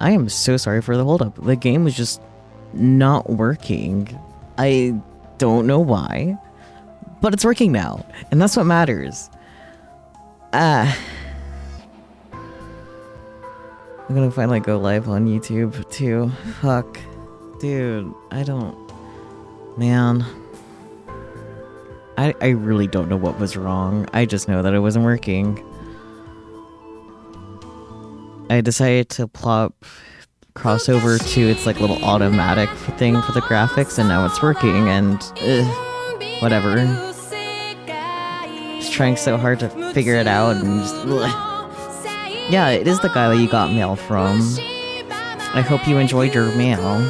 I am so sorry for the holdup. The game was just not working. I don't know why, but it's working now, and that's what matters. I'm gonna finally go live on YouTube too. Fuck. Dude, I don't... Man. I really don't know what was wrong. I just know that it wasn't working. I decided to plop crossover to its like little automatic thing for the graphics, and now it's working, and whatever. Just trying so hard to figure it out, and just yeah, it is the guy that you got mail from. I hope you enjoyed your mail.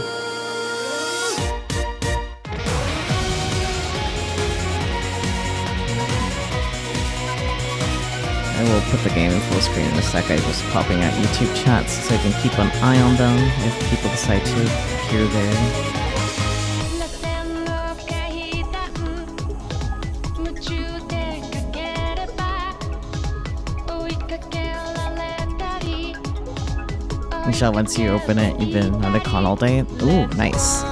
I will put the game in full screen in a sec. I'm just popping out YouTube chats so I can keep an eye on them if people decide to appear there. Michelle, once you open it, you've been on the con all day? Ooh, nice.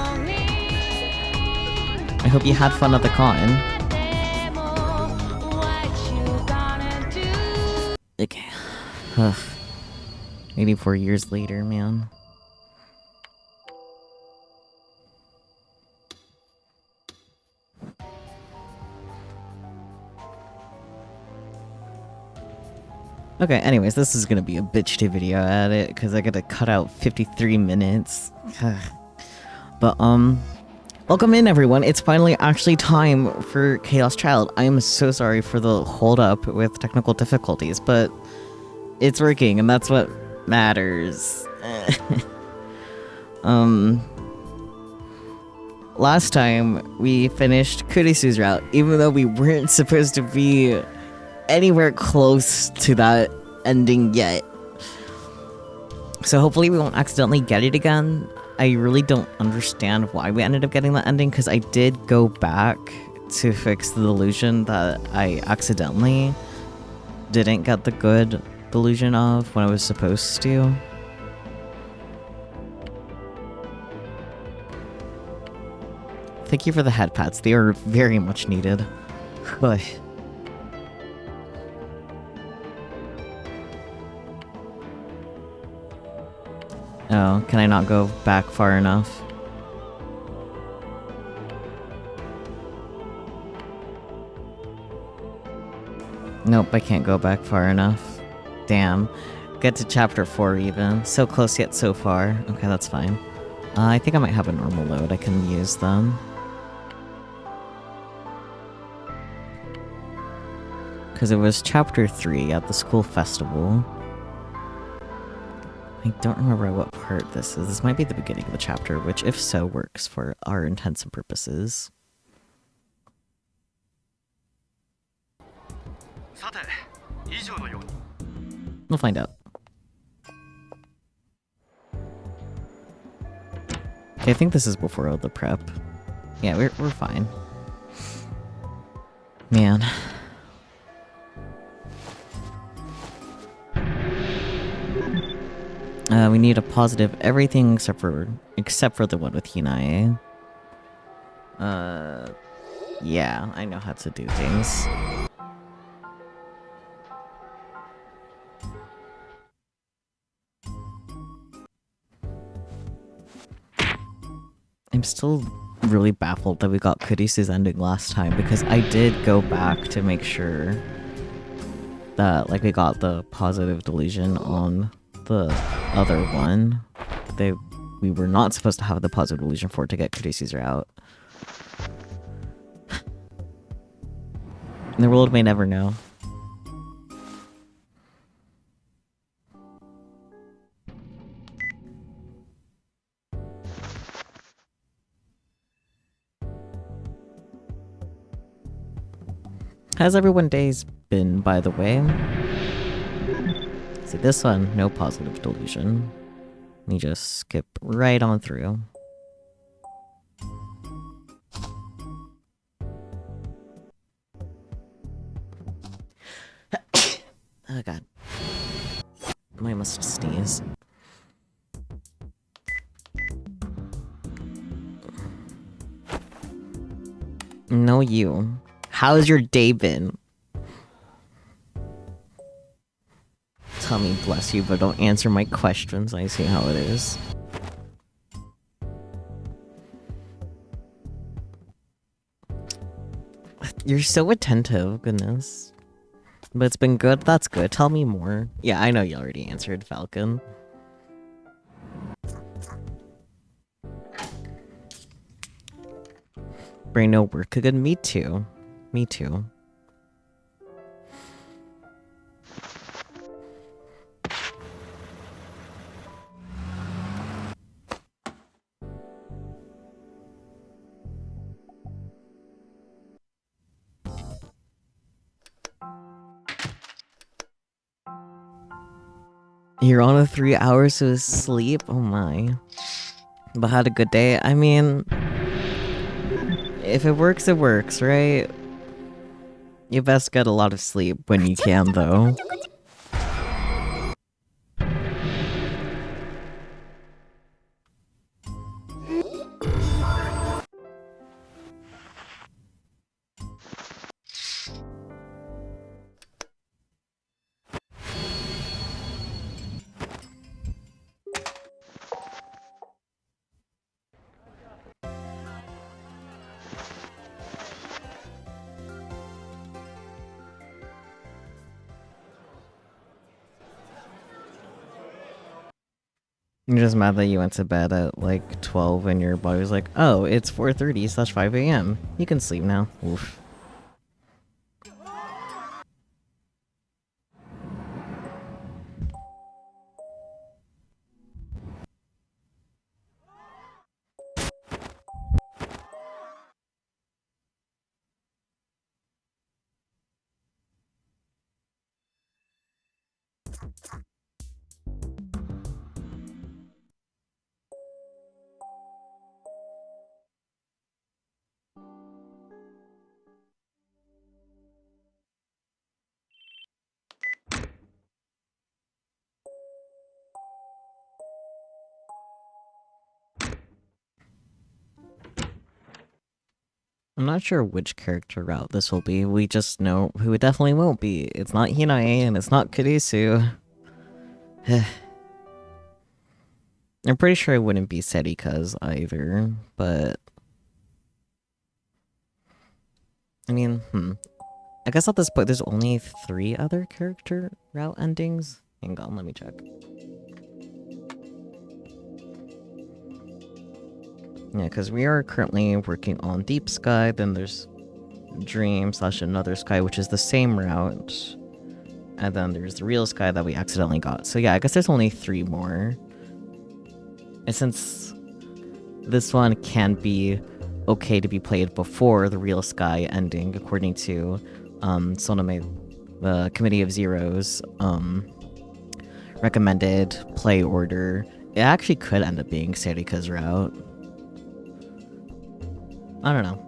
I hope you had fun at the con. Okay. Ugh. 84 years later, man. Okay, anyways, this is gonna be a bitch day video at it, because I gotta cut out 53 minutes. But, welcome in, everyone. It's finally actually time for Chaos Child. I am so sorry for the hold-up with technical difficulties, but it's working, and that's what matters. Last time, we finished Kurisu's route, even though we weren't supposed to be anywhere close to that ending yet. So hopefully we won't accidentally get it again. I really don't understand why we ended up getting that ending, because I did go back to fix the delusion that I accidentally didn't get the good delusion of when I was supposed to. Thank you for the head pats. They are very much needed. Oh, can I not go back far enough? Nope, I can't go back far enough. Damn. Get to chapter 4 even. So close yet so far. Okay, that's fine. I think I might have a normal load I can use then. Because it was chapter 3 at the school festival. I don't remember what part this is. This might be the beginning of the chapter, which, if so, works for our intents and purposes. We'll find out. Okay, I think this is before all the prep. Yeah, we're fine. Man. We need a positive everything except for the one with Hinae. Yeah, I know how to do things. I'm still really baffled that we got Kurisu's ending last time, because I did go back to make sure that, like, we got the positive delusion on the other one. We were not supposed to have the positive delusion for it to get Kurisu's route. The world may never know. How's everyone's days been, by the way? See, this one, no positive delusion. Let me just skip right on through. Oh god. I must sneeze. No, you. How's your day been? Tell me, bless you, but don't answer my questions. I see how it is. You're so attentive, goodness. But it's been good? That's good. Tell me more. Yeah, I know you already answered, Falcon. Brain no work good. Me too. Me too. You're on a 3 hours of sleep? Oh my. But had a good day? I mean, if it works, right? You best get a lot of sleep when you can, though. You're just mad that you went to bed at like 12 and your body was like, oh, it's 4:30/5 a.m. You can sleep now. Oof. I'm not sure which character route this will be. We just know who it definitely won't be. It's not Hinae and it's not Kurisu. I'm pretty sure it wouldn't be Serika's either, but... I mean, I guess at this point there's only 3 other character route endings. Hang on, let me check. Yeah, because we are currently working on Deep Sky, then there's Dream/Another Sky, which is the same route. And then there's the Real Sky that we accidentally got. So yeah, I guess there's only 3 more. And since this one can be okay to be played before the Real Sky ending, according to Sonome, the Committee of Zeros, recommended play order, it actually could end up being Serika's route. I don't know.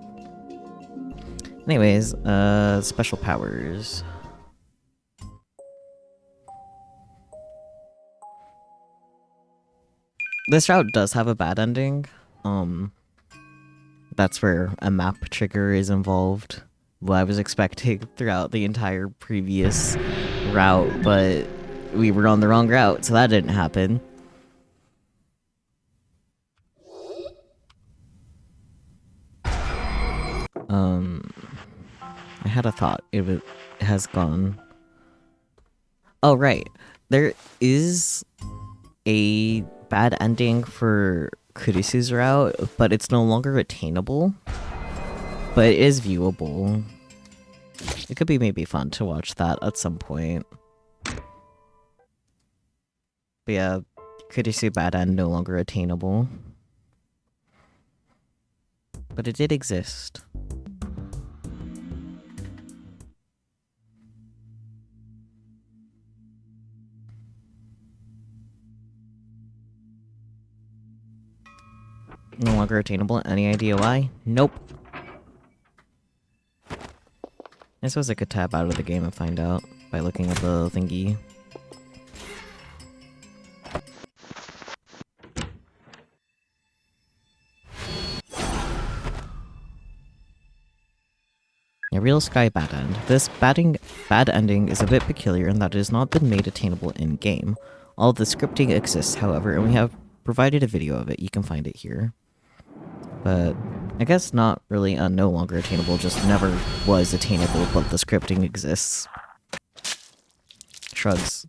Anyways, special powers. This route does have a bad ending. That's where a map trigger is involved. What I was expecting throughout the entire previous route, but we were on the wrong route, so that didn't happen. I had a thought. It has gone. Oh, right. There is a bad ending for Kurisu's route, but it's no longer attainable. But it is viewable. It could be maybe fun to watch that at some point. But yeah, Kurisu bad end no longer attainable. But it did exist. No longer attainable. Any idea why? Nope. I suppose I could tap out of the game and find out by looking at the thingy. Real Sky Bad End. This bad ending is a bit peculiar in that it has not been made attainable in-game. All of the scripting exists, however, and we have provided a video of it. You can find it here. But I guess not really no longer attainable, just never was attainable, but the scripting exists. Shrugs.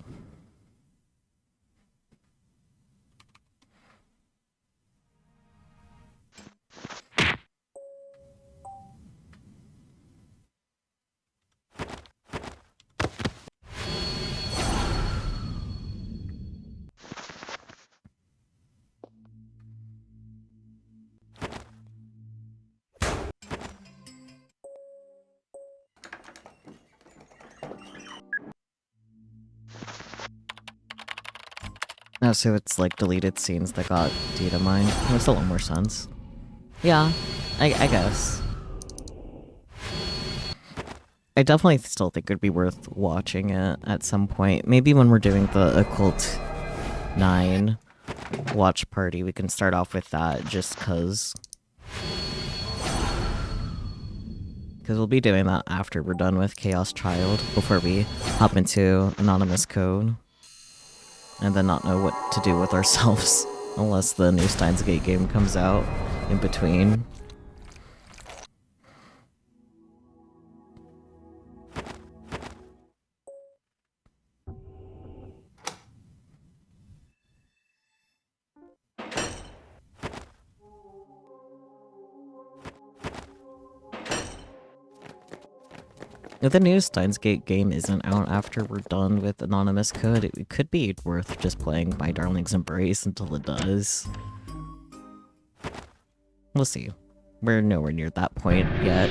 Oh, so it's like deleted scenes that got data mined. Makes a lot more sense. Yeah, I guess. I definitely still think it'd be worth watching it at some point. Maybe when we're doing the Occult 9 watch party, we can start off with that just cause. Because we'll be doing that after we're done with Chaos Child, before we hop into Anonymous Code. And then not know what to do with ourselves, unless the new Steins Gate game comes out in between. If the new Steins Gate game isn't out after we're done with Anonymous Code, it could be worth just playing My Darling's Embrace until it does. We'll see. We're nowhere near that point yet.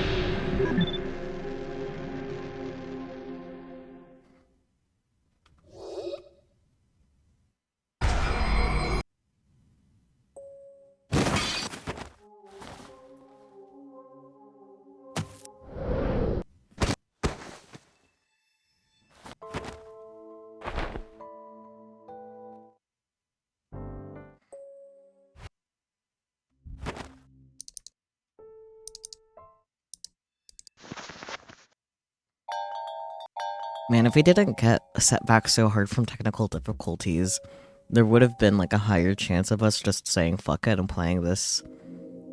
Man, if we didn't get set back so hard from technical difficulties, there would have been like a higher chance of us just saying fuck it and playing this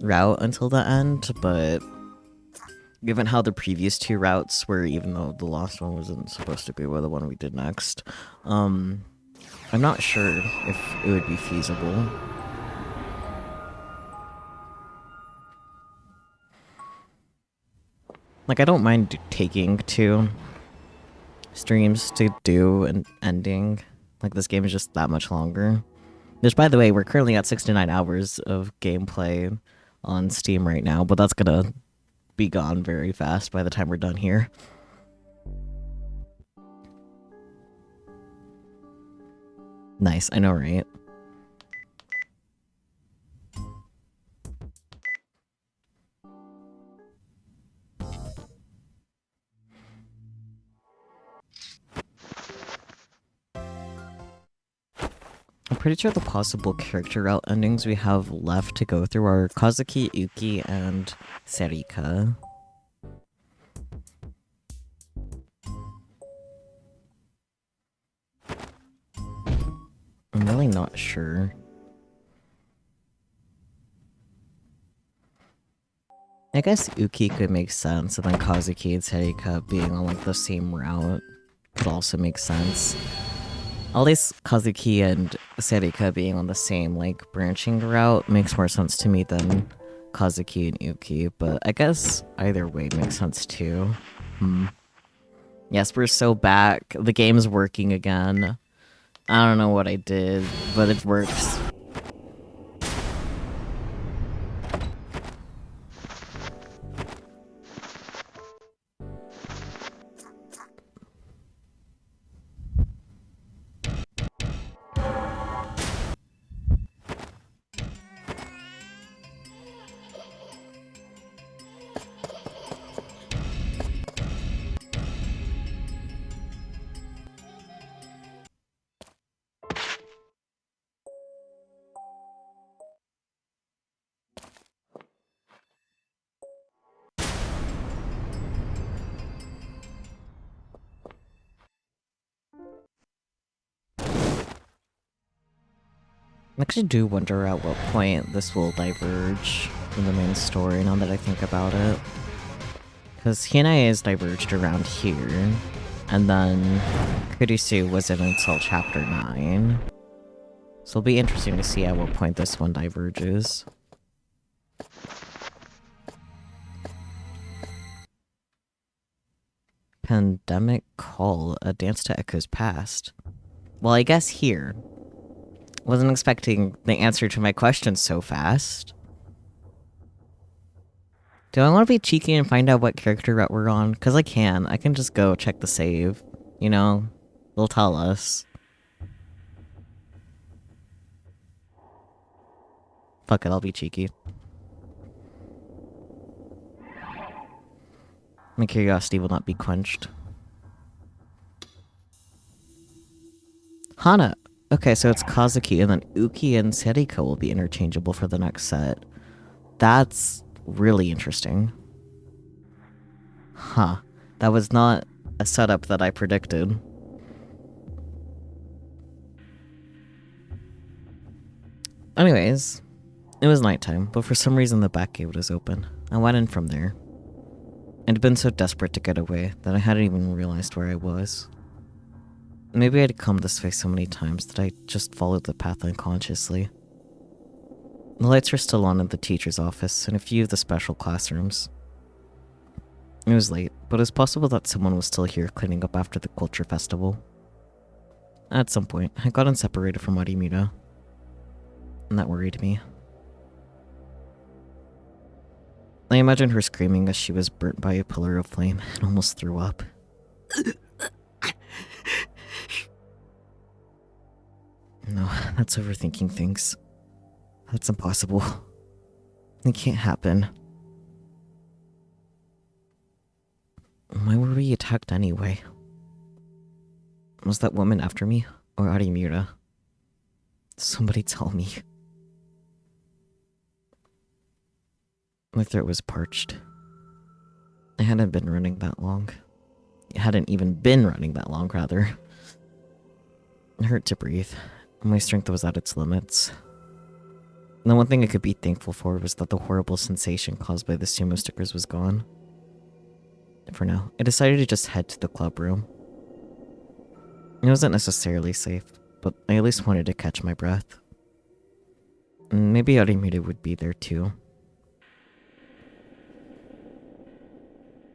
route until the end, but given how the previous two routes were, even though the last one wasn't supposed to be the one we did next, I'm not sure if it would be feasible. Like, I don't mind taking 2 streams to do an ending. Like, this game is just that much longer. Which, by the way, we're currently at 69 hours of gameplay on Steam right now, but that's gonna be gone very fast by the time we're done here. Nice, I know, right? I'm pretty sure the possible character route endings we have left to go through are Kazuki, Uki, and Serika. I'm really not sure. I guess Uki could make sense, and then Kazuki and Serika being on like the same route could also make sense. At least Kazuki and Serika being on the same like branching route makes more sense to me than Kazuki and Uki, but I guess either way makes sense too. Yes, we're so back. The game's working again. I don't know what I did, but it works. I actually do wonder at what point this will diverge from the main story now that I think about it. Because Hina is diverged around here, and then Kurisu wasn't until chapter 9. So it'll be interesting to see at what point this one diverges. Pandemic Call, a dance to echoes past. Well, I guess here. Wasn't expecting the answer to my question so fast. Do I want to be cheeky and find out what character route we're on? Because I can. I can just go check the save. You know? They'll tell us. Fuck it, I'll be cheeky. My curiosity will not be quenched. Hana! Okay, so it's Kazuki, and then Uki and Seriko will be interchangeable for the next set. That's really interesting. Huh. That was not a setup that I predicted. Anyways, it was nighttime, but for some reason the back gate was open. I went in from there. I'd been so desperate to get away that I hadn't even realized where I was. Maybe I'd come this way so many times that I just followed the path unconsciously. The lights were still on in the teacher's office and a few of the special classrooms. It was late, but it was possible that someone was still here cleaning up after the culture festival. At some point, I got separated from Arimura, and that worried me. I imagined her screaming as she was burnt by a pillar of flame and almost threw up. No, that's overthinking things. That's impossible. It can't happen. Why were we attacked anyway? Was that woman after me? Or Arimura? Somebody tell me. My throat was parched. I hadn't been running that long. It hadn't even been running that long, rather. It hurt to breathe. My strength was at its limits. The one thing I could be thankful for was that the horrible sensation caused by the sumo stickers was gone. For now, I decided to just head to the club room. It wasn't necessarily safe, but I at least wanted to catch my breath. And maybe Arimura would be there too.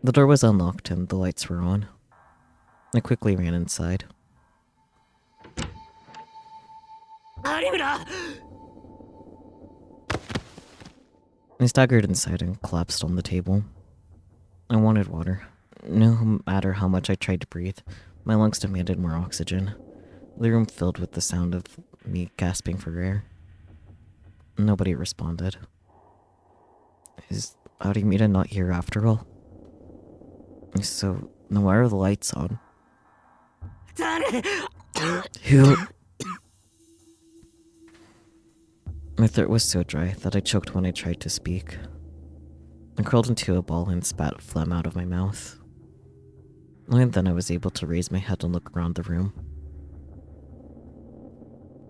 The door was unlocked and the lights were on. I quickly ran inside. Arimura! I staggered inside and collapsed on the table. I wanted water. No matter how much I tried to breathe, my lungs demanded more oxygen. The room filled with the sound of me gasping for air. Nobody responded. Is Arimura not here after all? So, now why are the lights on? Who? My throat was so dry that I choked when I tried to speak. I curled into a ball and spat phlegm out of my mouth. And then I was able to raise my head and look around the room.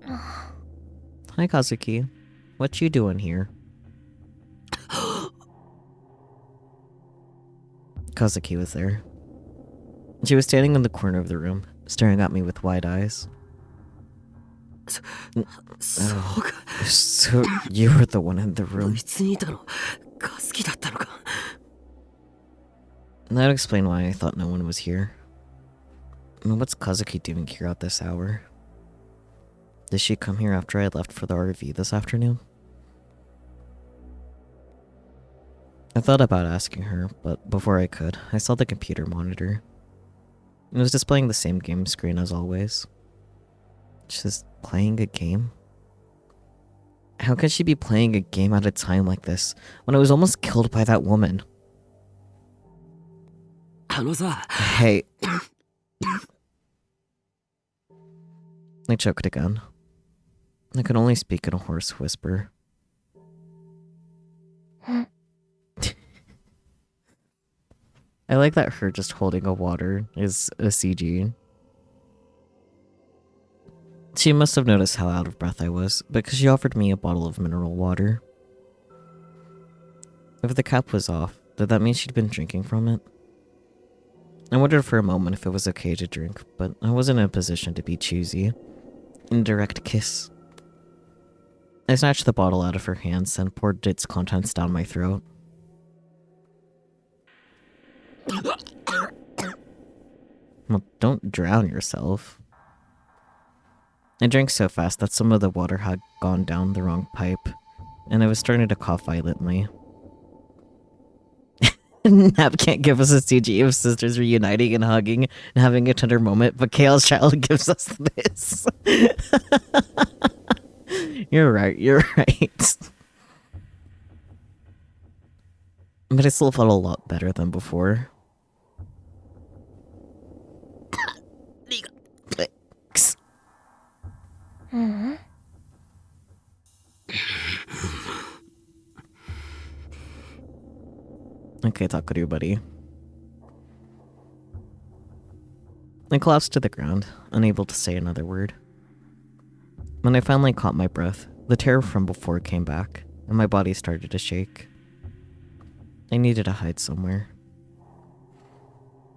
Hi, Kazuki. What you doing here? Kazuki was there. She was standing in the corner of the room, staring at me with wide eyes. So you were the one in the room. That would explain why I thought no one was here. What's Kazuki doing here at this hour? Did she come here after I left for the RV this afternoon? I thought about asking her, but before I could, I saw the computer monitor. It was displaying the same game screen as always. Just playing a game? How could she be playing a game at a time like this, when I was almost killed by that woman? Hey. I choked again. I could only speak in a hoarse whisper. I like that her just holding a water is a CG. She must have noticed how out of breath I was, because she offered me a bottle of mineral water. If the cap was off, did that mean she'd been drinking from it? I wondered for a moment if it was okay to drink, but I wasn't in a position to be choosy. Indirect kiss. I snatched the bottle out of her hands and poured its contents down my throat. Well, don't drown yourself. I drank so fast that some of the water had gone down the wrong pipe, and I was starting to cough violently. Nap can't give us a CG of sisters reuniting and hugging and having a tender moment, but Kale's child gives us this. You're right. But I still felt a lot better than before. Okay, Takeru, buddy. I collapsed to the ground, unable to say another word. When I finally caught my breath, the terror from before came back, and my body started to shake. I needed to hide somewhere.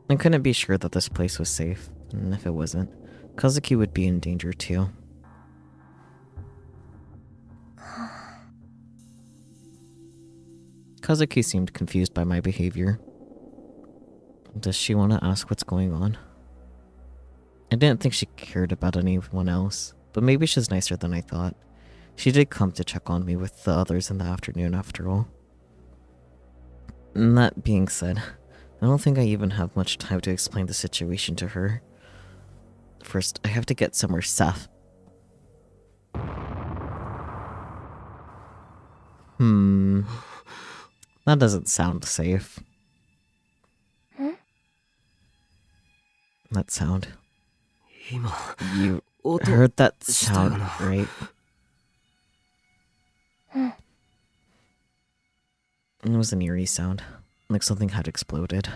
I couldn't be sure that this place was safe, and if it wasn't, Kazuki would be in danger too. Kazuki seemed confused by my behavior. Does she want to ask what's going on? I didn't think she cared about anyone else, but maybe she's nicer than I thought. She did come to check on me with the others in the afternoon after all. And that being said, I don't think I even have much time to explain the situation to her. First, I have to get somewhere safe. That doesn't sound safe. That sound. You heard that sound, right? It was an eerie sound, like something had exploded.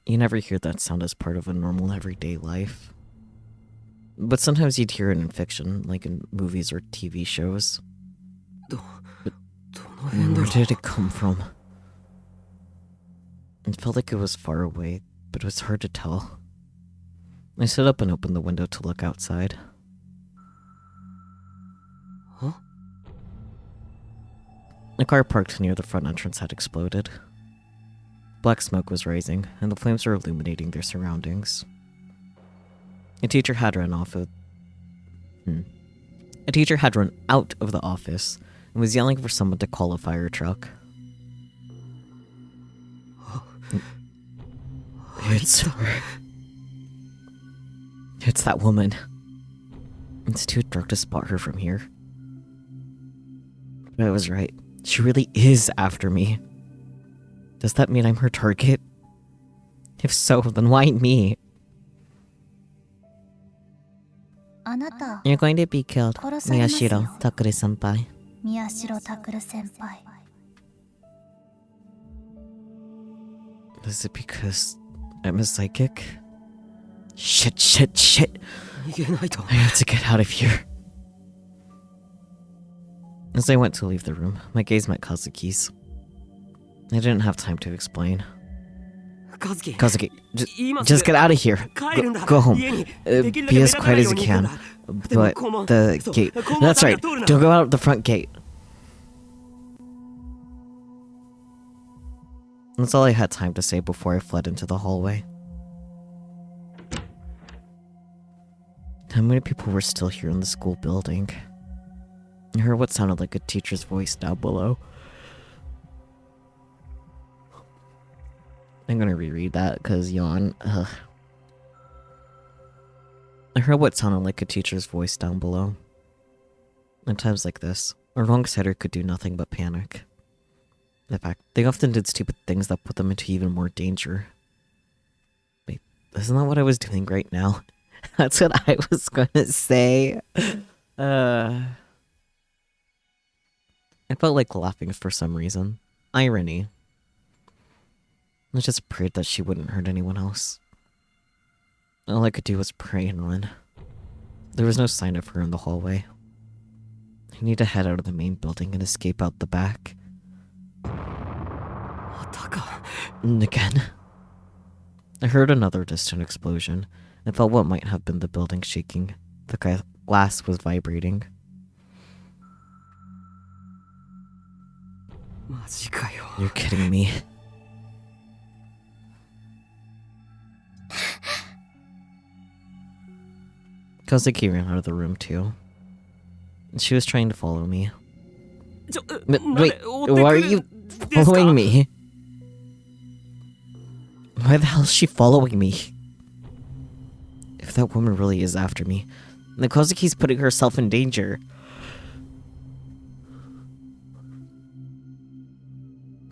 You never hear that sound as part of a normal everyday life. But sometimes you'd hear it in fiction, like in movies or TV shows. But where did it come from? It felt like it was far away, but it was hard to tell. I stood up and opened the window to look outside. Huh? The car parked near the front entrance had exploded. Black smoke was rising, and the flames were illuminating their surroundings. A teacher had run out of the office and was yelling for someone to call a fire truck. It's her. It's that woman. It's too dark to spot her from here. But I was right. She really is after me. Does that mean I'm her target? If so, then why me? You're going to be killed, Miyashiro Takuru-senpai. Is it because I'm a psychic? Shit. I have to get out of here. As I went to leave the room, my gaze met Kazuki's. I didn't have time to explain. Kazuki, just get out of here. Go home. Be as quiet as you can. But the gate. That's right. Don't go out the front gate. That's all I had time to say before I fled into the hallway. How many people were still here in the school building? I heard what sounded like a teacher's voice down below. I'm gonna reread that, cause yawn. Ugh. I heard what sounded like a teacher's voice down below. At times like this, a wrong-sighter could do nothing but panic. In fact, they often did stupid things that put them into even more danger. Wait, isn't that what I was doing right now? That's what I was gonna say. I felt like laughing for some reason. Irony. I just prayed that she wouldn't hurt anyone else. All I could do was pray and run. There was no sign of her in the hallway. I need to head out of the main building and escape out the back. And again. I heard another distant explosion and felt what might have been the building shaking. The glass was vibrating. You're kidding me. Kazuki ran out of the room too. She was trying to follow me. Wait, why are you following me? Why the hell is she following me? If that woman really is after me, then Kazuki's putting herself in danger.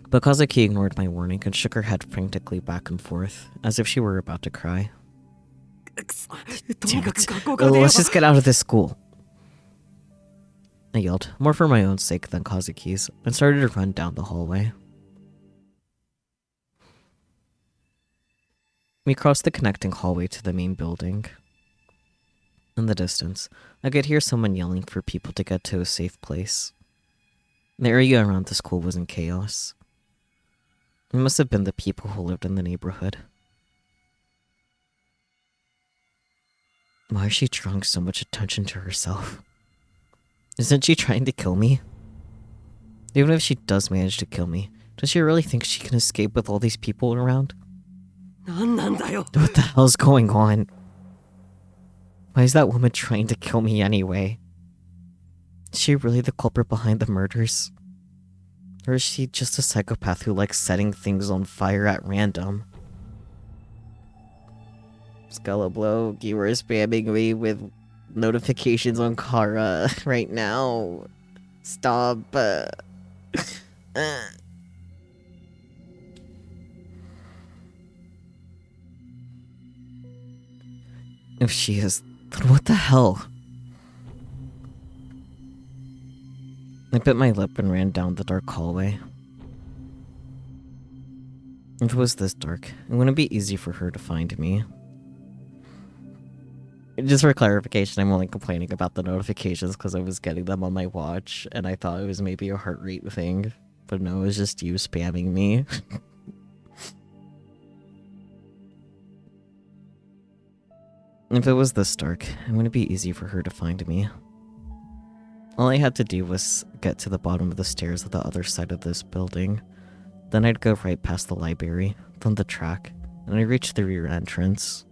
But Kazuki ignored my warning and shook her head frantically back and forth, as if she were about to cry. Damn it. Let's just get out of this school. I yelled, more for my own sake than Kazuki's, and started to run down the hallway. We crossed the connecting hallway to the main building. In the distance, I could hear someone yelling for people to get to a safe place. The area around the school was in chaos. It must have been the people who lived in the neighborhood. Why is she drawing so much attention to herself? Isn't she trying to kill me? Even if she does manage to kill me, does she really think she can escape with all these people around? What the hell's going on? Why is that woman trying to kill me anyway? Is she really the culprit behind the murders? Or is she just a psychopath who likes setting things on fire at random? Skullablow, you were spamming me with notifications on Kara right now. Stop. If she is, then what the hell? I bit my lip and ran down the dark hallway. If it was this dark, it wouldn't be easy for her to find me. Just for clarification, I'm only complaining about the notifications because I was getting them on my watch, and I thought it was maybe a heart rate thing. But no, it was just you spamming me. If it was this dark, it wouldn't be easy for her to find me. All I had to do was get to the bottom of the stairs at the other side of this building. Then I'd go right past the library, then the track, and I'd reach the rear entrance.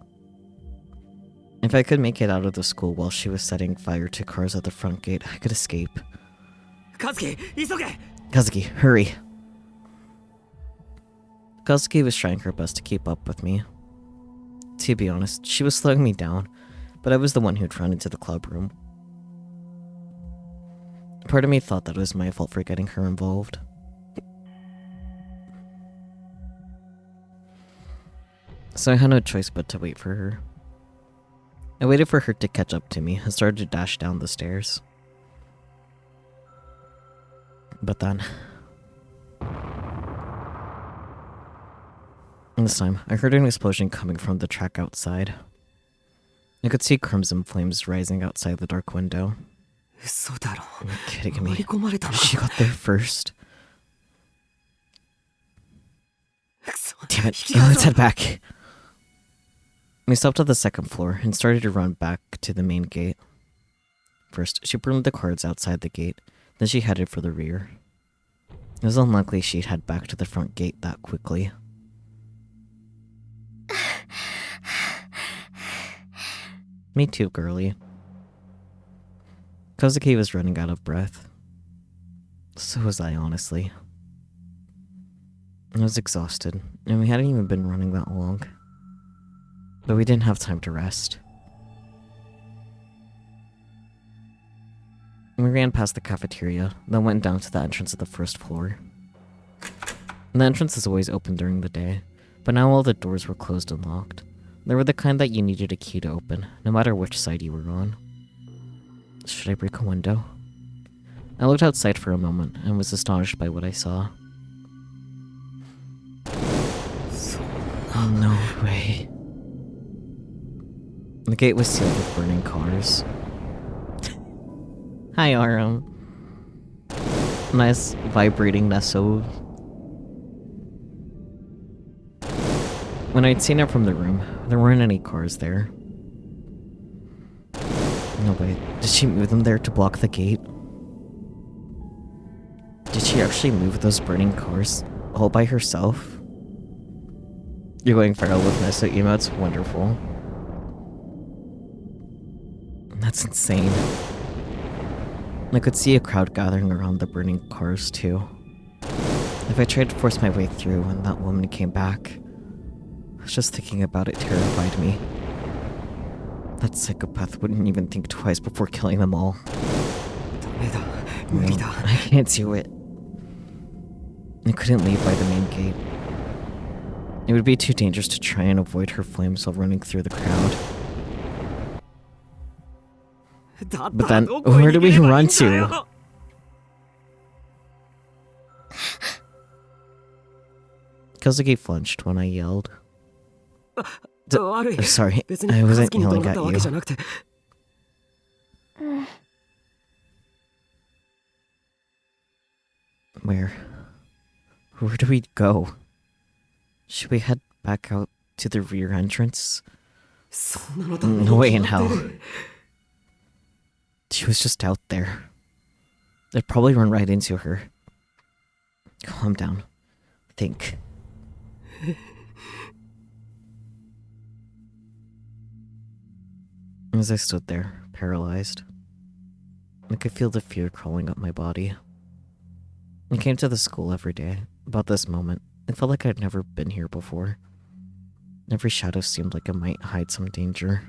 If I could make it out of the school while she was setting fire to cars at the front gate, I could escape. Kazuki, hurry! Kazuki was trying her best to keep up with me. To be honest, she was slowing me down, but I was the one who'd run into the club room. Part of me thought that it was my fault for getting her involved. So I had no choice but to wait for her. I waited for her to catch up to me and started to dash down the stairs. But then... this time, I heard an explosion coming from the track outside. I could see crimson flames rising outside the dark window. Are you kidding me? She got there first. Damn it, let's head back. We stopped at the second floor and started to run back to the main gate. First, she burned the cards outside the gate, then she headed for the rear. It was unlikely she'd head back to the front gate that quickly. Me too, girlie. Kazuki was running out of breath. So was I, honestly. I was exhausted, and we hadn't even been running that long. But we didn't have time to rest. We ran past the cafeteria, then went down to the entrance of the first floor. The entrance is always open during the day, but now all the doors were closed and locked. They were the kind that you needed a key to open, no matter which side you were on. Should I break a window? I looked outside for a moment and was astonished by what I saw. No way. The gate was sealed with burning cars. Hi, Aram. Nice vibrating Nesso. When I'd seen her from the room, there weren't any cars there. No way. Did she move them there to block the gate? Did she actually move those burning cars all by herself? You're going feral with Nesso emotes? Wonderful. That's insane. I could see a crowd gathering around the burning cars too. If I tried to force my way through and that woman came back, just thinking about it terrified me. That psychopath wouldn't even think twice before killing them all. No, I can't do it. I couldn't leave by the main gate. It would be too dangerous to try and avoid her flames while running through the crowd. But then, where do we run to? Kozuki flinched when I yelled. Sorry, I wasn't yelling at you. Where do we go? Should we head back out to the rear entrance? No way in hell. She was just out there. They'd probably run right into her. Calm down. Think. As I stood there, paralyzed, I could feel the fear crawling up my body. I came to the school every day. About this moment, it felt like I'd never been here before. Every shadow seemed like it might hide some danger.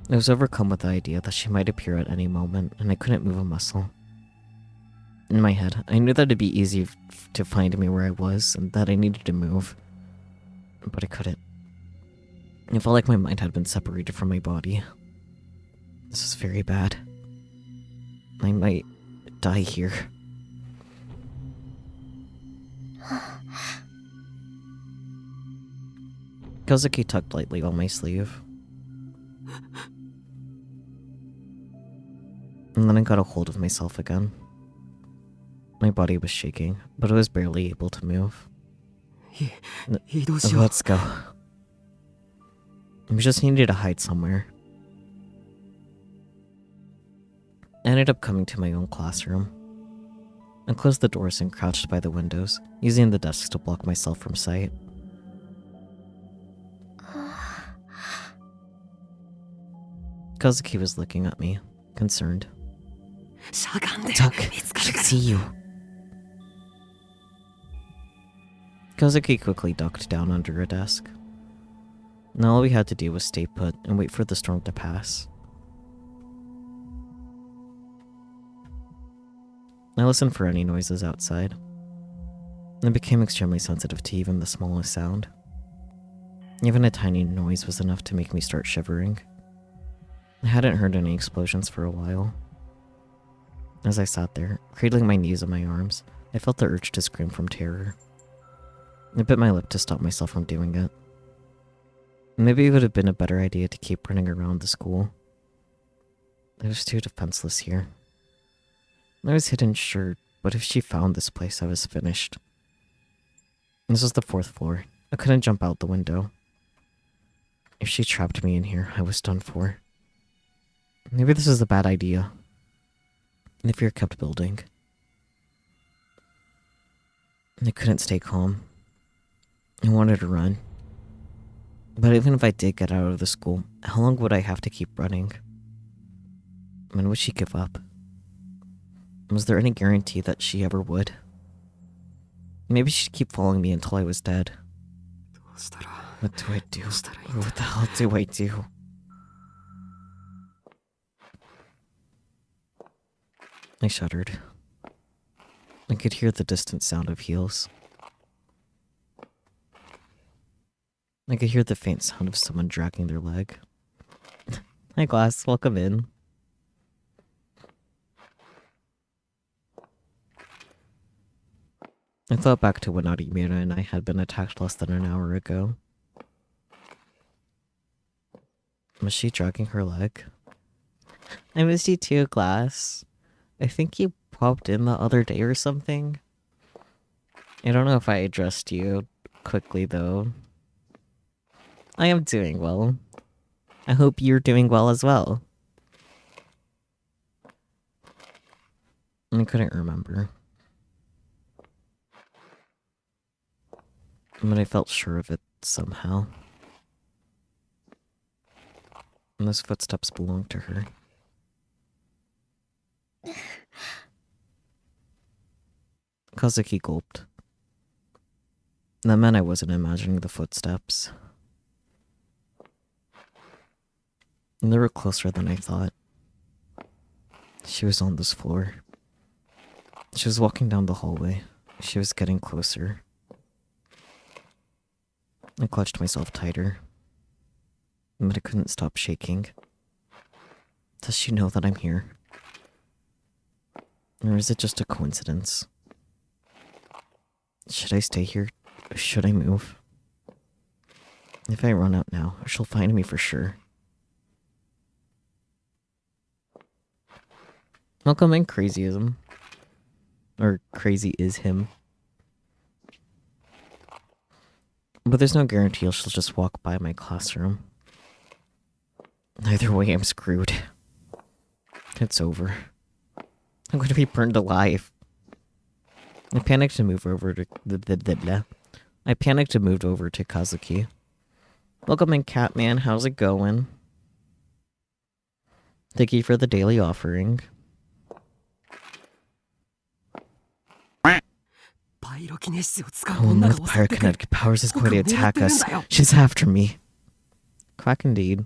I was overcome with the idea that she might appear at any moment, and I couldn't move a muscle. In my head, I knew that it'd be easy to find me where I was, and that I needed to move. But I couldn't. It felt like my mind had been separated from my body. This was very bad. I might die here. Kozuki tugged lightly on my sleeve. And then I got a hold of myself again. My body was shaking, but I was barely able to move. Let's go. We just needed to hide somewhere. I ended up coming to my own classroom. I closed the doors and crouched by the windows, using the desks to block myself from sight. Kozuki was looking at me, concerned. Tuck, I can see you. Kozuki quickly ducked down under a desk. Now all we had to do was stay put and wait for the storm to pass. I listened for any noises outside. I became extremely sensitive to even the smallest sound. Even a tiny noise was enough to make me start shivering. I hadn't heard any explosions for a while. As I sat there, cradling my knees in my arms, I felt the urge to scream from terror. I bit my lip to stop myself from doing it. Maybe it would have been a better idea to keep running around the school. I was too defenseless here. I was hidden, sure, but if she found this place, I was finished. This was the 4th floor. I couldn't jump out the window. If she trapped me in here, I was done for. Maybe this is a bad idea. The fear kept building. I couldn't stay calm. I wanted to run. But even if I did get out of the school, how long would I have to keep running? When would she give up? Was there any guarantee that she ever would? Maybe she'd keep following me until I was dead. What do I do? What the hell do I do? I shuddered. I could hear the distant sound of heels. I could hear the faint sound of someone dragging their leg. Hi, Glass. Welcome in. I thought back to when Arimira and I had been attacked less than an hour ago. Was she dragging her leg? I missed you too, Glass. I think you popped in the other day or something. I don't know if I addressed you quickly, though. I am doing well. I hope you're doing well as well. I couldn't remember. But I felt sure of it somehow. And those footsteps belonged to her. Kazuki gulped. That meant I wasn't imagining the footsteps. And they were closer than I thought. She was on this floor. She was walking down the hallway. She was getting closer. I clutched myself tighter. But I couldn't stop shaking. Does she know that I'm here? Or is it just a coincidence? Should I stay here? Or should I move? If I run out now, she'll find me for sure. I'll come in crazyism. Or crazy is him. But there's no guarantee she'll just walk by my classroom. Either way, I'm screwed. It's over. I'm going to be burned alive. I panicked and moved over to Kazuki. Welcome in, Catman. How's it going? Thank you for the daily offering. A woman with pyrokinetic powers is going to attack us. She's after me. Quack indeed.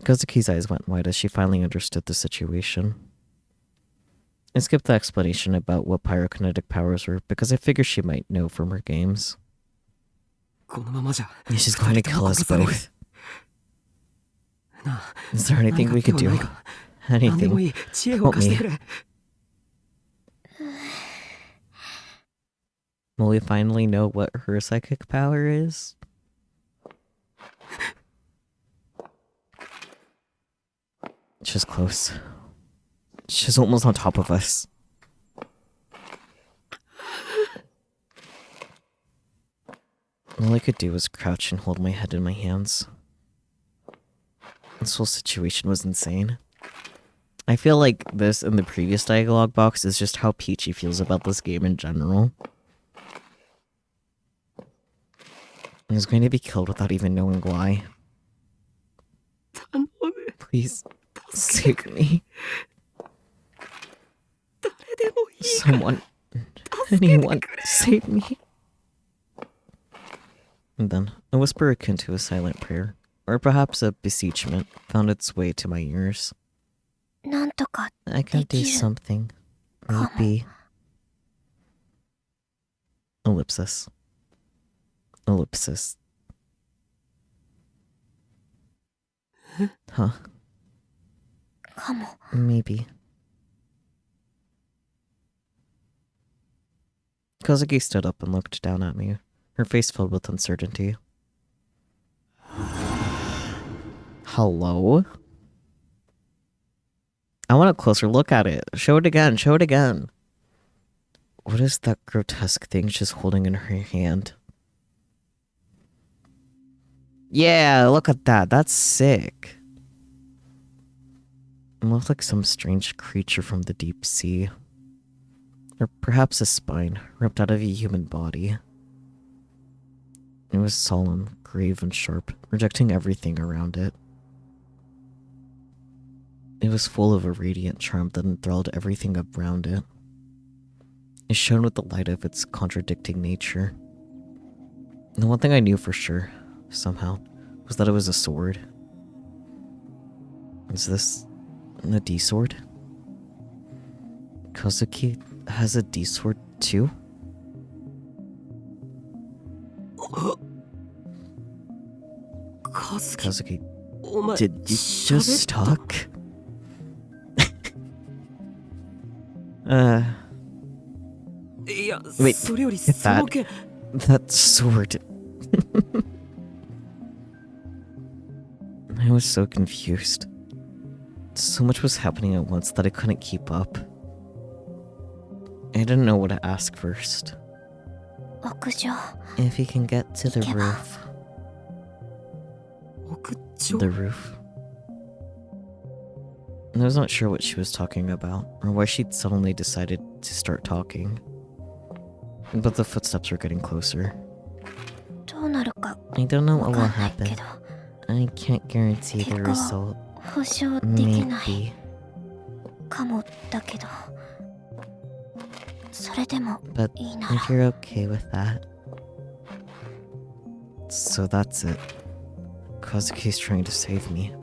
Kazuki's eyes went wide as she finally understood the situation. I skipped the explanation about what pyrokinetic powers were because I figured she might know from her games. She's going to kill us both. Is there anything we could do? Anything. Help me. Will we finally know what her psychic power is? She's close. She's almost on top of us. All I could do was crouch and hold my head in my hands. This whole situation was insane. I feel like this in the previous dialogue box is just how Peachy feels about this game in general. I was going to be killed without even knowing why. Please, save me. Someone, anyone, save me. And then, a whisper akin to a silent prayer, or perhaps a beseechment, found its way to my ears. I can do something. Maybe. Ellipsis. Ellipsis. Huh. Maybe. Kazuki stood up and looked down at me, her face filled with uncertainty. Hello? I want a closer look at it. Show it again, show it again. What is that grotesque thing she's holding in her hand? Yeah, look at that. That's sick. It looks like some strange creature from the deep sea. Or perhaps a spine ripped out of a human body. It was solemn, grave, and sharp, rejecting everything around it. It was full of a radiant charm that enthralled everything around it. It shone with the light of its contradicting nature. And the one thing I knew for sure, somehow, was that it was a sword. Is this a D-sword? Kazuki has a D-sword too? Kazuki, did you just talk? Wait, get that. That sword. I was so confused. So much was happening at once that I couldn't keep up. I didn't know what to ask first. If you can get to the roof. The roof. I was not sure what she was talking about, or why she'd suddenly decided to start talking. But the footsteps were getting closer. I don't know what will happen. I can't guarantee the result. Maybe. But if you're okay with that. So that's it. Kazuki's trying to save me.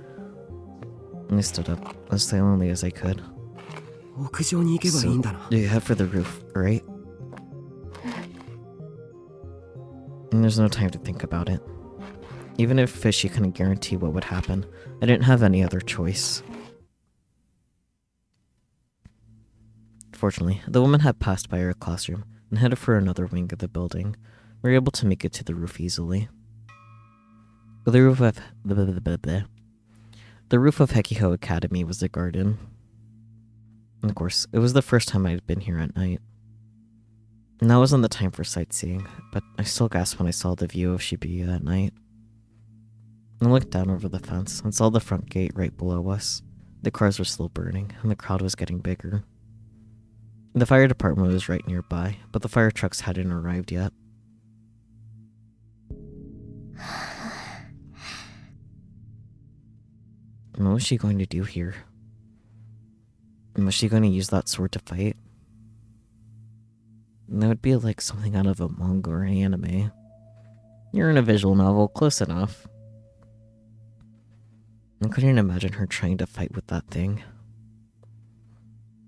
I stood up as silently as I could. So, you head for the roof, right? And there's no time to think about it. Even if Fishy couldn't guarantee what would happen, I didn't have any other choice. Fortunately, the woman had passed by our classroom and headed for another wing of the building. We were able to make it to the roof easily. The roof of Hekiho Academy was a garden. And of course, it was the first time I had been here at night. Now wasn't the time for sightseeing, but I still gasped when I saw the view of Shibuya at night. I looked down over the fence and saw the front gate right below us. The cars were still burning, and the crowd was getting bigger. The fire department was right nearby, but the fire trucks hadn't arrived yet. What was she going to do here? And was she going to use that sword to fight? And that would be like something out of a manga or an anime. You're in a visual novel, close enough. I couldn't imagine her trying to fight with that thing.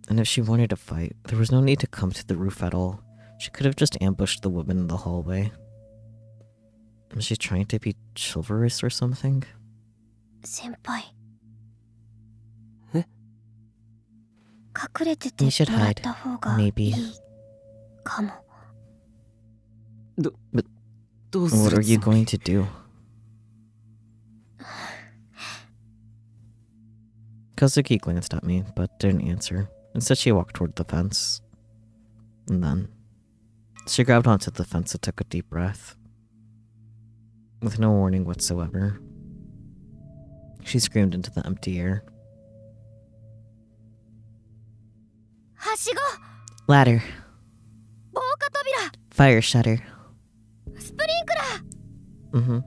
And if she wanted to fight, there was no need to come to the roof at all. She could have just ambushed the woman in the hallway. Was she trying to be chivalrous or something? Senpai. You should hide. Maybe. But what are you going to do? Kazuki glanced at me, but didn't answer. Instead, she walked toward the fence. And then, she grabbed onto the fence and took a deep breath. With no warning whatsoever, she screamed into the empty air. Ladder. Fire shutter. Mm-hmm.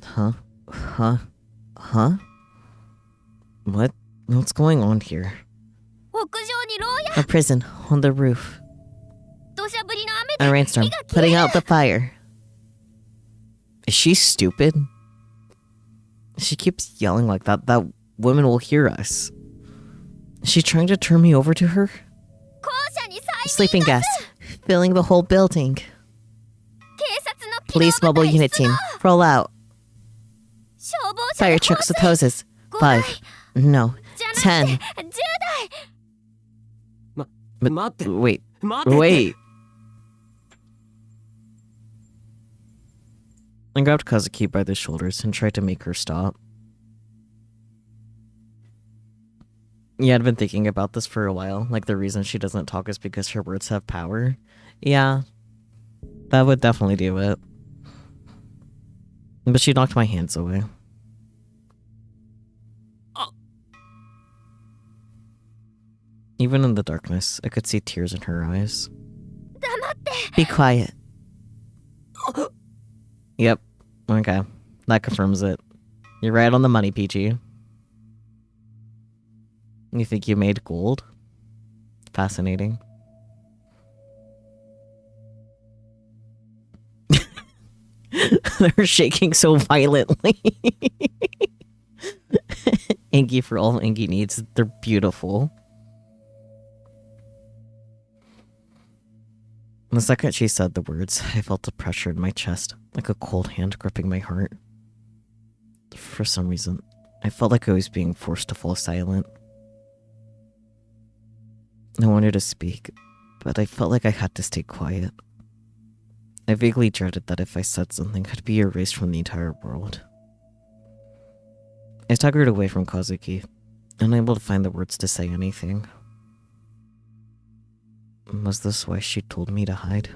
Huh? What's going on here? A prison on the roof. A rainstorm putting out the fire. Is she stupid? She keeps yelling like that. That woman will hear us. Is she trying to turn me over to her? Sleeping gas filling the whole building. Police mobile unit team, roll out. Fire trucks with hoses. 5. No. 10. Wait. I grabbed Kazuki by the shoulders and tried to make her stop. Yeah, I'd been thinking about this for a while. Like, the reason she doesn't talk is because her words have power. Yeah, that would definitely do it. But she knocked my hands away. Even in the darkness, I could see tears in her eyes. Be quiet. Yep. Okay. That confirms it. You're right on the money, Peachy. You think you made gold? Fascinating. They're shaking so violently. Angie for all Angie needs. They're beautiful. The second she said the words, I felt the pressure in my chest, like a cold hand gripping my heart. For some reason, I felt like I was being forced to fall silent. I wanted to speak, but I felt like I had to stay quiet. I vaguely dreaded that if I said something, I'd be erased from the entire world. I staggered away from Kazuki, unable to find the words to say anything. Was this why she told me to hide?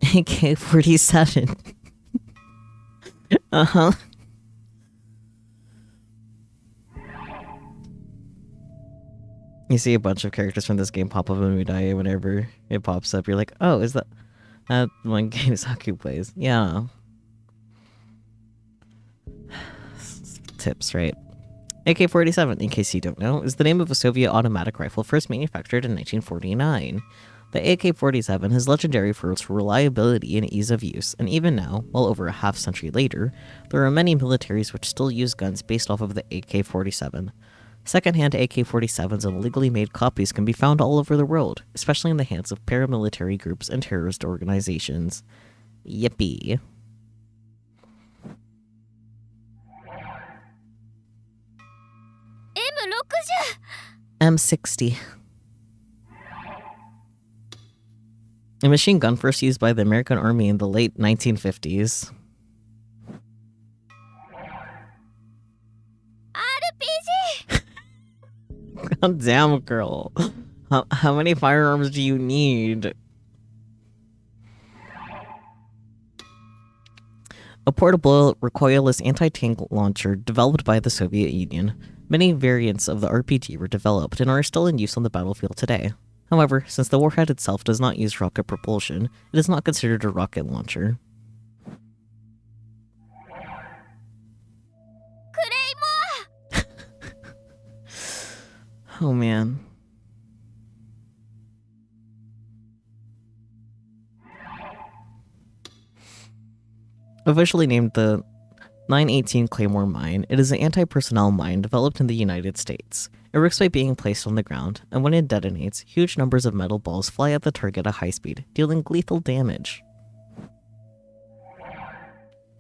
AK-47. Uh-huh. You see a bunch of characters from this game pop up in Midae whenever it pops up. You're like, oh, is that one game Saku plays? Yeah. Tips, right? AK-47, in case you don't know, is the name of a Soviet automatic rifle first manufactured in 1949. The AK-47 is legendary for its reliability and ease of use, and even now, well over a half-century later, there are many militaries which still use guns based off of the AK-47. Second-hand AK-47s and illegally made copies can be found all over the world, especially in the hands of paramilitary groups and terrorist organizations. Yippee. M60. A machine gun first used by the American Army in the late 1950s. God damn, girl. How many firearms do you need? A portable, recoilless anti-tank launcher developed by the Soviet Union. Many variants of the RPG were developed and are still in use on the battlefield today. However, since the warhead itself does not use rocket propulsion, it is not considered a rocket launcher. Oh man. Officially named the 918 Claymore Mine, it is an anti-personnel mine developed in the United States. It works by being placed on the ground, and when it detonates, huge numbers of metal balls fly at the target at high speed, dealing lethal damage.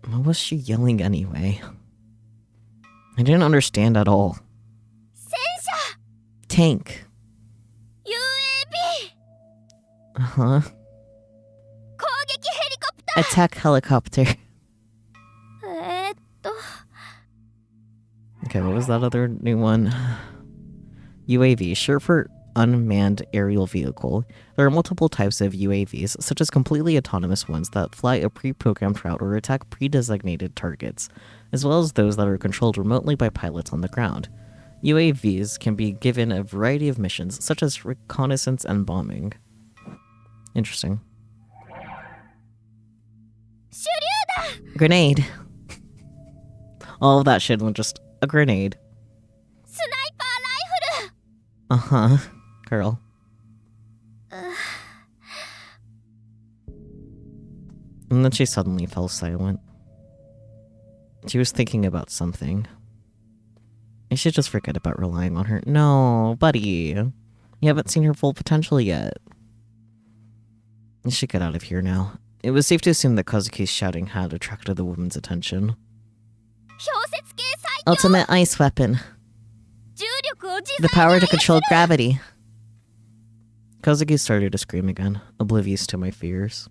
What was she yelling anyway? I didn't understand at all. Tank. Uh-huh. Attack helicopter. Okay, what was that other new one? UAV, short for unmanned aerial vehicle. There are multiple types of UAVs, such as completely autonomous ones that fly a pre-programmed route or attack pre-designated targets, as well as those that are controlled remotely by pilots on the ground. UAVs can be given a variety of missions, such as reconnaissance and bombing. Interesting. Grenade. All of that shit was just a grenade. Uh-huh, girl. And then she suddenly fell silent. She was thinking about something. I should just forget about relying on her. No, buddy. You haven't seen her full potential yet. I should get out of here now. It was safe to assume that Kazuki's shouting had attracted the woman's attention. Ultimate ice weapon. The power to control gravity. Kazuki started to scream again, oblivious to my fears.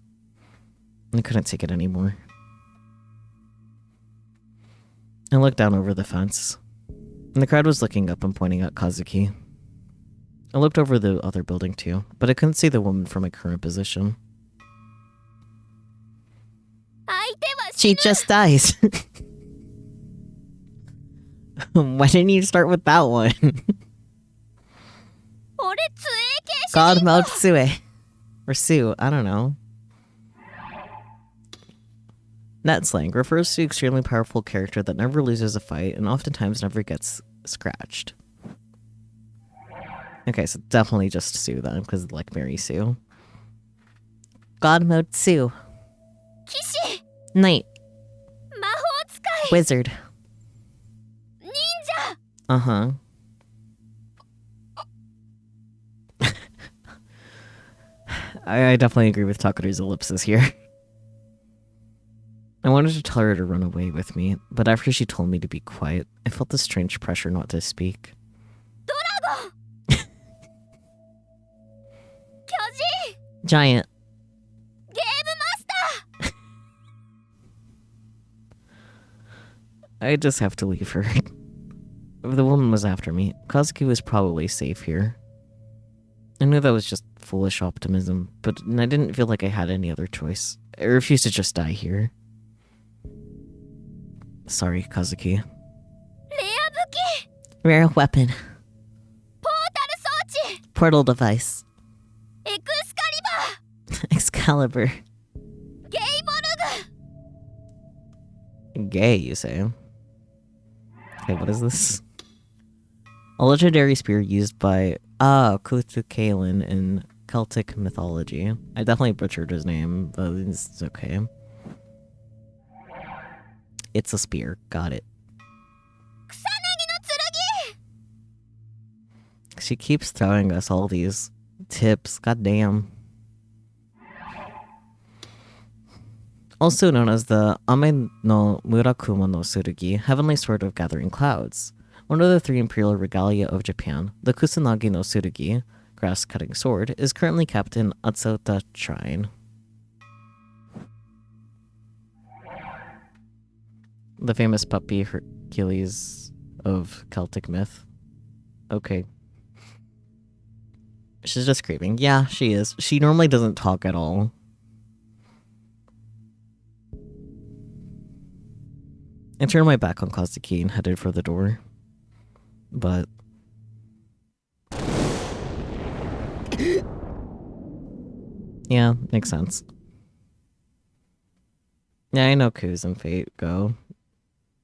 I couldn't take it anymore. I looked down over the fence, and the crowd was looking up and pointing at Kazuki. I looked over the other building too, but I couldn't see the woman from my current position. She just dies. Why didn't you start with that one? God Mao Tsue. Or Sue, I don't know. Net slang refers to an extremely powerful character that never loses a fight and oftentimes never gets scratched. Okay, so definitely just Sue then, because like Mary Sue. God Mode Sue. Knight. Wizard. Uh-huh. I definitely agree with Takeru's ellipsis here. I wanted to tell her to run away with me, but after she told me to be quiet, I felt the strange pressure not to speak. Giant. ゲームマスター I just have to leave her. If the woman was after me, Kazuki was probably safe here. I knew that was just foolish optimism, but I didn't feel like I had any other choice. I refused to just die here. Sorry, Kazuki. レア武器 Rare weapon. ポータル装置 Portal device. エクスカリバ Excalibur. ーゲイボルグ Gay, you say? Okay, what is this? A legendary spear used by Kutukaelin in Celtic mythology. I definitely butchered his name, but it's okay. It's a spear. Got it. 草薙の剣 She keeps throwing us all these tips. God damn. Also known as the Ame no Murakuma no Tsurugi, Heavenly Sword of Gathering Clouds. One of the 3 imperial regalia of Japan, the Kusanagi no Tsurugi, grass-cutting sword, is currently kept in Atsota Shrine. The famous puppy Hercules of Celtic myth. Okay. She's just screaming. Yeah, she is. She normally doesn't talk at all. I turned my back on Kazuki and headed for the door. But... yeah, makes sense. Yeah, I know Ku's and Fate Go.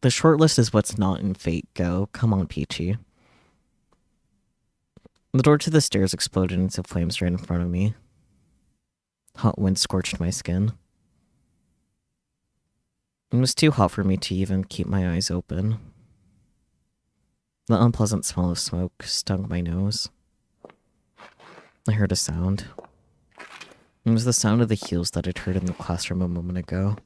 The shortlist is what's not in Fate Go. Come on, Peachy. The door to the stairs exploded into flames right in front of me. Hot wind scorched my skin. It was too hot for me to even keep my eyes open. The unpleasant smell of smoke stung my nose. I heard a sound. It was the sound of the heels that I'd heard in the classroom a moment ago.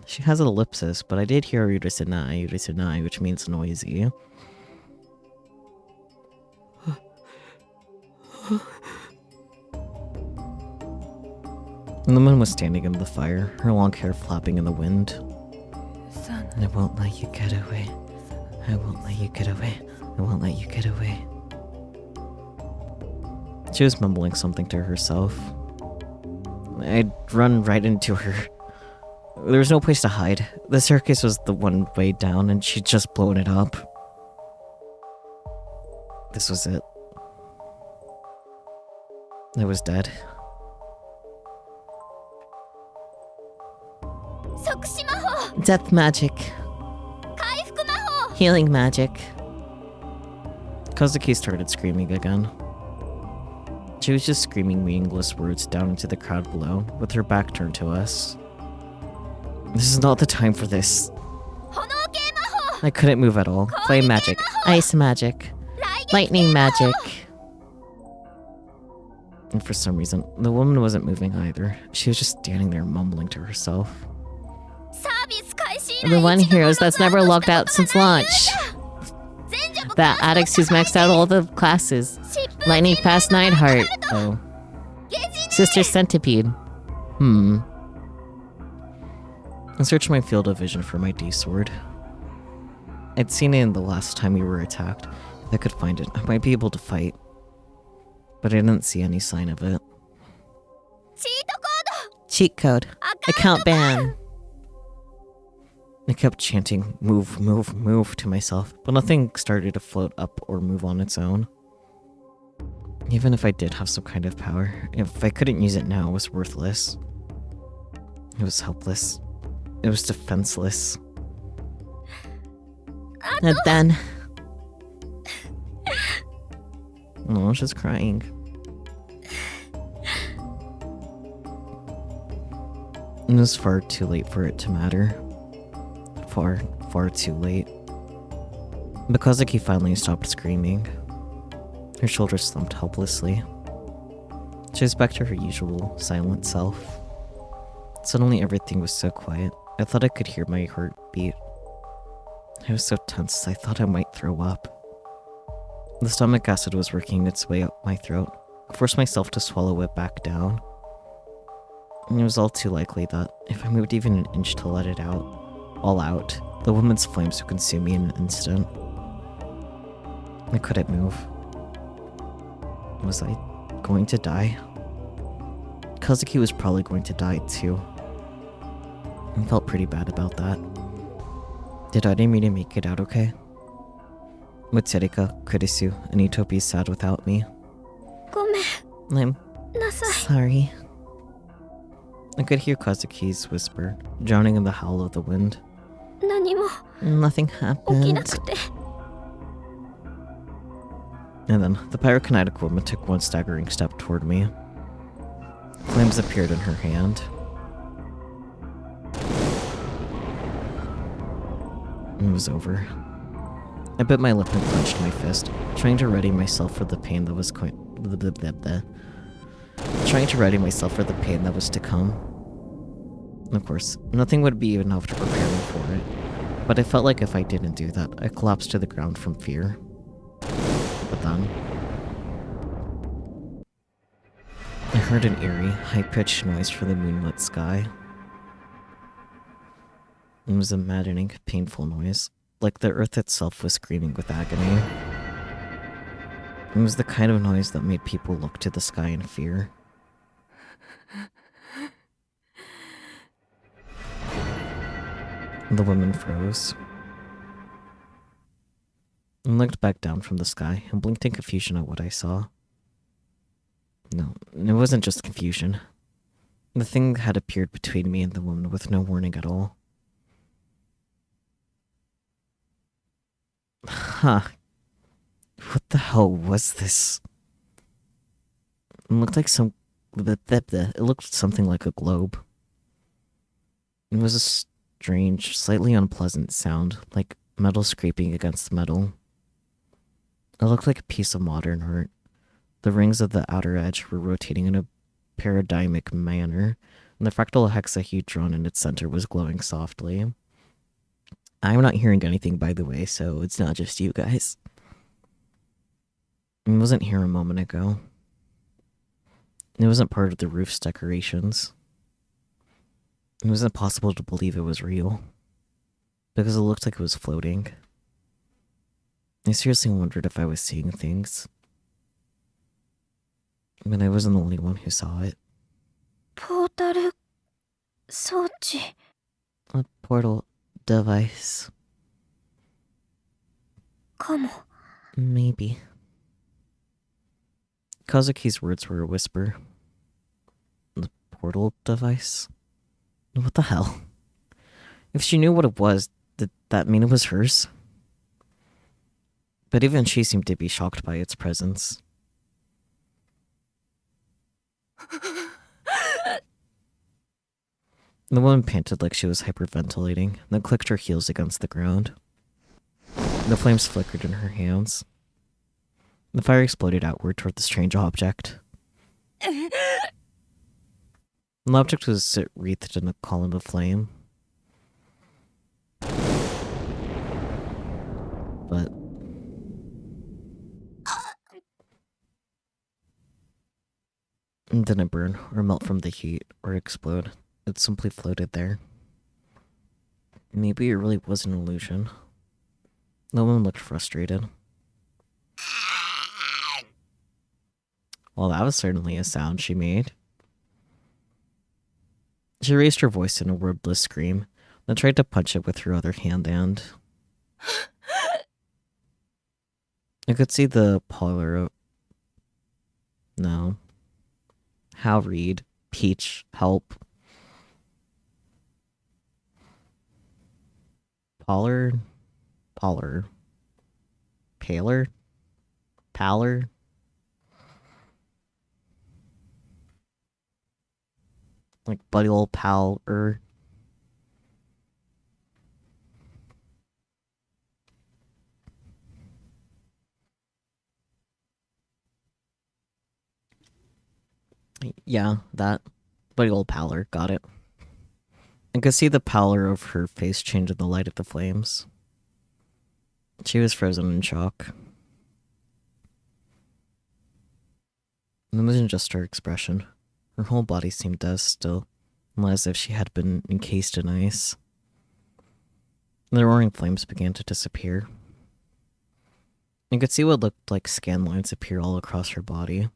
She has an ellipsis, but I did hear Urusunai, which means noisy. The woman was standing in the fire, her long hair flapping in the wind. I won't let you get away. I won't let you get away. I won't let you get away. She was mumbling something to herself. I'd run right into her. There was no place to hide. The staircase was the one way down, and she'd just blown it up. This was it. I was dead. 即死魔法 Death magic. 回復魔法 Healing magic. Kazuki started screaming again. She was just screaming meaningless words down into the crowd below, with her back turned to us. This is not the time for this. 炎系魔法 I couldn't move at all. Flame magic. Ice magic. Lightning magic. And for some reason, the woman wasn't moving either. She was just standing there mumbling to herself. サービス開始以 The 来 one 一度も heroes that's never logged out since launch. 全力 The addicts who's maxed out all the classes. Lightning fast Nightheart. Oh. Sister Centipede. I searched my field of vision for my D-sword. I'd seen it in the last time we were attacked. If I could find it, I might be able to fight. But I didn't see any sign of it. チートコード Cheat code. Account ban. I kept chanting, move, move, move to myself, but nothing started to float up or move on its own. Even if I did have some kind of power, if I couldn't use it now, it was worthless. It was helpless. It was defenseless. And then... oh, she's crying. It was far too late for it to matter. Far, far too late. Kazuki finally stopped screaming. Her shoulders slumped helplessly. She was back to her usual, silent self. Suddenly everything was so quiet, I thought I could hear my heart beat. I was so tense I thought I might throw up. The stomach acid was working its way up my throat. I forced myself to swallow it back down. And it was all too likely that if I moved even an inch to let it all out, the woman's flames would consume me in an instant. I couldn't move. Was I going to die? Kazuki was probably going to die too. I felt pretty bad about that. Did Ademiri make it out okay? With Terika, Kurisu, and Itobi sad without me. ごめん I'm なさい sorry. I could hear Kazuki's whisper, drowning in the howl of the wind. 何も Nothing 起きな happened. くて And then the pyrokinetic woman took one staggering step toward me. Flames appeared in her hand. It was over. I bit my lip and clenched my fist, trying to ready myself for the pain that was trying to ready myself for the pain that was to come. Of course, nothing would be enough to prepare me for it, but I felt like if I didn't do that, I collapsed to the ground from fear. But then I heard an eerie, high-pitched noise from the moonlit sky. It was a maddening, painful noise, like the earth itself was screaming with agony. It was the kind of noise that made people look to the sky in fear. The woman froze and looked back down from the sky and blinked in confusion at what I saw. No, it wasn't just confusion. The thing had appeared between me and the woman with no warning at all. Huh. What the hell was this? It looked like it looked something like a globe. It was a strange, slightly unpleasant sound, like metal scraping against metal. It looked like a piece of modern art. The rings of the outer edge were rotating in a paradigmic manner, and the fractal hexahedron in its center was glowing softly. I'm not hearing anything, by the way, so it's not just you guys. It wasn't here a moment ago. It wasn't part of the roof's decorations. It was impossible to believe it was real, because it looked like it was floating. I seriously wondered if I was seeing things. But I wasn't the only one who saw it. ポータル装置 A portal device. かも Maybe. Kazuki's words were a whisper. The portal device? What the hell? If she knew what it was, did that mean it was hers? But even she seemed to be shocked by its presence. The woman panted like she was hyperventilating, then clicked her heels against the ground. The flames flickered in her hands. The fire exploded outward toward the strange object. The object was wreathed in a column of flame. But it didn't burn or melt from the heat or explode. It simply floated there. Maybe it really was an illusion. The woman looked frustrated. Well, that was certainly a sound she made. She raised her voice in a wordless scream, then tried to punch it with her other hand and... I could see the parlor of... No. Hal Reed. Peach. Help. Paler? Paler? Pallor? Like buddy old pal Yeah, that. Buddy old pallor, got it. I could see the pallor of her face change in the light of the flames. She was frozen in shock. It wasn't just her expression. Her whole body seemed as still, as if she had been encased in ice. The roaring flames began to disappear. You could see what looked like scan lines appear all across her body.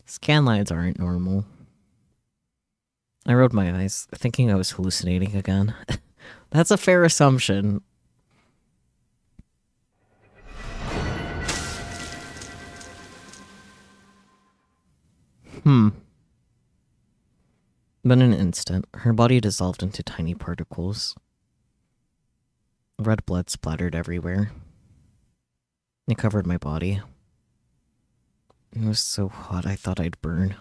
Scan lines aren't normal. I rolled my eyes, thinking I was hallucinating again. That's a fair assumption. But in an instant, her body dissolved into tiny particles. Red blood splattered everywhere. It covered my body. It was so hot I thought I'd burn.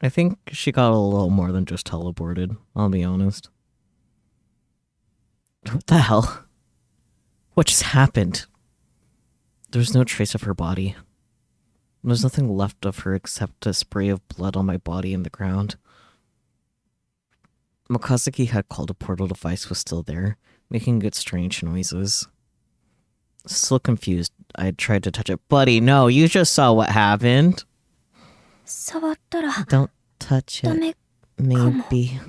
I think she got a little more than just teleported, I'll be honest. What the hell? What just happened? There was no trace of her body. There was nothing left of her except a spray of blood on my body and the ground. Makazuki had called a portal device was still there, making good strange noises. Still confused, I tried to touch it. Buddy, no, you just saw what happened. 触ったら Don't touch ダ it. メ Maybe.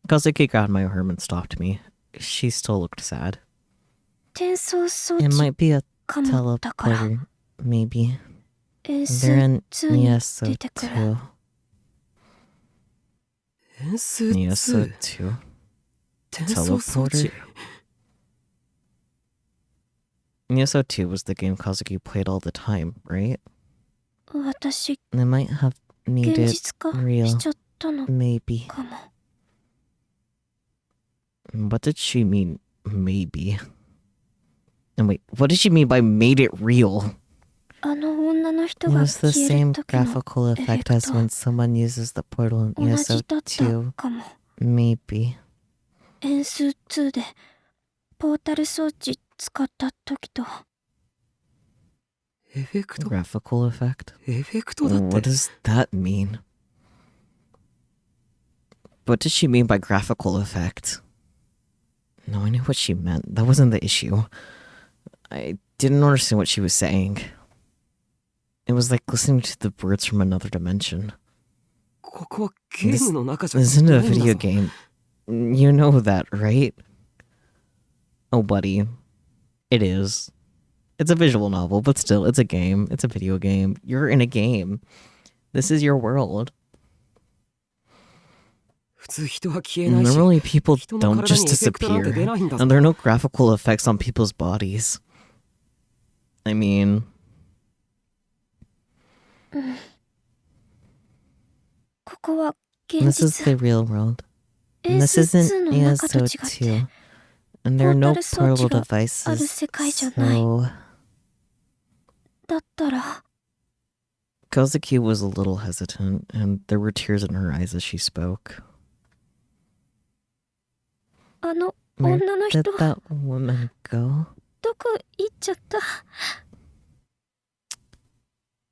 Kazuki grabbed my arm and stopped me. She still looked sad. 転送装 It 置 might be a かもだから teleporter, maybe. 演 They're in 数に ESO 出てくる 2. 変数 ESO 2 2? 転送装置 ESO 2 was the game Kazuki played all the time, right? 私 They might have 現 made it 実化 real. しちゃったの Maybe. かも What did she mean, maybe? And wait, what did she mean by made it real? あの女の人 It が was the 消え same る時の graphical effect as when someone uses the portal in 同 ESO じだった 2. かも Maybe. 演数2でポータル装置使った時とエフェクト Graphical effect? エフェクトだっ What て does that mean? What did she mean by graphical effect? No, I knew what she meant. That wasn't the issue. I didn't understand what she was saying. It was like listening to the birds from another dimension. ここはゲームの中じゃ This isn't a ないんだ video ぞ game. You know that, right? Oh, buddy. It is. It's a visual novel, but still, it's a game. It's a video game. You're in a game. This is your world. 普通人は消えないし Normally, people 人の don't 体 just にエフェクトなんて disappear. 出ないんだぞ And there are no graphical effects on people's bodies. I mean... ここは現 This is 実 the real world. 演 And 数 this isn't 2の中と違 ESO って 2. And there are no Portal 装置 portal がある devices. 世界じゃない So... だったら Kozuki was a little hesitant, and there were tears in her eyes as she spoke. あの Where 女の did 人 that woman go? どこ行っちゃった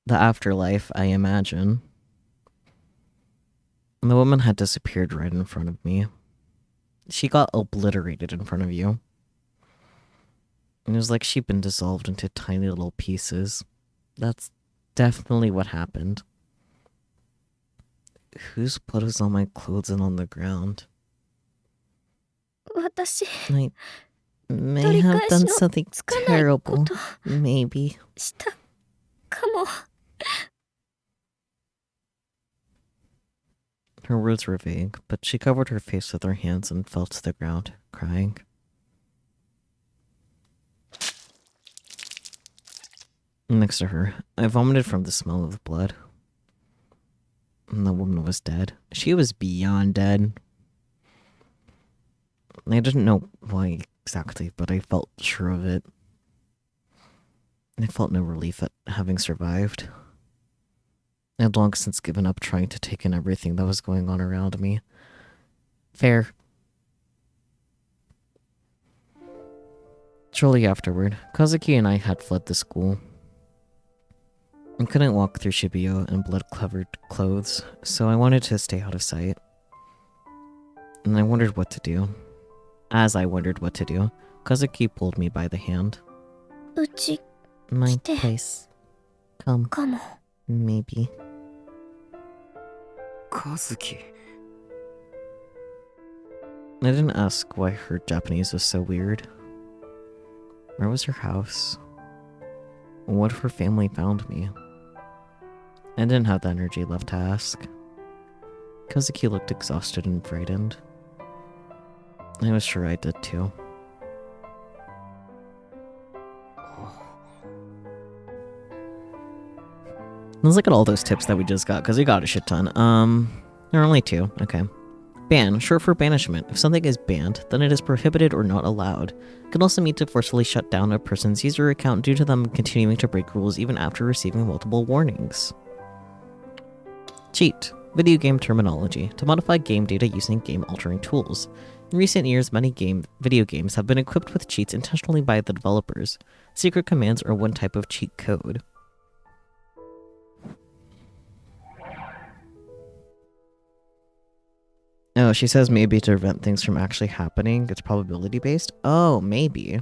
The afterlife, I imagine. The woman had disappeared right in front of me. She got obliterated in front of you. It was like she'd been dissolved into tiny little pieces. That's definitely what happened. Whose blood is on my clothes and on the ground? 私 I may have done something つかないこ terrible. と Maybe. したかも Her words were vague, but she covered her face with her hands and fell to the ground, crying. Next to her, I vomited from the smell of blood. And the woman was dead. She was beyond dead. I didn't know why exactly, but I felt sure of it. I felt no relief at having survived. I had long since given up trying to take in everything that was going on around me. Fair. Shortly afterward, Kazuki and I had fled the school. I couldn't walk through Shibuya in blood-covered clothes, so I wanted to stay out of sight. And I wondered what to do. As I wondered what to do, Kazuki pulled me by the hand. うち My 来て place. Come, かも。 maybe. 和樹。 I didn't ask why her Japanese was so weird. Where was her house? What if her family found me? I didn't have the energy left to ask. Kazuki looked exhausted and frightened. I was sure I did too. Let's look at all those tips that we just got, because we got a shit ton. There are only 2. Okay. Ban, short for banishment. If something is banned, then it is prohibited or not allowed. It can also mean to forcefully shut down a person's user account due to them continuing to break rules even after receiving multiple warnings. Cheat, video game terminology, to modify game data using game-altering tools. In recent years, many video games have been equipped with cheats intentionally by the developers. Secret commands are one type of cheat code. Oh, she says maybe to prevent things from actually happening. It's probability based. Oh, maybe.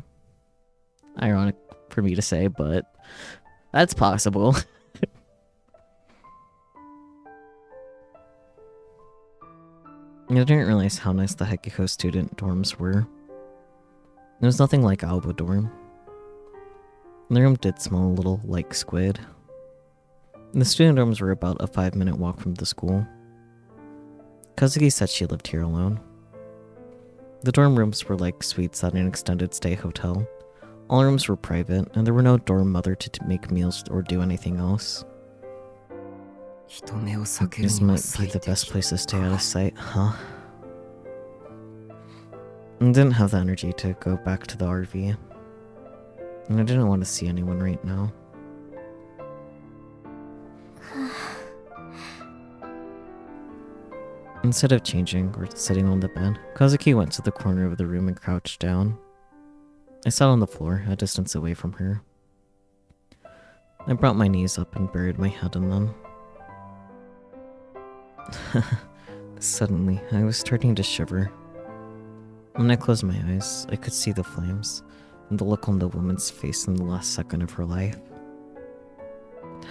Ironic for me to say, but that's possible. I didn't realize how nice the Hekiko student dorms were. There was nothing like Alba dorm. The room did smell a little like squid. The student dorms were about a 5-minute walk from the school. Kazuki said she lived here alone. The dorm rooms were like suites at an extended stay hotel. All rooms were private, and there were no dorm mother to make meals or do anything else. This might be the best place to stay out of sight, huh? I didn't have the energy to go back to the RV. And I didn't want to see anyone right now. Instead of changing or sitting on the bed, Kazuki went to the corner of the room and crouched down. I sat on the floor, a distance away from her. I brought my knees up and buried my head in them. Suddenly, I was starting to shiver. When I closed my eyes, I could see the flames and the look on the woman's face in the last second of her life.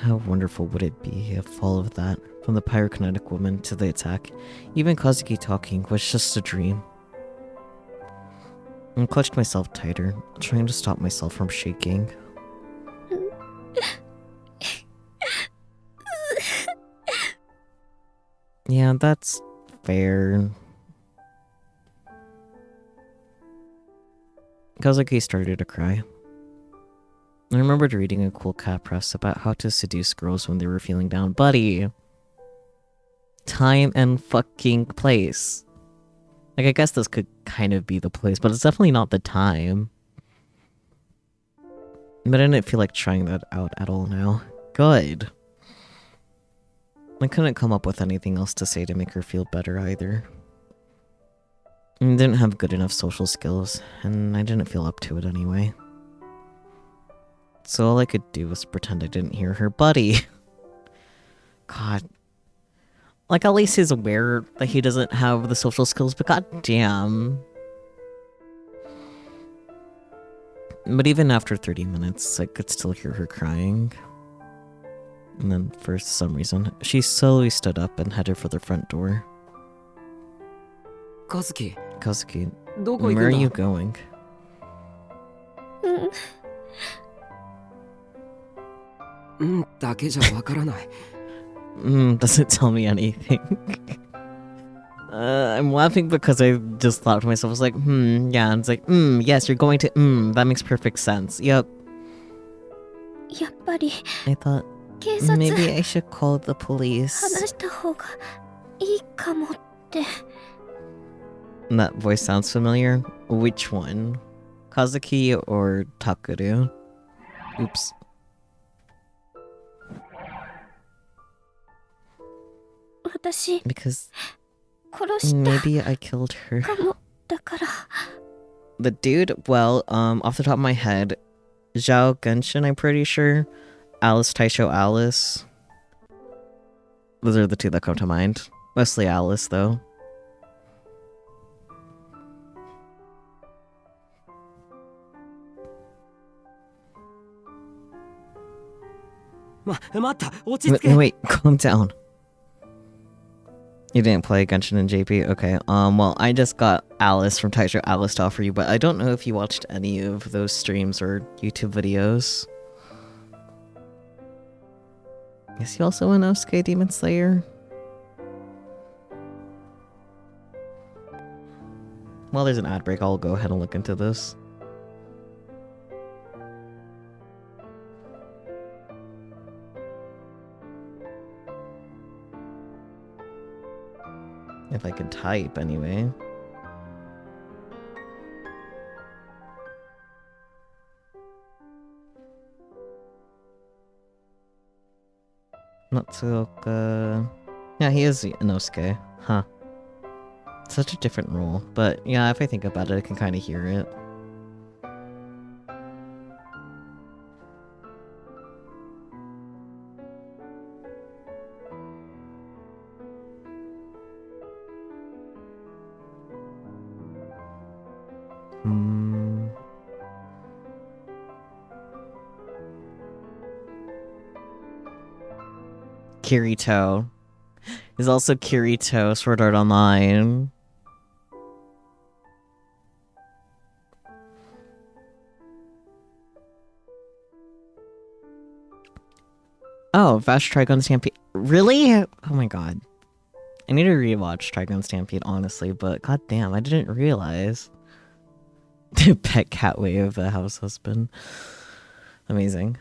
How wonderful would it be if all of that, from the pyrokinetic woman to the attack, even Kazuki talking, was just a dream? I clutched myself tighter, trying to stop myself from shaking. Yeah, that's fair. Kazuki started to cry. I remembered reading a cool cat press about how to seduce girls when they were feeling down. Buddy! Time and fucking place. Like, I guess this could kind of be the place, but it's definitely not the time. But I didn't feel like trying that out at all now. Good. I couldn't come up with anything else to say to make her feel better either. I didn't have good enough social skills, and I didn't feel up to it anyway. So all I could do was pretend I didn't hear her. Buddy! God. Like, at least he's aware that he doesn't have the social skills, but goddamn. But even after 30 minutes, I could still hear her crying. And then, for some reason, she slowly stood up and headed for the front door. Kazuki, Kazuki, where are you going? Doesn't tell me anything. I'm laughing because I just thought to myself, I was like, yeah, and it's like, yes, you're going to, that makes perfect sense. Yep. やっぱり I thought, 警察 maybe I should call the police. 話した方がいいかもって That voice sounds familiar. Which one? Kazuki or Takuru? Oops. Because 殺した maybe I killed her. かもだから The dude, well, off the top of my head, Zhao Genshin, I'm pretty sure, Alice, Taisho, Alice. Those are the two that come to mind. Mostly Alice, though. Wait, calm down. You didn't play Genshin and JP? Okay, well, I just got Alice from Taisho Alice to offer you, but I don't know if you watched any of those streams or YouTube videos. Is he also an Inosuke Demon Slayer? Well, there's an ad break. I'll go ahead and look into this. If I could type, anyway. Matsuoka... Yeah, he is Inosuke. Huh. Such a different role. But yeah, if I think about it, I can kind of hear it. Kirito. There's also Kirito, Sword Art Online. Oh, Vash Trigun Stampede. Really? Oh my god. I need to rewatch Trigun Stampede, honestly, but goddamn, I didn't realize. Pet cat wave, the house husband. Amazing.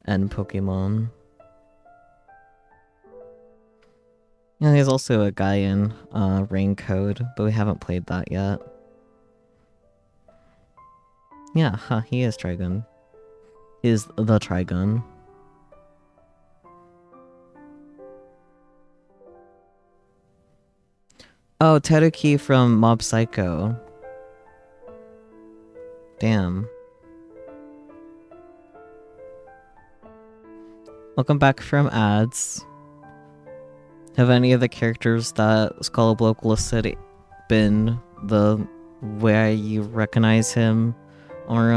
And Pokemon. Yeah, there's also a guy in Rain Code, but we haven't played that yet. Yeah, huh, he is Trigun. He is the Trigun. Oh, Teruki from Mob Psycho. Damn. Welcome back from ads. Have any of the characters that Skull Bloke listed been the way you recognize him, or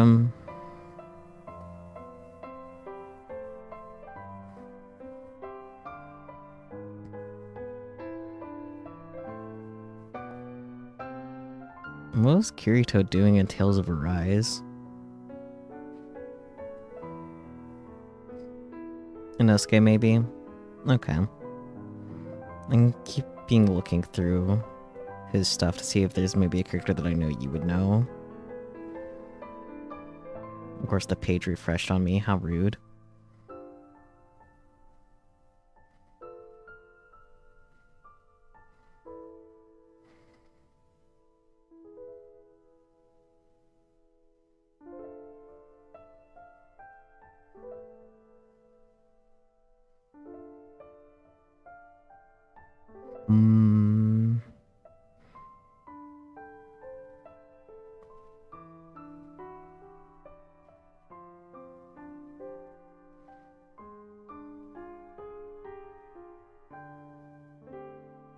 what was Kirito doing in Tales of Arise? Inosuke, maybe? Okay. I'm keeping looking through his stuff to see if there's maybe a character that I know you would know. Of course, the page refreshed on me. How rude.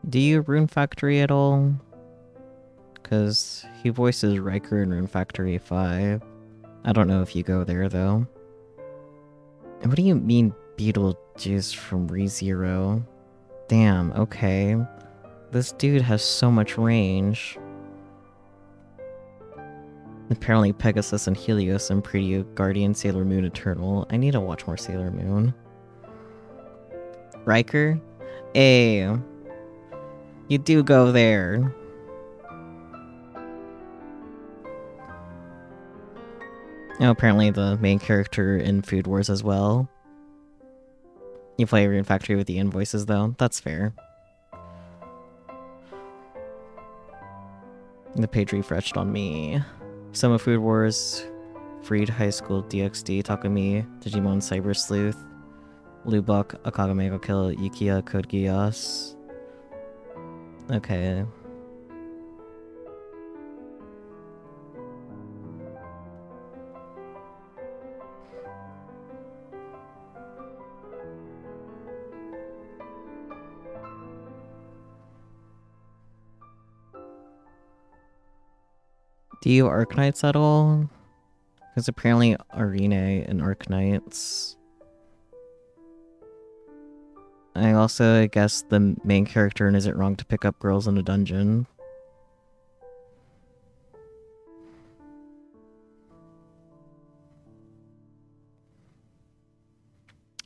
Do you Rune Factory at all? Because he voices Riker in Rune Factory 5. I don't know if you go there, though. And what do you mean Beetlejuice from ReZero? Damn, okay. This dude has so much range. Apparently Pegasus and Helios and Pretty Guardian, Sailor Moon, Eternal. I need to watch more Sailor Moon. Riker? Hey. You do go there. Oh, apparently the main character in Food Wars as well. You play Rune Factory with the invoices, though. That's fair. The page refreshed on me. Some of Food Wars, Freed High School DxD, Takumi, Digimon Cyber Sleuth, Lubok, Akagame Go Kill, Yukiya, Code Geass. Okay. Do you Arknights at all? Because apparently Arena and Arknights. I also guess the main character and Is It Wrong to Pick Up Girls in a Dungeon.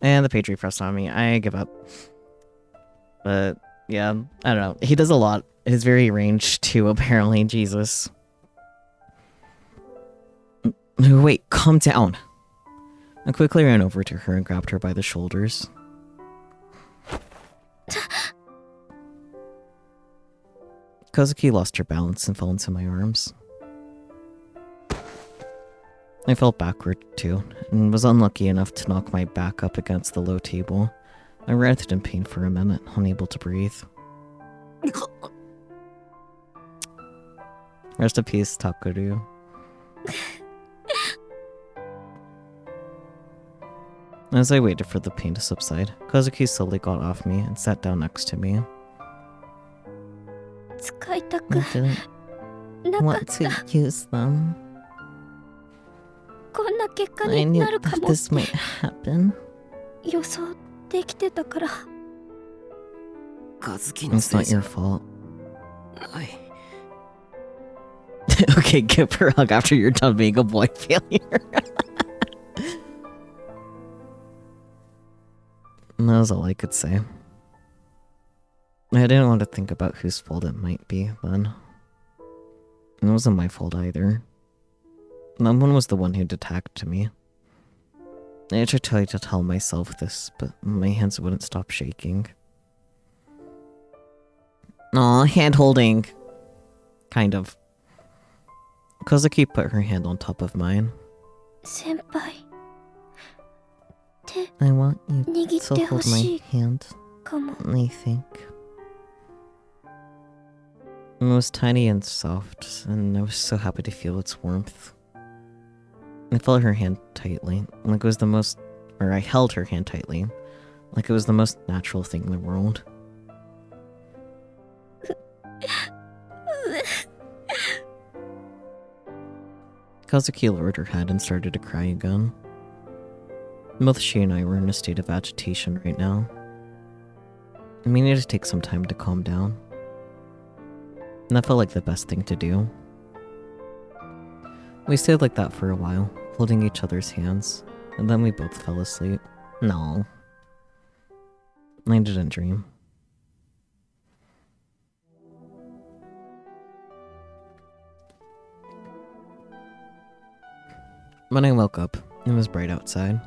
And the Patriot pressed on me. I give up. But yeah, I don't know. He does a lot. He's very ranged too, apparently. Jesus. Wait, calm down. I quickly ran over to her and grabbed her by the shoulders. Kazuki lost her balance and fell into my arms. I fell backward too, and was unlucky enough to knock my back up against the low table. I writhed in pain for a minute, unable to breathe. Rest in peace, Takeru. As I waited for the pain to subside, Kazuki slowly got off me and sat down next to me. 使いた I く didn't なか want っ to た。 use them. こんな結果 I に knew なるか that も this might happen. 予想できてたから。和樹の It's せい not じゃ your fault. ない。 Okay, give her a hug after you're done being a boy failure. That was all I could say. I didn't want to think about whose fault it might be, then. It wasn't my fault either. No one was the one who attacked me. I tried to tell myself this, but my hands wouldn't stop shaking. Aw, hand-holding. Kind of. Kazuki put her hand on top of mine. 先輩。手 I want you 握 to ってほ hold my しい hand, かも。 I think. It was tiny and soft, and I was so happy to feel its warmth. I felt her hand tightly, like it was the most... Or I held her hand tightly, like it was the most natural thing in the world. Kazuki lowered her head and started to cry again. Both she and I were in a state of agitation right now. And we needed to take some time to calm down. And that felt like the best thing to do. We stayed like that for a while, holding each other's hands, and then we both fell asleep. No. I didn't dream. When I woke up, it was bright outside.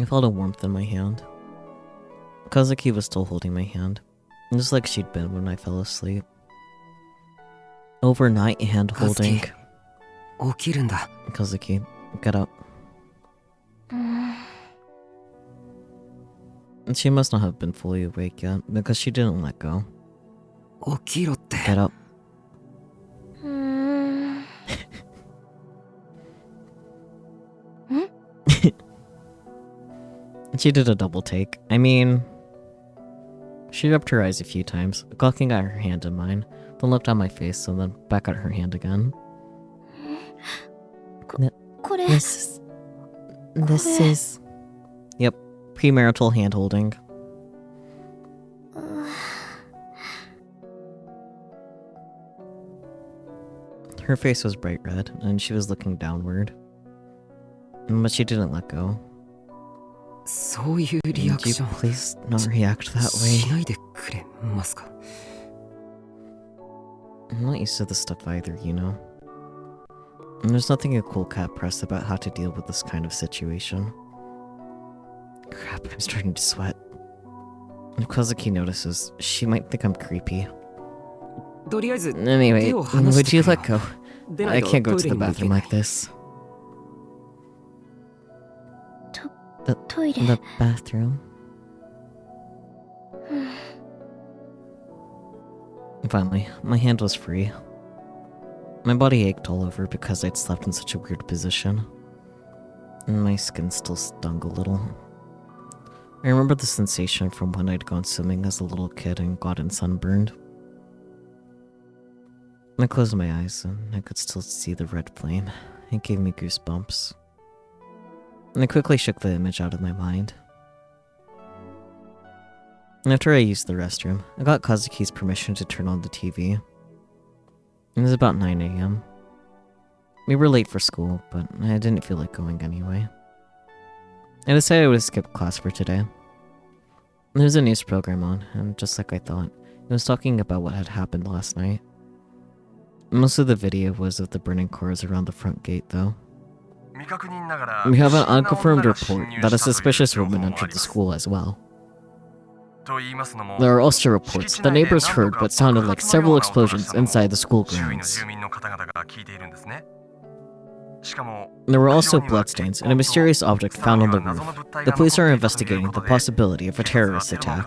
I felt a warmth in my hand. Kazuki was still holding my hand, just like she'd been when I fell asleep. Overnight hand holding. 起きるんだ。 Kazuki, get up. うーん She must not have been fully awake yet, because she didn't let go. 起きろって。 Get up. うーん She did a double take. I mean... She rubbed her eyes a few times, gawking at her hand in mine, then looked on my face and then back at her hand again. これ This is... Yep, premarital hand-holding. うーん Her face was bright red, and she was looking downward. But she didn't let go. そういうリア Would ク you ション please not react that し way? ないでくれますか。 I'm not used to this stuff either, you know. And there's nothing a cool cat press about how to deal with this kind of situation. Crap, I'm starting to sweat. If Kazuki notices, she might think I'm creepy. とりあえず Anyway, 手を離して would you くれ let よ。 go? でな I いと can't go ト to イ the レにも行け bathroom ない like this. トイレ The bathroom? Finally, my hand was free. My body ached all over because I'd slept in such a weird position. And my skin still stung a little. I remember the sensation from when I'd gone swimming as a little kid and gotten sunburned. I closed my eyes and I could still see the red flame. It gave me goosebumps. And I quickly shook the image out of my mind. After I used the restroom, I got Kazuki's permission to turn on the TV. It was about 9 a.m. We were late for school, but I didn't feel like going anyway. I decided I would skip class for today. There was a news program on, and just like I thought, it was talking about what had happened last night. Most of the video was of the burning cars around the front gate, though. We have an unconfirmed report that a suspicious woman entered the school as well. There are also reports that neighbors heard what sounded like several explosions inside the school grounds. There were also bloodstains and a mysterious object found on the roof. The police are investigating the possibility of a terrorist attack.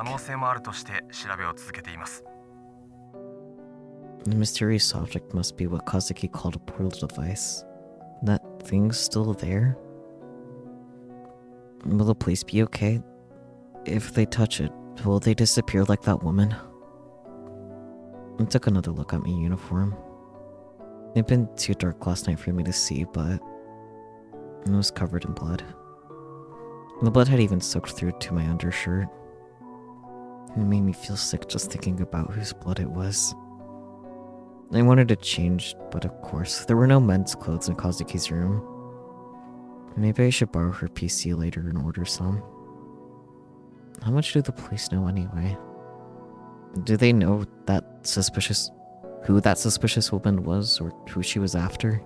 The mysterious object must be what Kazuki called a portal device. That thing's still there? Will the police be okay? If they touch it, will they disappear like that woman? I took another look at my uniform. It had been too dark last night for me to see, but it was covered in blood. The blood had even soaked through to my undershirt. It made me feel sick just thinking about whose blood it was. I wanted to change, but of course, there were no men's clothes in Kazuki's room. Maybe I should borrow her PC later and order some. How much do the police know anyway? Do they know who that suspicious woman was, or who she was after?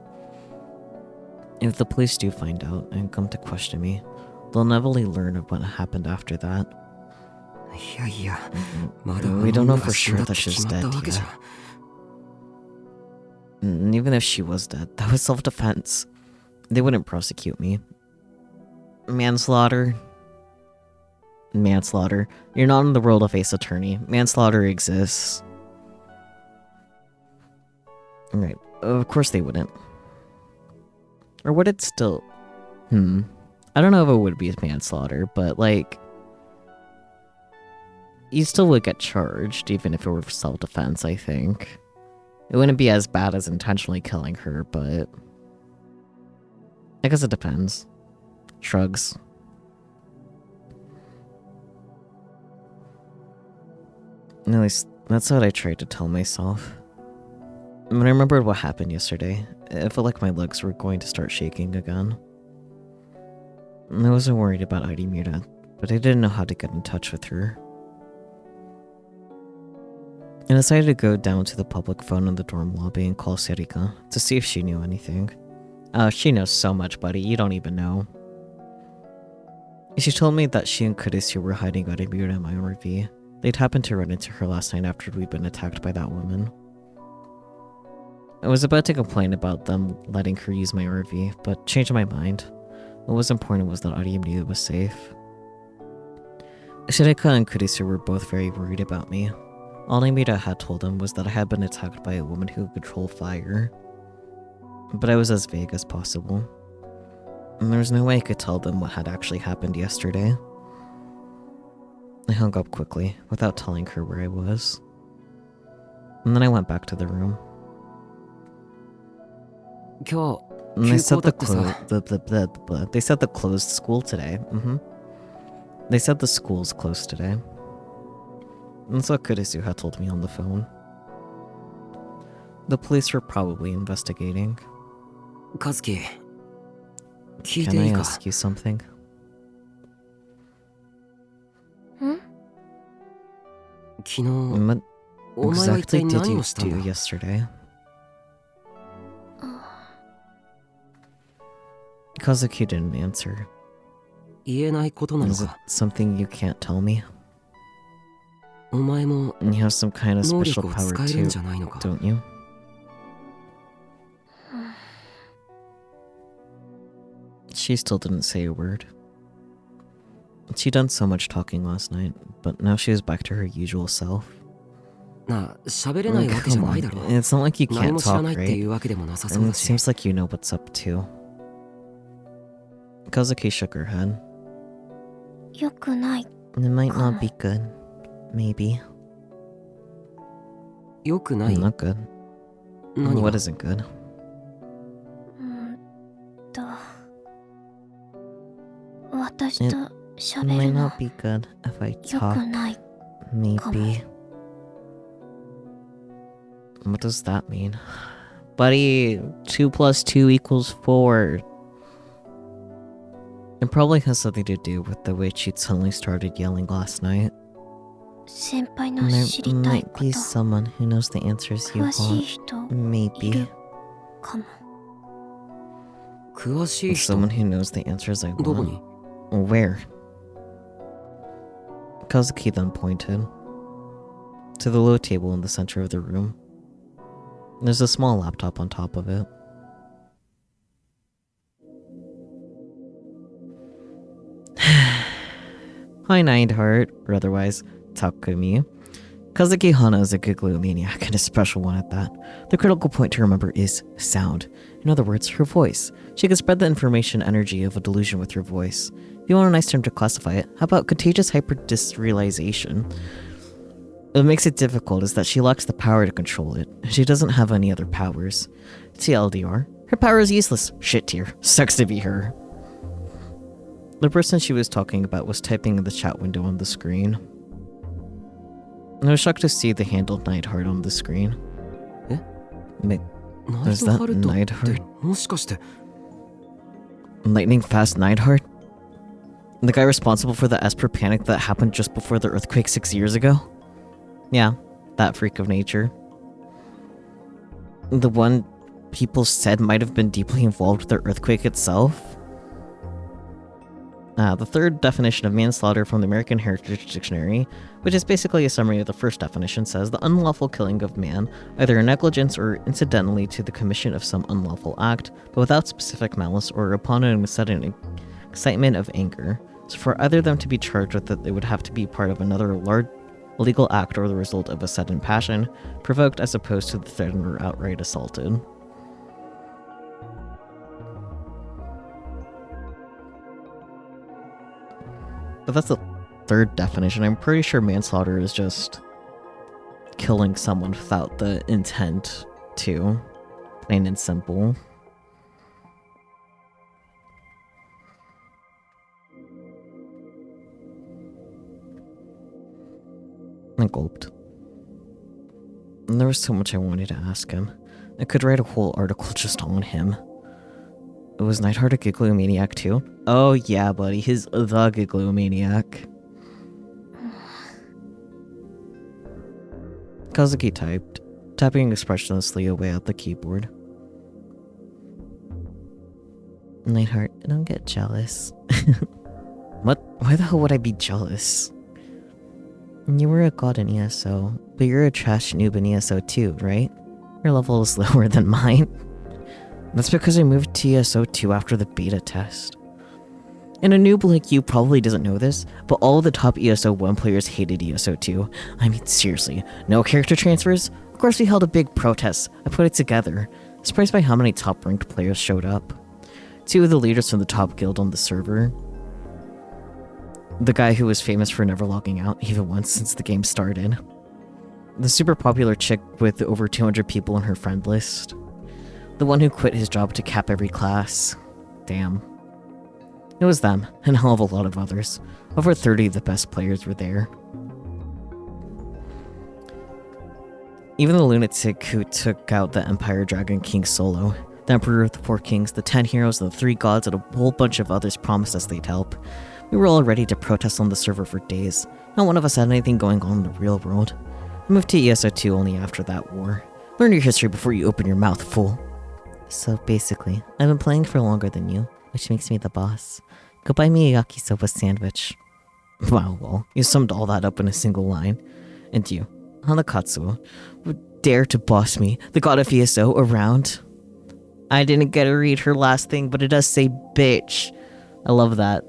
If the police do find out and come to question me, they'll never learn of what happened after that. We don't know for sure that she's dead yet. And even if she was dead, that was self-defense. They wouldn't prosecute me. Manslaughter. You're not in the world of Ace Attorney. Manslaughter exists. Right. Of course they wouldn't. Or would it still? I don't know if it would be manslaughter, but like, you still would get charged even if it were for self-defense, I think. It wouldn't be as bad as intentionally killing her, but I guess it depends. Shrugs. At least, that's what I tried to tell myself. When I remembered what happened yesterday, it felt like my legs were going to start shaking again. I wasn't worried about Arimura, but I didn't know how to get in touch with her. I decided to go down to the public phone in the dorm lobby and call Serika to see if she knew anything. She knows so much, buddy, you don't even know. She told me that she and Kurisu were hiding Arimura in my RV. They'd happened to run into her last night after we'd been attacked by that woman. I was about to complain about them letting her use my RV, but changed my mind. What was important was that Arimura was safe. Shireka and Kurisu were both very worried about me. All Arimura had told them was that I had been attacked by a woman who could control fire. But I was as vague as possible. And there was no way I could tell them what had actually happened yesterday. I hung up quickly, without telling her where I was. And then I went back to the room. And they said they said the closed school today. They said the school's closed today. That's what Kurisu had told me on the phone. The police were probably investigating. Kazuki, can I ask you something? What exactly did you do yesterday? Kazuki didn't answer. Is it something you can't tell me? And you have some kind of special power too, don't you? She still didn't say a word. She'd done so much talking last night, but now she was back to her usual self. Come on, it's not like you can't talk, right? And it seems like you know what's up too. Kazuki shook her head. It might not be good. Maybe. Not good. 何 What が isn't good? と私と It 喋 might るの not be good if I 良 talk. くない。 Maybe. What does that mean? Buddy, 2 plus 2 equals 4. It probably has something to do with the way she suddenly started yelling last night. 先輩の There 知りたい might こ be と someone who knows the answers you 詳しい want. 人い Maybe. るかも。詳しい人 Someone who knows the answers I どこに want. Where? Kazuki then pointed to the low table in the center of the room. There's a small laptop on top of it. Hi, Neidhart, or otherwise Takumi. Kazuki Hana is a giggly-maniac, and a special one at that. The critical point to remember is sound. In other words, her voice. She can spread the information energy of a delusion with her voice. If you want a nice term to classify it, how about contagious hyperdysrealization? What makes it difficult is that she lacks the power to control it. She doesn't have any other powers. TLDR. Her power is useless. Shit tier. Sucks to be her. The person she was talking about was typing in the chat window on the screen. I was shocked to see the handled Neidhart on the screen. Eh? There's that ナイトハルトって Neidhart. もしかして Lightning fast Neidhart? The guy responsible for the Esper panic that happened just before the earthquake 6 years ago? Yeah, that freak of nature. The one people said might have been deeply involved with the earthquake itself? The third definition of manslaughter from the American Heritage Dictionary, which is basically a summary of the first definition, says the unlawful killing of man, either in negligence or incidentally to the commission of some unlawful act, but without specific malice or upon an sudden excitement of anger. So for either of them to be charged with it, they would have to be part of another large illegal act or the result of a sudden passion, provoked as opposed to the threatened or outright assaulted. But that's the third definition. I'm pretty sure manslaughter is just killing someone without the intent to. Plain and simple. I gulped. And there was so much I wanted to ask him. I could write a whole article just on him. Was Neidhart a giglomaniac too? Oh yeah, buddy, he's the giglomaniac. Kazuki typed, tapping expressionlessly away at the keyboard. Neidhart, don't get jealous. What? Why the hell would I be jealous? You were a god in ESO, but you're a trash noob in ESO too, right? Your level is lower than mine. That's because I moved to ESO 2 after the beta test. And a noob like you probably doesn't know this, but all of the top ESO 1 players hated ESO 2. I mean, seriously, no character transfers? Of course we held a big protest. I put it together. Surprised by how many top ranked players showed up. 2 of the leaders from the top guild on the server. The guy who was famous for never logging out even once since the game started. The super popular chick with over 200 people on her friend list. The one who quit his job to cap every class. Damn. It was them, and a hell of a lot of others. Over 30 of the best players were there. Even the lunatic who took out the Empire Dragon King solo, the Emperor of the 4 Kings, the 10 heroes, the 3 gods, and a whole bunch of others promised us they'd help. We were all ready to protest on the server for days. Not one of us had anything going on in the real world. I moved to ESO 2 only after that war. Learn your history before you open your mouth, fool. So basically, I've been playing for longer than you, which makes me the boss. Go buy me a yakisoba sandwich. Wow, well, you summed all that up in a single line. And you, Hanakatsuo, would dare to boss me, the god of ESO, around? I didn't get to read her last thing, but it does say bitch. I love that.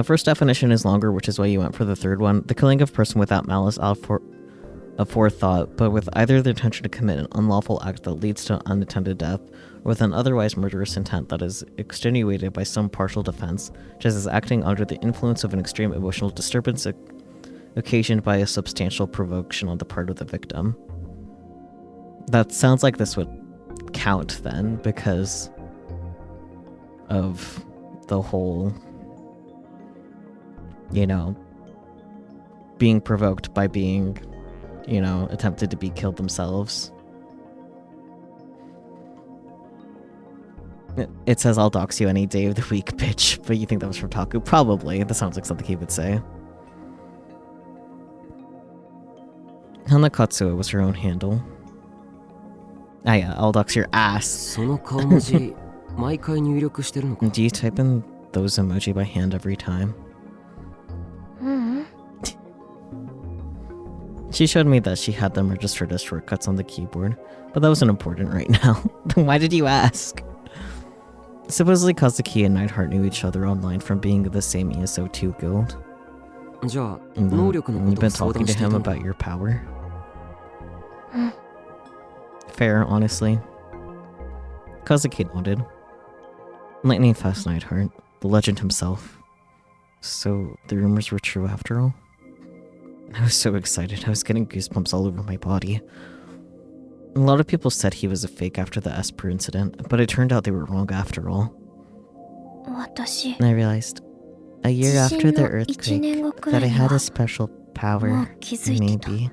First definition is longer, which is why you went for the third one. The killing of a person without malice of forethought, but with either the intention to commit an unlawful act that leads to unattended death, or with an otherwise murderous intent that is extenuated by some partial defense, just as acting under the influence of an extreme emotional disturbance occasioned by a substantial provocation on the part of the victim. That sounds like this would count then, because of the whole, you know, being provoked by being, you know, attempted to be killed themselves. It says, I'll dox you any day of the week, bitch. But you think that was from Taku? Probably. That sounds like something he would say. Hanakatsuo was her own handle. Ah yeah, I'll dox your ass. その顔文字毎回入力してるのか Do you type in those emoji by hand every time? ううん She showed me that she had them registered as shortcuts on the keyboard, but that wasn't important right now. Then why did you ask? Supposedly Kazuki and Neidhart knew each other online from being in the same ESO2 guild. じゃあ And 能 then 力のこ you've とを been 相 talking 談 to してい him たのか about your power? うん Fair, honestly. Kazuki nodded. Lightning fast Neidhart, the legend himself. So, the rumors were true after all? I was so excited, I was getting goosebumps all over my body. A lot of people said he was a fake after the Esper incident, but it turned out they were wrong after all. 私 And I realized, a year after the 地震の earthquake, 1年後く that ら I いに had a は special も power, う気づいてた maybe.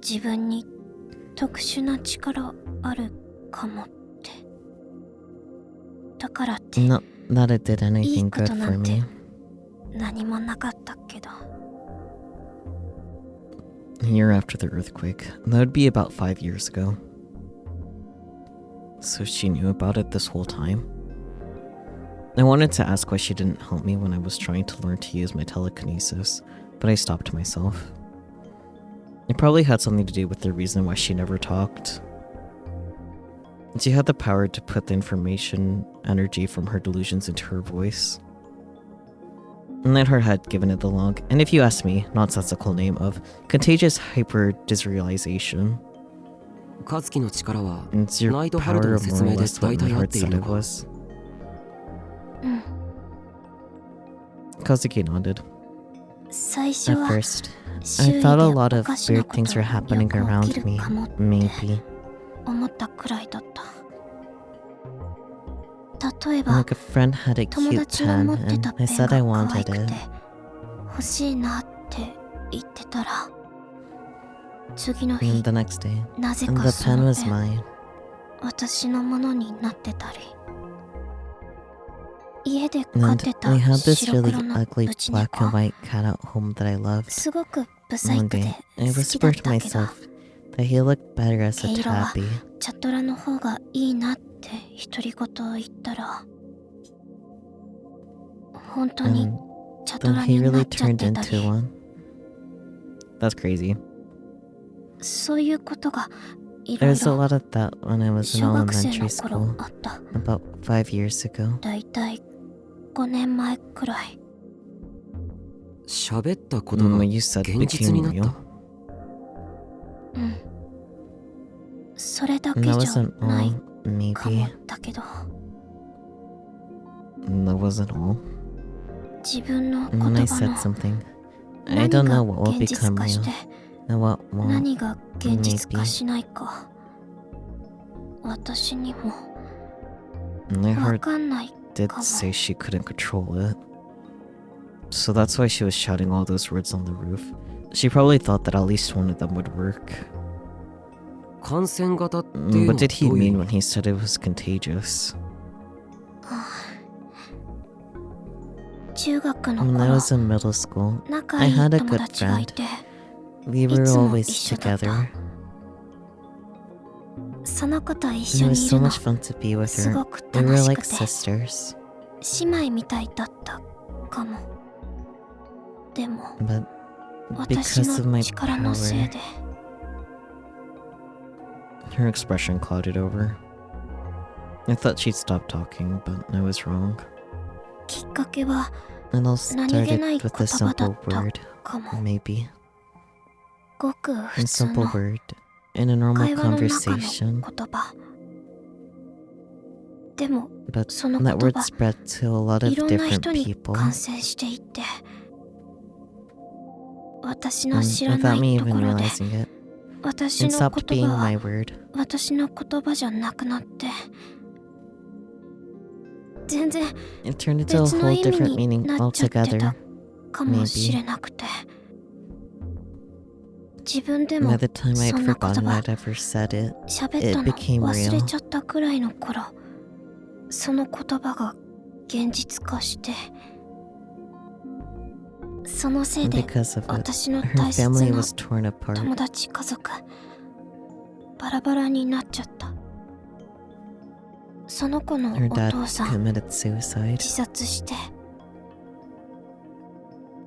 自分に特殊な力あるかもってだからって Not that it did いい anything こ good とな for んて me. 何もなかったけど A year after the earthquake. That would be about 5 years ago. So she knew about it this whole time? I wanted to ask why she didn't help me when I was trying to learn to use my telekinesis, but I stopped myself. It probably had something to do with the reason why she never talked. She had the power to put the information energy from her delusions into her voice. And then her had given it the long, and if you ask me, nonsensical name of contagious hyper-disrealization. 和樹の力は It's your ナイトハルト power の of 説 more 明 or で less what 大体合 my っ heart ている said の it か was. うん Kazuki nodded. 最初 At は first, 周 I 囲で thought a お lot of かしな weird こと things were よ happening く起き around る me. かもって Maybe. 思ったくらいだった例えば Like a friend had a 友 cute 達が pen, 持ってた and ペ I ン said が I 可愛 wanted くて it. 欲しいなって言ってたら次の日 And the next day, なぜ and か the そ pen の was ペン mine. 私のものになってたり家で飼っ And てた we had this 白 really 黒の ugly うち black 猫 and white cat at home that I loved. すごくブサイ One クで day, I 好きだっ whispered to たけど myself that he looked better as a 毛色は tabby. チャトラの方がいいなって独り言を言ったら本当に And チャト then ラ he にな really っちゃっ turned てた into り one. That's crazy. そういうことがい There ろい was a ろ lot of that when I was in 小学生 elementary の頃 school, あった about 5 years ago. だいたい5年前くらい喋ったことが What you said 現実 became になっ real. たうんそれだけ And じ that ゃ wasn't ない all, かも maybe. だけど And that wasn't all. 自分の And 言 then I 葉 said の something. I 何 don't が know what will 現実 become 化し real て and what won't. 何が現実化 Maybe. しないか私にも And I わ heard かんない did かも say she couldn't control it. So that's why she was shouting all those words on the roof. She probably thought that at least one of them would work. 感染型っていうの What は did he どういう意 mean 味 when he said it was contagious? 中学の When I 頃 was in middle school, 仲 I いい had a 友 good 達がい friend. て We were いつも always 一緒だった together. その子と一 It 緒 was にい so るの much fun to be with す her. ごく We 楽 were し like くて sisters. 姉妹みたいだったかもでも But 私 because of の my 力のせい power, で her expression clouded over. I thought she'd stop talking, but I was wrong. きっかけは It all 何気 started ない with 言 a 葉だ simple った word, かも maybe. ごく A 普通 simple の word in a normal 会話の中の conversation, 言葉でも but その that 言 word 葉 spread to a lot い of ろんな different 人に people. 感染していって私の And 知らな without me いと even ころで realizing it, 私 It の stopped 言 being 葉 my は word. 私の言葉じゃなくなって全然 It turned into a 別の whole 意味 different に meaning なっちゃって altogether. たかもしれなくて自分でも By the time そ I'd んな言 forgotten 葉 I'd ever said it, 喋った it の became 忘れ real. ちゃったくらいの頃その言葉が現実化してそのせい And で because of it, 私の her 大切 family な was torn 友 apart. 達家族バラバラになっちゃったその子の Her お dad 父さん committed suicide. 自殺して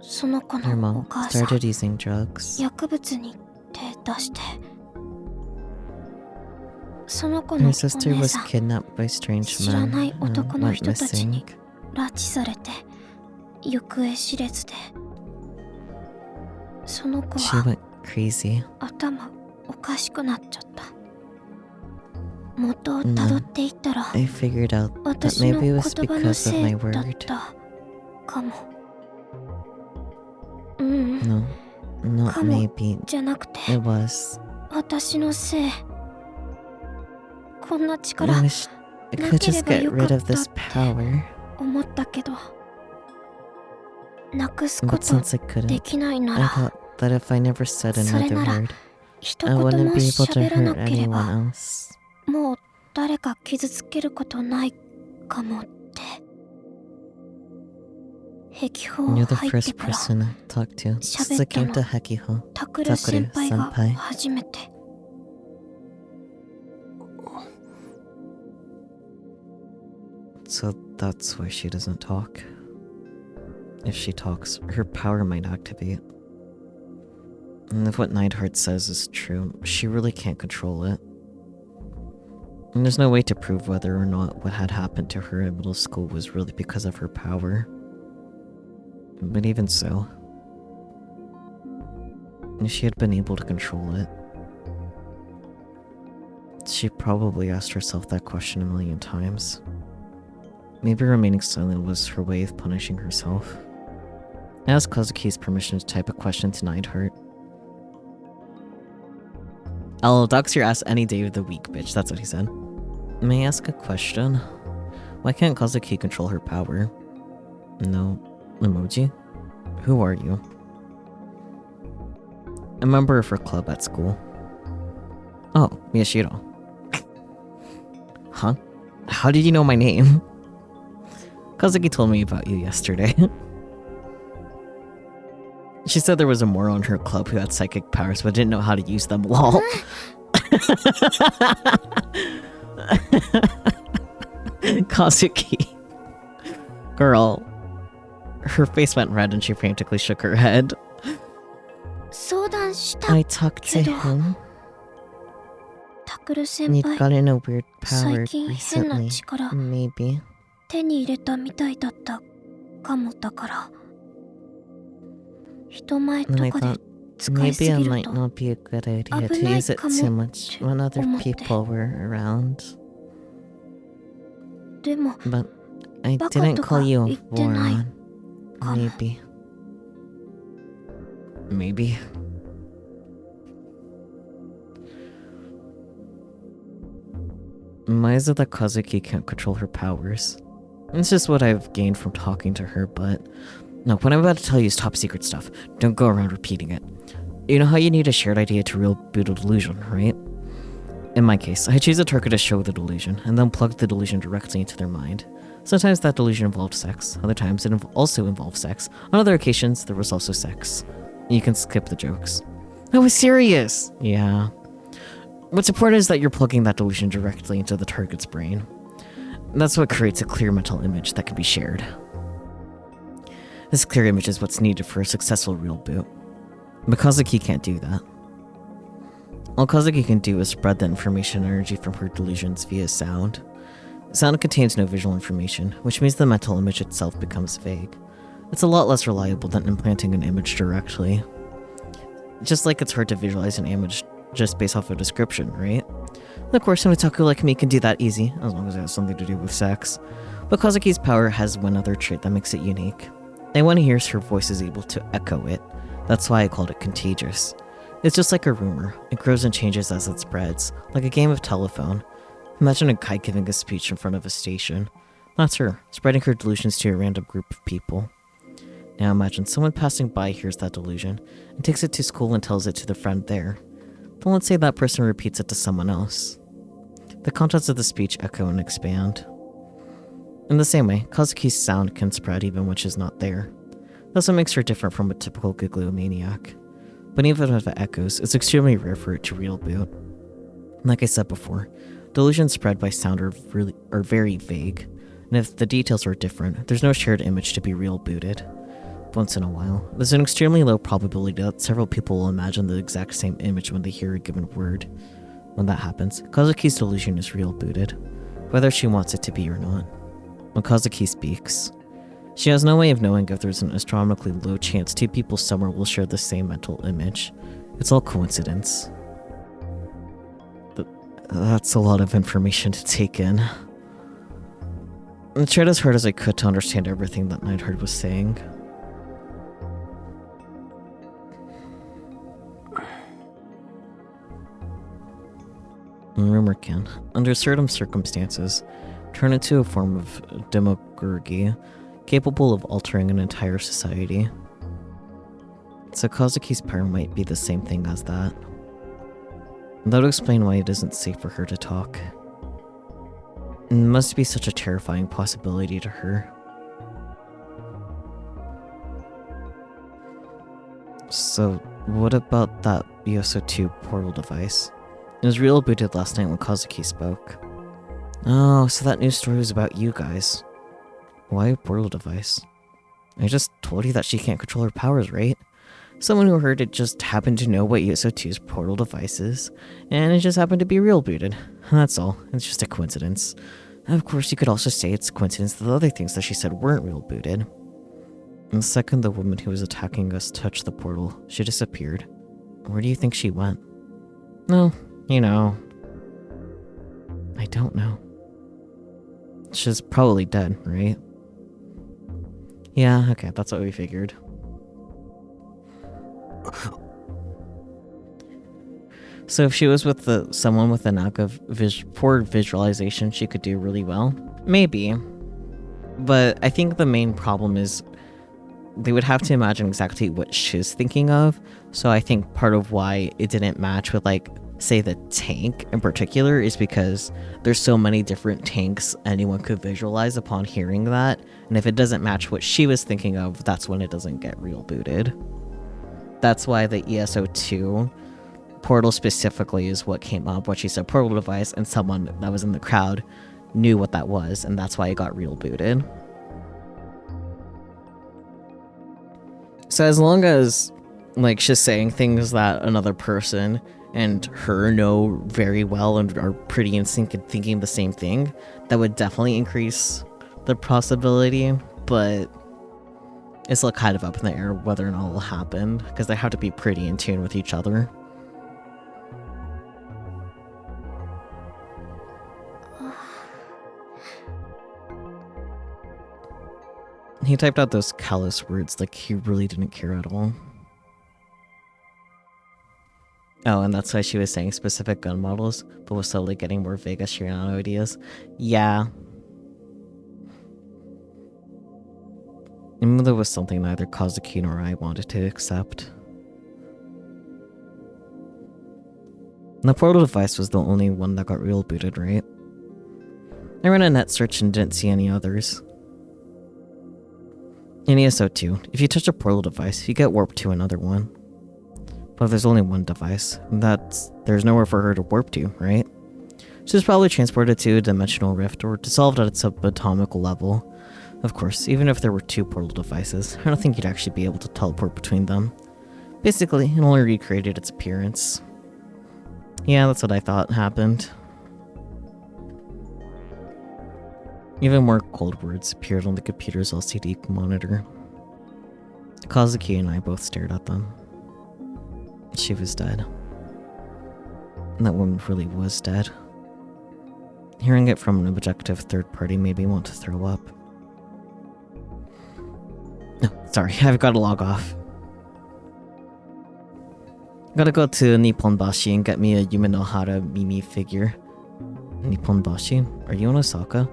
その子 Her のお mom 母さん started using drugs. 薬物に手出してその子 Her のお sister 姉 was さん kidnapped by strange 知ら men ない and 男の went 人たちに missing. 拉致されて行方知れずでその子 She は went crazy. 頭おかしくなっちゃった元をたどっていったら I figured out that 私の maybe 言 it was 葉の because of せ my いだっ word. たかもうん No, not かも maybe. じゃなくて It was. 私のせいこんな I 力 wish I could just get rid of this power. 思ったけどなくすこ But と since I で couldn't, きないな I ら thought that if I never said それ another なら word, 一 I 言も wouldn't be able to 喋らな hurt ければ anyone else. もう誰か傷つけることないかもって壁砲 You're the 入って first から person I talked to since I came to Hekiho. タクル先輩が Takeru-senpai. 初めて So that's why she doesn't talk. If she talks, her power might activate. And if what Neidhart says is true, she really can't control it. And there's no way to prove whether or not what had happened to her in middle school was really because of her power. But even so, if she had been able to control it, she probably asked herself that question a million times. Maybe remaining silent was her way of punishing herself. I asked Kazuki's permission to type a question to Neidhart. I'll dox your ass any day of the week, bitch. That's what he said. May I ask a question? Why can't Kazuki control her power? No. Emoji? Who are you? A member of her club at school. Oh, Miyashiro. Huh? How did you know my name? Kazuki told me about you yesterday. She said there was a moron in her club who had psychic powers but didn't know how to use them. Lol. Kazuki. Girl. Her face went red and she frantically shook her head. 相談した I talked to him. タクル先 He'd 輩 gotten a weird power 最近変な recently. 力 Maybe. 手に入れたみたいだったかもだから人前と And I かで thought 使いす maybe it ぎる might と not be a good idea to 危ない use it かも too much when other 思って people were around. でも But I バカ didn't とか call you a 言ってない moron. かも Maybe. Maybe. Why is it that Kazuki can't control her powers? It's just what I've gained from talking to her, but... No, what I'm about to tell you is top secret stuff. Don't go around repeating it. You know how you need a shared idea to real boot a delusion, right? In my case, I choose a target to show the delusion, and then plug the delusion directly into their mind. Sometimes that delusion involved sex, other times it also involved sex. On other occasions, there was also sex. You can skip the jokes. I was serious! Yeah. What's important is that you're plugging that delusion directly into the target's brain. That's what creates a clear mental image that can be shared. This clear image is what's needed for a successful real boot. But Kazuki can't do that. All Kazuki can do is spread the information energy from her delusions via sound. Sound contains no visual information, which means the mental image itself becomes vague. It's a lot less reliable than implanting an image directly. Just like it's hard to visualize an image just based off a description, right? Of course, an otaku like me can do that easy, as long as it has something to do with sex. But Kazuki's power has one other trait that makes it unique. Anyone who hears her voice is able to echo it. That's why I called it contagious. It's just like a rumor. It grows and changes as it spreads, like a game of telephone. Imagine a guy giving a speech in front of a station. That's her, spreading her delusions to a random group of people. Now imagine someone passing by hears that delusion and takes it to school and tells it to the friend there. Then let's say that person repeats it to someone else. The contents of the speech echo and expand. In the same way, Kazuki's sound can spread even when she's not there. That's what makes her different from a typical Giglio-maniac. But even if it echoes, it's extremely rare for it to real boot. Like I said before, delusions spread by sound are very vague, and if the details are different, there's no shared image to be real booted. Once in a while, there's an extremely low probability that several people will imagine the exact same image when they hear a given word. When that happens, Kazuki's delusion is real booted, whether she wants it to be or not. When Kazuki speaks, she has no way of knowing if there's an astronomically low chance two people somewhere will share the same mental image. It's all coincidence. But that's a lot of information to take in. I tried as hard as I could to understand everything that Neidhart was saying. Rumor can, under certain circumstances, turn into a form of demagoguery capable of altering an entire society. So Kazuki's power might be the same thing as that. That would explain why it isn't safe for her to talk. It must be such a terrifying possibility to her. So, what about that ESO2 portal device? It was real booted last night when Kazuki spoke. Oh, so that news story was about you guys. Why a portal device? I just told you that she can't control her powers, right? Someone who heard it just happened to know what ESO2's portal device is, and it just happened to be real booted. That's all. It's just a coincidence. Of course, you could also say it's a coincidence that the other things that she said weren't real booted. And the second the woman who was attacking us touched the portal, she disappeared. Where do you think she went? No, you know. I don't know. She's probably dead, right? Yeah, okay, that's what we figured. So if she was with someone with a knack of poor visualization, she could do really well? Maybe. But I think the main problem is they would have to imagine exactly what she's thinking of. So I think part of why it didn't match with, like, say the tank in particular is because there's so many different tanks anyone could visualize upon hearing that, and if it doesn't match what she was thinking of, that's when it doesn't get real booted. That's why the ESO2 portal specifically is what came up, what she said portal device, and someone that was in the crowd knew what that was, and that's why it got real booted. So as long as, like, she's saying things that another person and her know very well and are pretty in sync and thinking the same thing, that would definitely increase the possibility, but it's like kind of up in the air whether or not it'll happen, because they have to be pretty in tune with each other. He typed out those callous words like he really didn't care at all. Oh, and that's why she was saying specific gun models, but was slowly getting more vague as she ran out of ideas. Yeah. Even though it was something neither Kazuki nor I wanted to accept. And the portal device was the only one that got real booted, right? I ran a net search and didn't see any others. In ESO2, if you touch a portal device, you get warped to another one. But if there's only one device, there's nowhere for her to warp to, right? She's probably transported to a dimensional rift or dissolved at its subatomic level. Of course, even if there were two portal devices, I don't think you'd actually be able to teleport between them. Basically, it only recreated its appearance. Yeah, that's what I thought happened. Even more cold words appeared on the computer's LCD monitor. Kazuki and I both stared at them. She was dead. And that woman really was dead. Hearing it from an objective third party made me want to throw up. No, sorry, I've got to log off. Gotta go to Nipponbashi and get me a Yume no Hara Mimi figure. Nipponbashi? Are you in Osaka?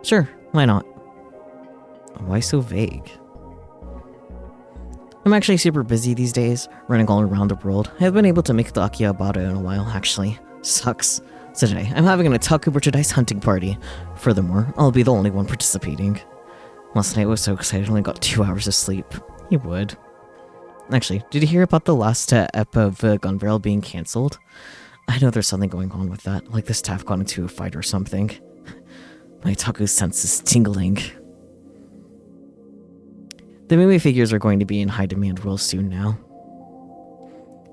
Sure, why not? Why so vague? I'm actually super busy these days, running all around the world. I haven't been able to make the Akihabara in a while, actually. Sucks. So today, I'm having an otaku merchandise hunting party. Furthermore, I'll be the only one participating. Last night I was so excited I only got 2 hours of sleep. You would. Actually, did you hear about the last ep of Gunveil being cancelled? I know there's something going on with that, like the staff got into a fight or something. My otaku sense is tingling. The Mimi figures are going to be in high demand real soon now.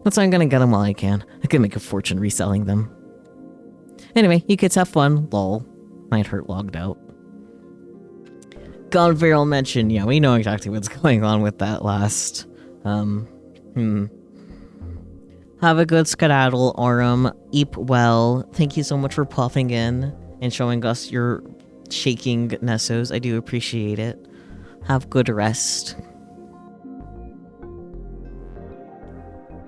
That's why I'm gonna get them while I can. I could make a fortune reselling them. Anyway, you kids have fun, lol. Nightheart logged out. Gunveil mentioned, yeah, we know exactly what's going on with that last. Have a good skedaddle, Aurum. Eat well. Thank you so much for popping in and showing us your shaking Nessos. I do appreciate it. Have good rest.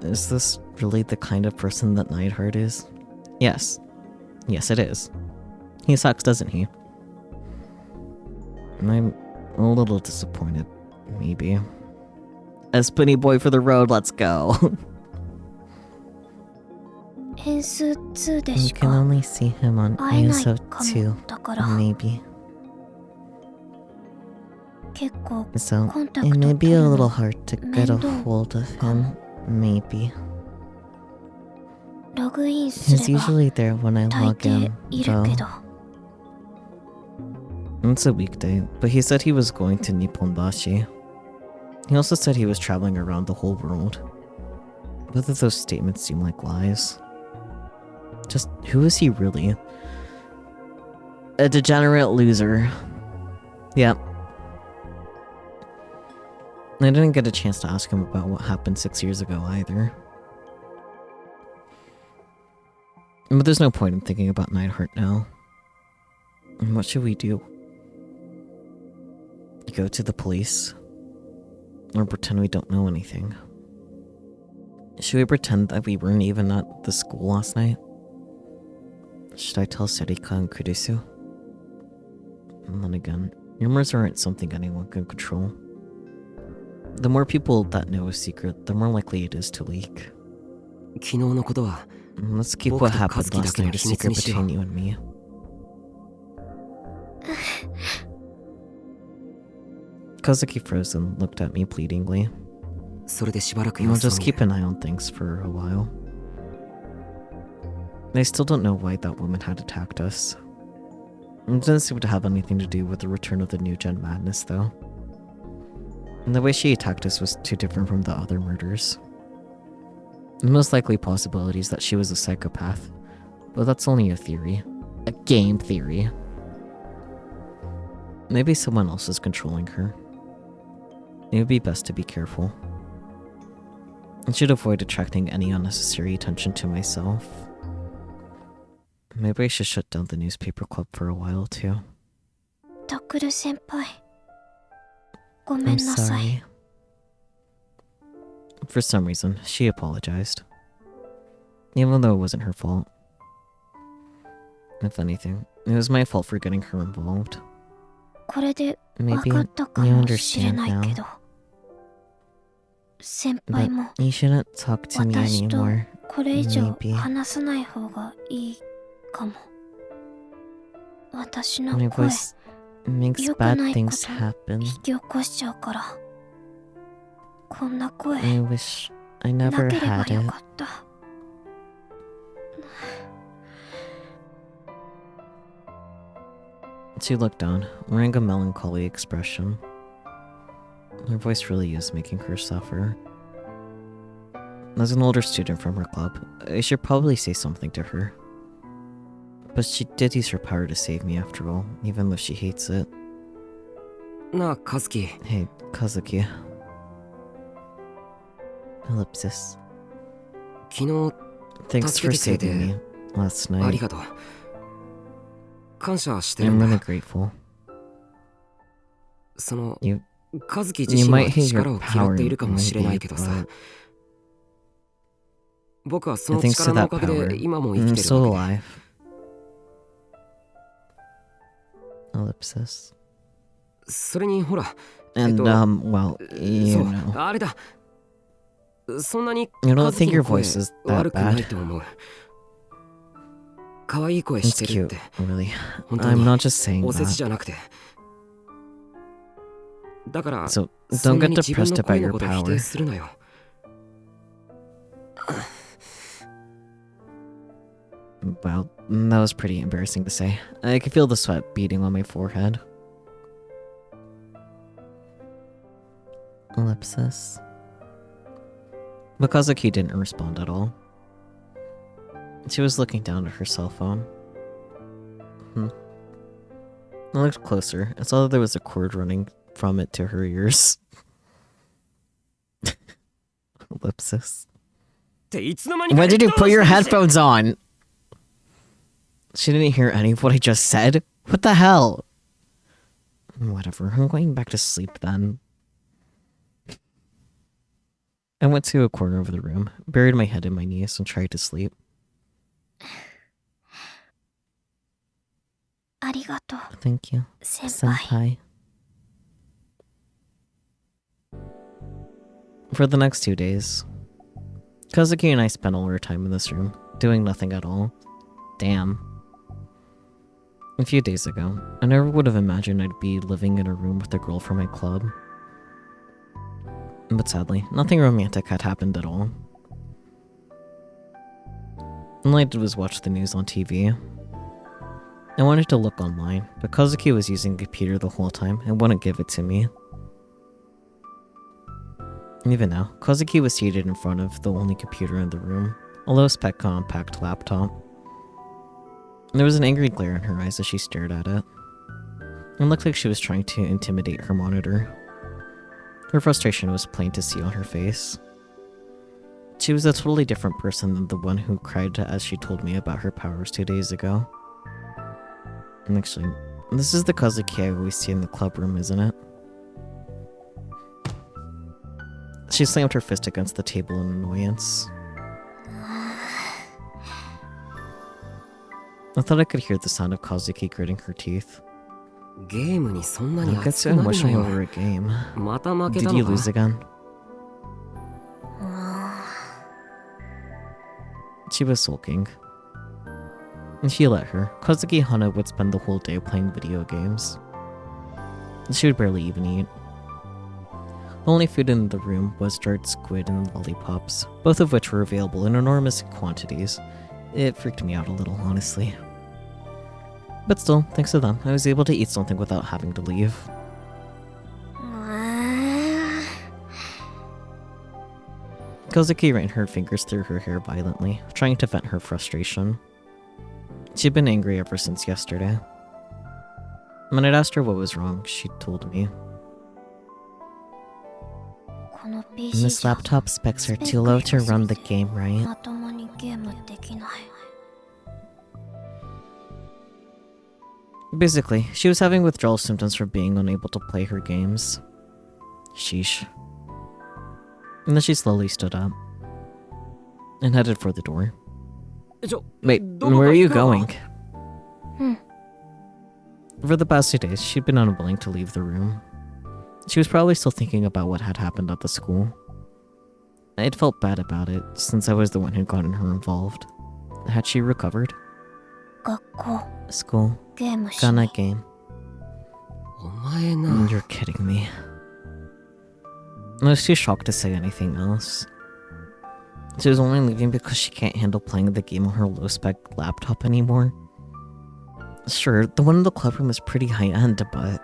Is this really the kind of person that Nightheart is? Yes. Yes, it is. He sucks, doesn't he? And I'm a little disappointed, maybe. A spinny boy for the road, let's go. You can only see him on ESO 2, maybe. So, it may be a little hard to get a hold of him, maybe. He's usually there when I log in, though. It's a weekday, but he said he was going to Nipponbashi. He also said he was traveling around the whole world. Both of those statements seem like lies. Just, who is he really? A degenerate loser. Yep. I didn't get a chance to ask him about what happened 6 years ago either. But there's no point in thinking about Nightheart now. And what should we do? Go to the police? Or pretend we don't know anything? Should we pretend that we weren't even at the school last night? Should I tell Serika and Kurisu? And then again, rumors aren't something anyone can control. The more people that know a secret, the more likely it is to leak. Let's keep what happened last night a secret between you and me. Kazuki froze and looked at me pleadingly. We'll just keep an eye on things for a while. I still don't know why that woman had attacked us. It doesn't seem to have anything to do with the return of the new gen madness, though. And the way she attacked us was too different from the other murders. The most likely possibility is that she was a psychopath, but that's only a theory. A game theory. Maybe someone else is controlling her. It would be best to be careful. I should avoid attracting any unnecessary attention to myself. Maybe I should shut down the newspaper club for a while too. I'm sorry. For some reason, she apologized. Even though it wasn't her fault. If anything, it was my fault for getting her involved. Maybe you understand now. But you shouldn't talk to me anymore. Maybe. My voice makes bad things happen. I wish I never had it. She looked down, wearing a melancholy expression. Her voice really is making her suffer. As an older student from her club, I should probably say something to her. But she did use her power to save me after all, even though she hates it. Hey, Kazuki. Ellipsis. Thanks for saving me last night. I'm really grateful. You might hate your power, maybe, but 僕はその thanks to 力の that おかげ power, で今も生 I'm きてる still わけで。 alive. Ellipsis. それにほら、And, well, そ you う、 know. あれだ。そんなに You don't 和 think 樹 your の声 voice is that 悪くない bad? と思う。可愛い声 It's してるっ cute, て。 really. 本当 I'm に not just saying お世辞じ that. ゃなくて。だから、 So そ don't んな get に自分 depressed の about 声の your ことを否 power. 定するなよ。 Wow, that was pretty embarrassing to say. I could feel the sweat beading on my forehead. Ellipsis. Mikazuki didn't respond at all. She was looking down at her cell phone. I looked closer. I saw that there was a cord running from it to her ears. Ellipsis. When did you put your headphones on? She didn't hear any of what I just said? What the hell? Whatever, I'm going back to sleep then. I went to a corner of the room, buried my head in my knees, and tried to sleep. ありがとう Thank you, 先輩 senpai. For the next 2 days, Kazuki and I spent all our time in this room, doing nothing at all. Damn. A few days ago, I never would have imagined I'd be living in a room with a girl from my club. But sadly, nothing romantic had happened at all. All I did was watch the news on TV. I wanted to look online, but Kazuki was using the computer the whole time and wouldn't give it to me. Even now, Kazuki was seated in front of the only computer in the room, a low-spec compact laptop. There was an angry glare in her eyes as she stared at it. It looked like she was trying to intimidate her monitor. Her frustration was plain to see on her face. She was a totally different person than the one who cried as she told me about her powers 2 days ago. And actually, this is the Kazuki I always see in the club room, isn't it? She slammed her fist against the table in annoyance. I thought I could hear the sound of Kazuki gritting her teeth. ゲームにそんなに Don't get 熱 so くなるな emotional よ。 over a game. また負け Did た you の lose か again? She was sulking. And she let her. Kazuki Hana would spend the whole day playing video games. She would barely even eat. The only food in the room was dried squid and lollipops, both of which were available in enormous quantities. It freaked me out a little, honestly. But still, thanks to them, I was able to eat something without having to leave. Kazuki ran her fingers through her hair violently, trying to vent her frustration. She'd been angry ever since yesterday. When I'd asked her what was wrong, she told me. この PC This じゃ laptop specs are too low to run the game, right? まともにゲームできない Basically, she was having withdrawal symptoms from being unable to play her games. Sheesh. And then she slowly stood up and headed for the door. ちょ、 Wait, どこか where are you 行くの？ going? うん For the past 2 days, she'd been unwilling to leave the room. She was probably still thinking about what had happened at the school. I'd felt bad about it, since I was the one who'd gotten her involved. Had she recovered? 学校 School. ゲームし Gonna に game. お前な。 You're kidding me. I was too shocked to say anything else. She was only leaving because she can't handle playing the game on her low-spec laptop anymore. Sure, the one in the clubroom is pretty high-end, but...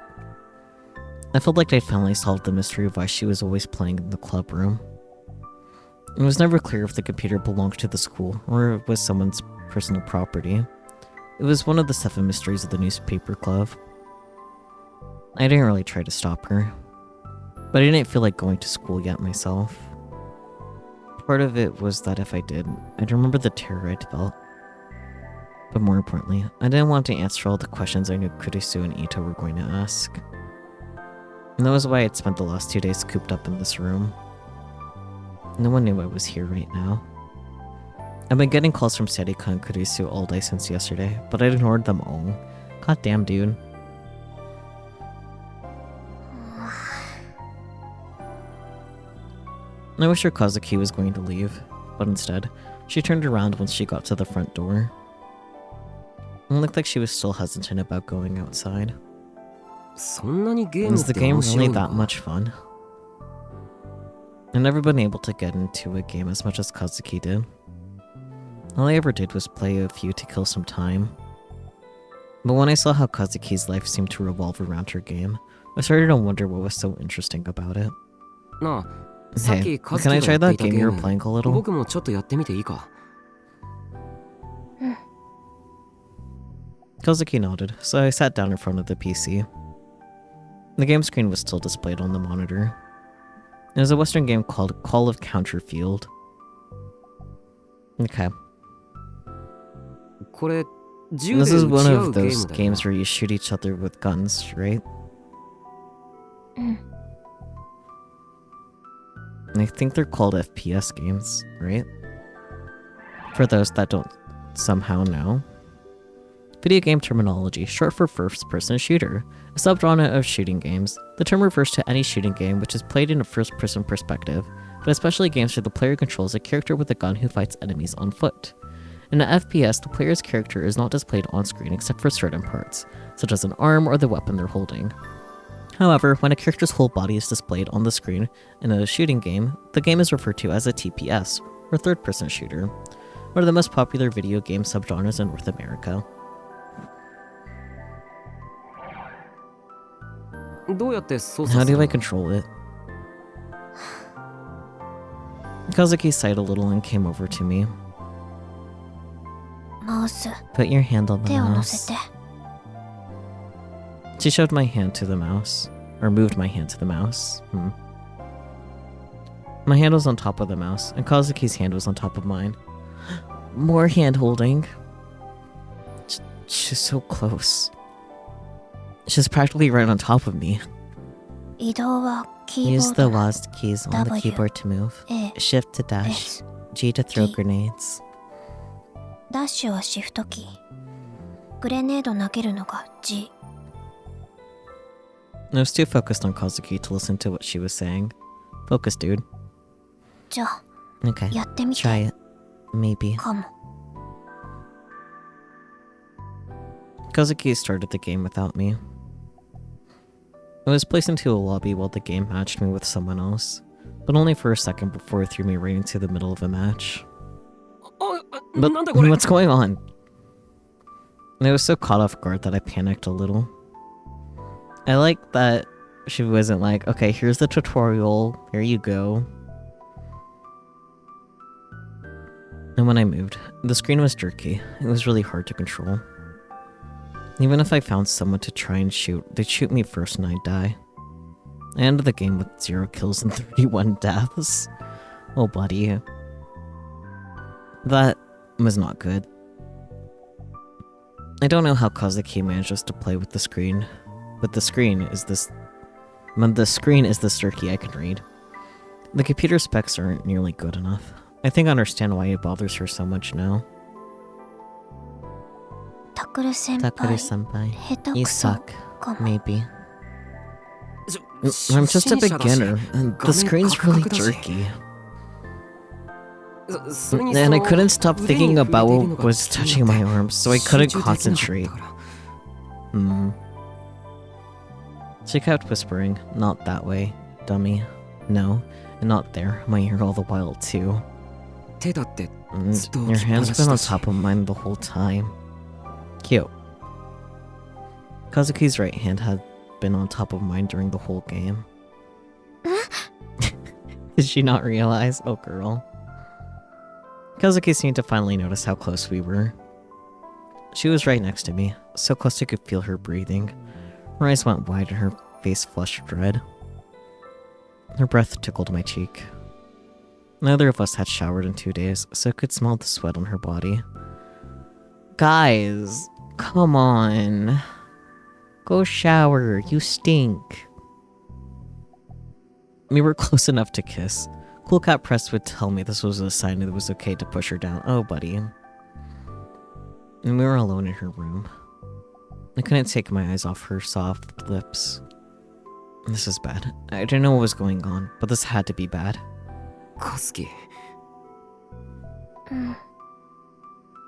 I felt like I'd finally solved the mystery of why she was always playing in the clubroom. It was never clear if the computer belonged to the school, or it was someone's personal property. It was one of the 7 mysteries of the newspaper club. I didn't really try to stop her, but I didn't feel like going to school yet myself. Part of it was that if I did, I'd remember the terror I'd felt. But more importantly, I didn't want to answer all the questions I knew Kurisu and Ito were going to ask. And that was why I'd spent the last 2 days cooped up in this room. No one knew I was here right now. I've been getting calls from Serika and Kurisu all day since yesterday, but I ignored them all. God damn, dude. I wish her Kazuki was going to leave, but instead, she turned around once she got to the front door. It looked like she was still hesitant about going outside. そんなにゲーム Is っ the て game 面白 really いの that か much fun? I've never been able to get into a game as much as Kazuki did. All I ever did was play a few to kill some time. But when I saw how Kazuki's life seemed to revolve around her game, I started to wonder what was so interesting about it. なあ、さっ Hey, きカズ can キ I が try やって that いた game ゲ you ー were ム playing a little? 僕もちょっとやってみていいか Kazuki nodded, so I sat down in front of the PC. The game screen was still displayed on the monitor. It was a Western game called Call of Counterfield. Okay. これ銃 This で is 撃 one ち合 of うゲー those ムだよな games where you shoot each other with guns, right? うん I think they're called FPS games, right? For those that don't somehow know. Video game terminology, short for first-person shooter, a subgenre of shooting games. The term refers to any shooting game which is played in a first-person perspective, but especially games where the player controls a character with a gun who fights enemies on foot. In an FPS, the player's character is not displayed on screen except for certain parts, such as an arm or the weapon they're holding. However, when a character's whole body is displayed on the screen in a shooting game, the game is referred to as a TPS, or third-person shooter, one of the most popular video game subgenres in North America. どうやって操 How 作す do る I の control it? Kazuki sighed a little and came over to me. マウス Put your hand on the 手を乗 mouse. せて She showed my hand to the mouse. Or moved my hand to the mouse. My hand was on top of the mouse, and Kazuki's hand was on top of mine. More hand holding. She's so close. She's practically right on top of me. 移動はキーボ Use ー the ドの WASD keys on the W, keyboard to move. A, Shift to dash. S G to throw D. grenades. ダッシュはシフトキーグレネード投げるのが G I was too focused on Kazuki to listen to what she was saying. Focus, dude. じゃあ Okay. やってみ Try て it. Maybe. かも Kazuki started the game without me. I was placed into a lobby while the game matched me with someone else, but only for a second before it threw me right into the middle of a match. あ But なんだこれ what's going on? And I was so caught off guard that I panicked a little. I like that she wasn't like, okay, here's the tutorial, here you go. And when I moved, the screen was jerky. It was really hard to control. Even if I found someone to try and shoot, they'd shoot me first and I'd die. I ended the game with 0 kills and 31 deaths. Oh, buddy. That was not good. I don't know how Kazuki manages to play with the screen, but the screen is this jerky I can read. The computer specs aren't nearly good enough. I think I understand why it bothers her so much now. タクル先 Takuru-senpai, 下手 you くそ suck. かも Maybe. し I'm just a 初心者だし beginner, and 画 the 面 screen's カクカ really クだし jerky. それに And I その couldn't stop 腕に thinking 触れて about いるの what が was 気に touching な my って arms, so I 集 couldn't 中できなかった concentrate. から She kept whispering, not that way, dummy. No, and not there, my ear all the while too. 手だって And ずっと your 置きっぱな hand's し been だ on し top of mine the whole time. Cute. Kazuki's right hand had been on top of mine during the whole game. Did she not realize? Oh, girl. Kazuki seemed to finally notice how close we were. She was right next to me, so close I could feel her breathing. Her eyes went wide and her face flushed red. Her breath tickled my cheek. Neither of us had showered in 2 days, so I could smell the sweat on her body. Guys, come on. Go shower, you stink. We were close enough to kiss. Cool Cat Press would tell me this was a sign that it was okay to push her down. Oh, buddy. And we were alone in her room. I couldn't take my eyes off her soft lips. This is bad. I didn't know what was going on, but this had to be bad. カズキ、うん。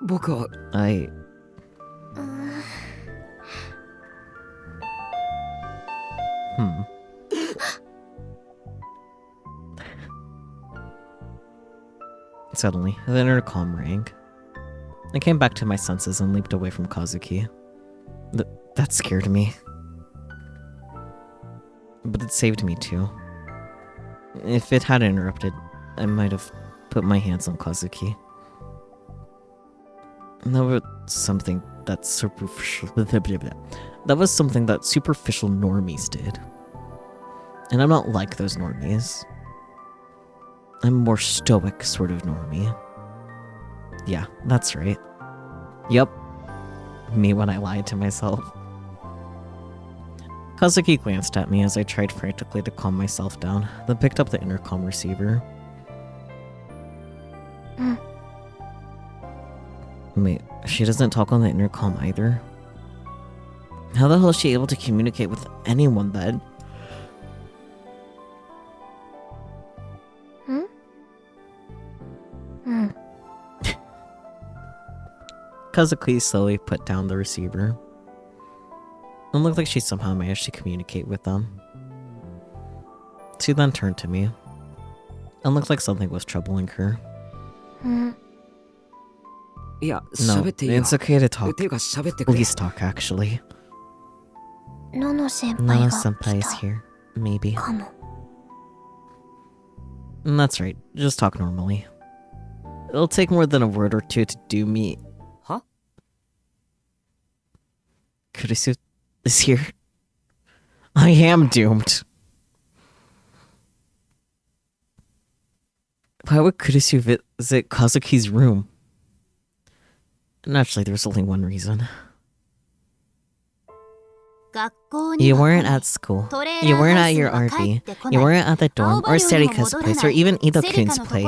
僕は Suddenly, the intercom rang. I came back to my senses and leaped away from Kazuki. That scared me. But it saved me too. If it had interrupted, I might have put my hands on Kazuki. That was something that superficial normies did. And I'm not like those normies. I'm a more stoic sort of normie. Yeah, that's right. Yup. Me when I lied to myself. Kazuki glanced at me as I tried frantically to calm myself down, then picked up the intercom receiver. Wait, she doesn't talk on the intercom either? How the hell is she able to communicate with anyone then? Kazuki slowly put down the receiver. It looked like she somehow managed to communicate with them. She then turned to me. It looked like something was troubling her. No, it's okay to talk. Please talk, actually. Nono senpai is here. Maybe. That's right. Just talk normally. It'll take more than a word or two to do me. Huh? Kurisu is here. I am doomed. Why would Kurisu visit Kazuki's room? Naturally, there's only one reason. You weren't at school. You weren't at your RV. You weren't at the dorm or Serika's place or even Ido-kun's place.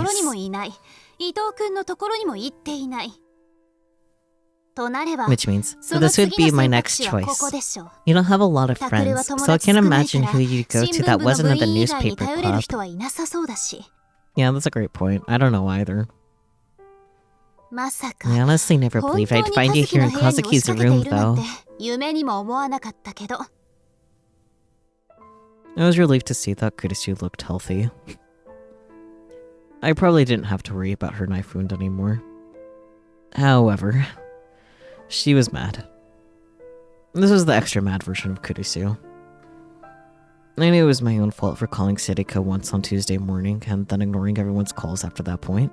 Which means this would be my next choice. You don't have a lot of friends, so I can't imagine who you'd go to that wasn't in the newspaper club. Yeah, that's a great point. I don't know either. I honestly never believed I'd find you here in Kazuki's room, though. I was relieved to see that Kurisu looked healthy. I probably didn't have to worry about her knife wound anymore. However, she was mad. This was the extra mad version of Kurisu. I knew it was my own fault for calling Serika once on Tuesday morning and then ignoring everyone's calls after that point.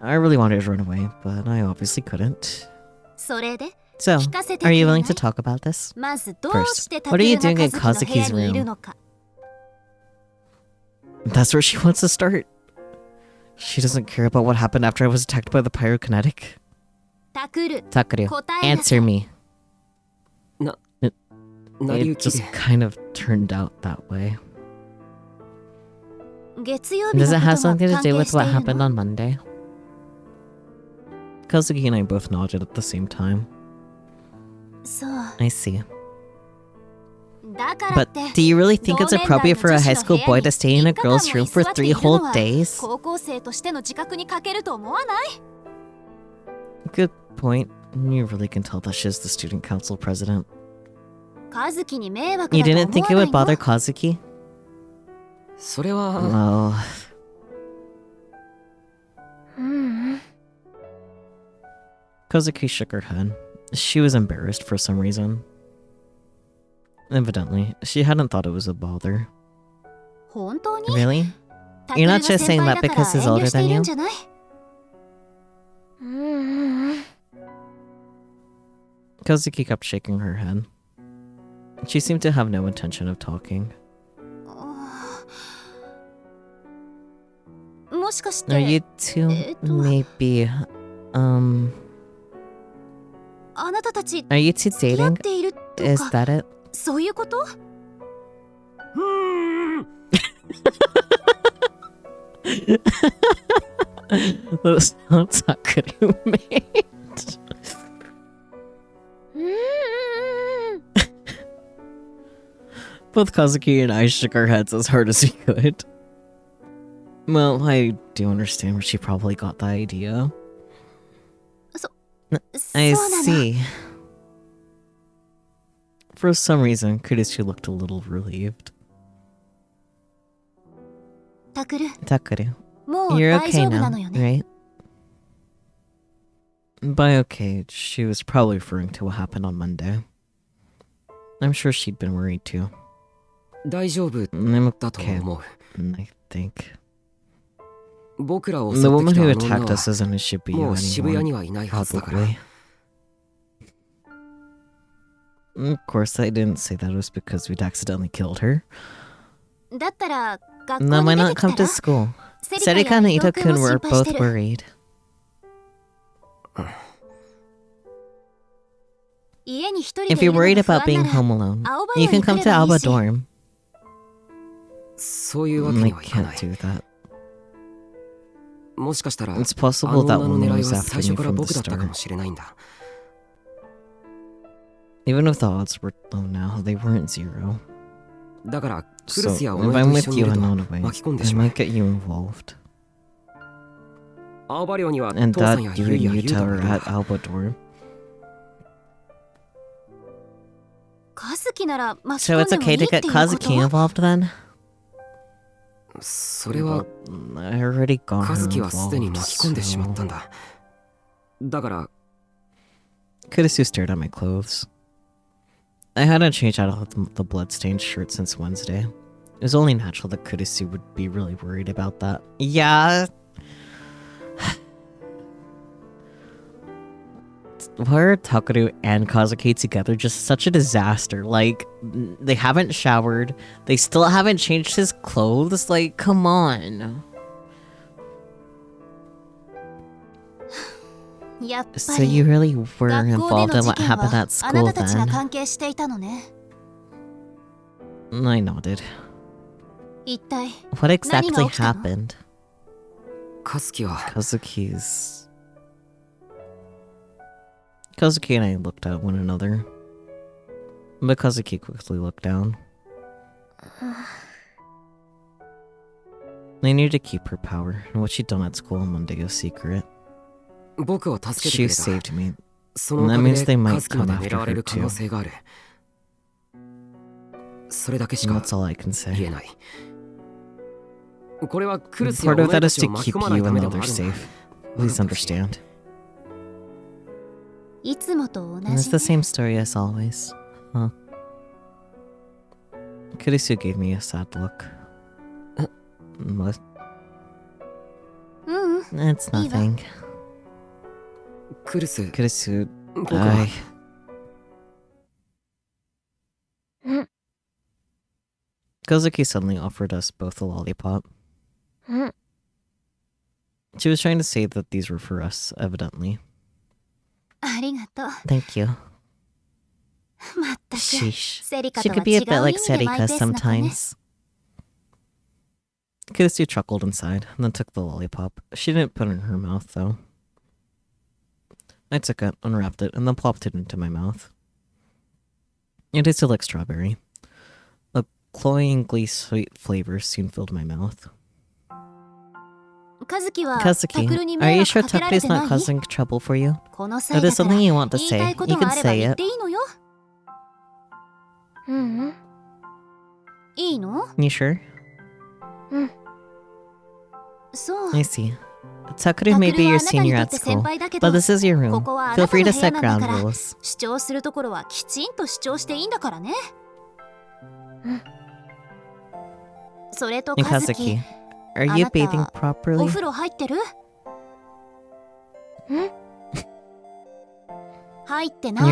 I really wanted to run away, but I obviously couldn't. So, are you willing to talk about this? First, what are you doing in Kazuki's room? That's where she wants to start. She doesn't care about what happened after I was attacked by the pyrokinetic. Takuru, answer me. It just kind of turned out that way. Does it have something to do with what happened on Monday? Kazuki and I both nodded at the same time. I see. But do you really think it's appropriate for a high school boy to stay in a girl's room for 3 whole days? Good point. You really can tell that she's the student council president. You didn't think it would bother Kazuki? Well... Kazuki shook her head. She was embarrassed for some reason. Evidently, she hadn't thought it was a bother. Really? You're not just saying that because he's older than you? Kazuki kept shaking her head. She seemed to have no intention of talking. Are you two maybe, Are you two dating? Is that it? Those sounds Sakura made. Both Kazuki and I shook our heads as hard as we could. Well, I do understand where she probably got the idea. I see. For some reason, Kurisu looked a little relieved. Takuru, you're okay now, right? By okay, she was probably referring to what happened on Monday. I'm sure she'd been worried too. I'm okay, I think. The woman who attacked us isn't in Shibuya anymore, probably. Of course, I didn't say that it was because we'd accidentally killed her. Then why not come to school? Serika and Ito-kun were both worried. If you're worried about being home alone, you can come to Alba dorm. I can't do that. It's possible that woman was after me from the start. Even if the odds were low now, they weren't zero. So, if I'm with you and not away, I might get you involved. And that you and Yuta are at Alba dorm. So it's okay to get Kazuki involved then? Well, I already got her involved, so... Kurisu stared at my clothes. I hadn't changed out of the bloodstained shirt since Wednesday. It was only natural that Kurisu would be really worried about that. Yeah. Why are Takuru and Kazuki together just such a disaster? Like, they haven't showered. They still haven't changed his clothes. Like, come on. So you really were involved in what happened at school then? I nodded. What exactly happened? Kazuki and I looked at one another. But Kazuki quickly looked down. They needed to keep her power, and what she'd done at school on Monday a secret. She saved me. And that means they might come after her too. And that's all I can say. Part of that is to keep you and others safe. Please understand. And it's the same story as always, huh? Kurisu gave me a sad look. What? It's nothing. Kurisu, Kazuki suddenly offered us both a lollipop. She was trying to say that these were for us, evidently. Thank you. Sheesh. She could be a bit like Serika sometimes. Kurisu chuckled inside, and then took the lollipop. She didn't put it in her mouth, though. I took it, unwrapped it, and then plopped it into my mouth. It tasted like strawberry. A cloyingly sweet flavor soon filled my mouth. Kazuki, are you sure Takuru is not causing trouble for you? If there's something you want to say, you can say it. You sure? I see. Takuru may be your senior at school, but this is your room. Feel free to set ground rules. Kazuki, are you bathing properly? You're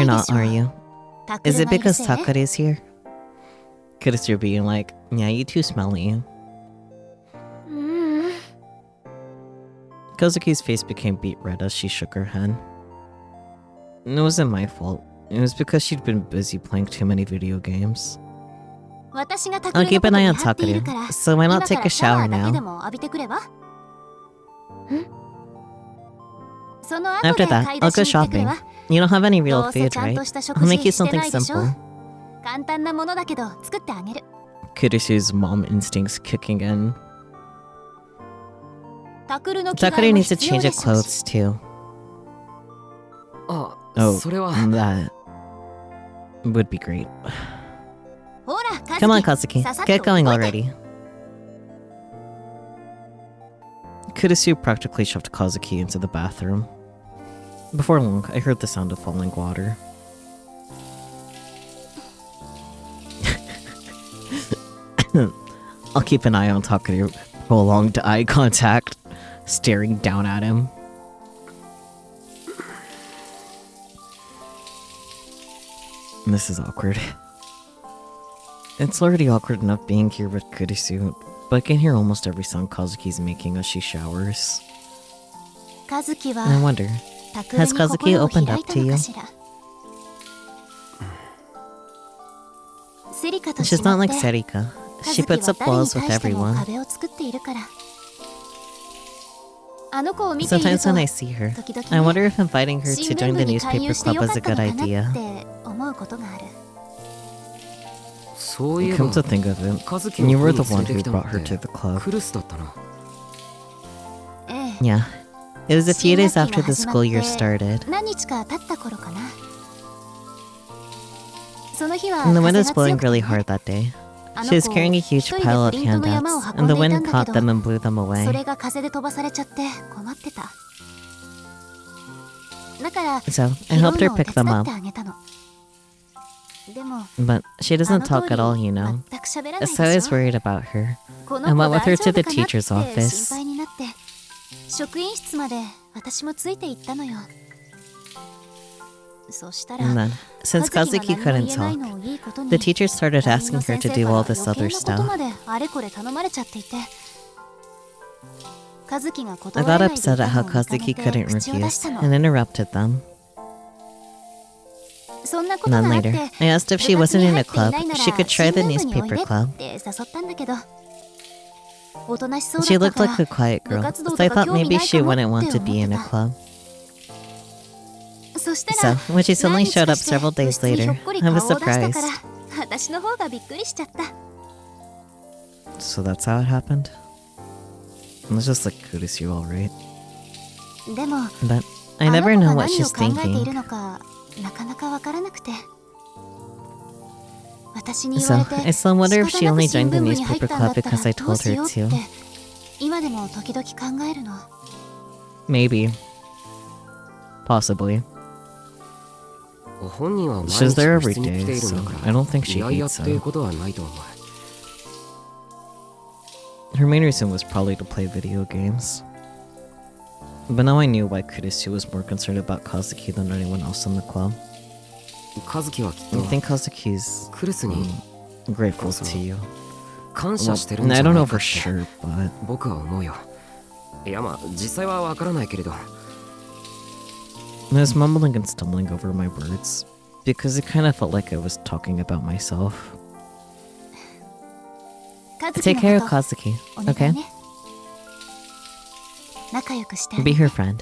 not, are you? Is it because Takuru is here? Kurisu being like, yeah, you too smelly. Kazuki's face became beet red as she shook her head. It wasn't my fault. It was because she'd been busy playing too many video games. I'll keep an eye on Takuru, so why not take a shower now? After that, I'll go shopping. You don't have any real food, right? I'll make you something simple. 簡単なものだけど作ってあげる。 Kurisu's mom instincts kicking in. タクルの着替え Takuri も needs to 必要 change で her しょう clothes too. あ、 Oh, それは that would be great. ほら、カズキ Come on, Kazuki. ささっと Get going 動いて already. Kurisu practically shoved Kazuki into the bathroom. Before long, I heard the sound of falling water. I'll keep an eye on Takuri. Prolonged eye contact, staring down at him. This is awkward. It's already awkward enough being here with Kurisu, but I can hear almost every sound Kazuki's making as she showers. カズキは I wonder, タクル has に Kazuki 心を opened 開い up た to の you? かしら。セリカと She's 違 not っ like て Serika. カ She ズキは puts up 誰に walls with 対しても everyone. 壁を作っているから。あの子を見ている Sometimes と when I see her, 時々 I ね wonder if inviting her 新 to 聞 join 部 the に勧 newspaper 誘して club よか is っ a た good のかな idea. って思うことがある。そういえば Come to think of it, カズキを you were こ the こ one に連れ who てきたの brought her って to the club. クルスだったな。ええ。 Yeah, it was a few days 新学期 after が the 始ま school year って started. 何日か経った頃かな。その日は And the 風 wind が was 強 blowing くて really ね hard that day. あの She was 子 carrying a 一 huge 人で pile プ of リントの山を handouts, 運ん and で the いた wind んだ caught けど them and blew them そ away. れが風で飛ばされちゃって困ってた。だから So, 拾 I う helped her のを手 pick 伝 them って up. あげたの。でも But she あ doesn't の talk 通 at all, り you know. 全く喋らないで So I was しょ。 worried about her. こ I の went 子 with 大 her 丈 to 夫 the かなって teacher's 心 office. 配になって職員室まで私もついて行ったのよ。そしたら And then, since 和樹 Kazuki が何 couldn't も言えない talk, のをいいことに the teacher started 担任 asking の her 先 to 生 do から all this 余 other 計なこと stuff. まであれこれ頼まれちゃっていて和樹が I 断 got れないでい upset た at の how を見か Kazuki ねて couldn't 口を出し refuse たの。 and interrupted them. そんなこと And が then あって later, I asked if she 部活 wasn't に in 入 a っていな club, いなら she could try the 新聞部におい newspaper で club. って誘ったんだけどおとなしそうだ She った looked から like a quiet 部 girl, 活動 so と I か thought 興味 maybe ない she かも wouldn't っ want て to 思 be っ in て a た。 club. そした So, ら when she suddenly 何日 showed か up して several 部 days 室にひょっ later, こり I 顔を was 出したか surprised. ら私の方がびっくりしちゃった。 So that's how it happened? It's just like Kurisu, alright. でも But あ I の never 子 know が what 何を she's 考えてい thinking. るのかなかなかわからなくて私に言わ So れて I still wonder if 仕 she 方なく only 新 joined the 聞部に入っ newspaper たんだ club ったら because I どう told し her ようって to. 今でも時々考えるの。 Maybe. Possibly. 本人は毎 She's 日 there 部 every 室に来て day, いるんだ so か I ら don't think she いやいや hates っていう it. ことはないと思う。 Her main reason was probably to play video games. But now I knew why Kurisu was more concerned about Kazuki than anyone else in the club. カズキはきっ I と think Kazuki's クルスに grateful to you. 感 Well, 謝してるん I じゃ don't な know いか for って sure, but 僕は思うよ。いやまあ実際はわからないけれど I was mumbling and stumbling over my words because it kind of felt like I was talking about myself. 和樹 Take の care こ of と Kazuki, お願 okay? いね。仲良くしてあげ Be て her friend.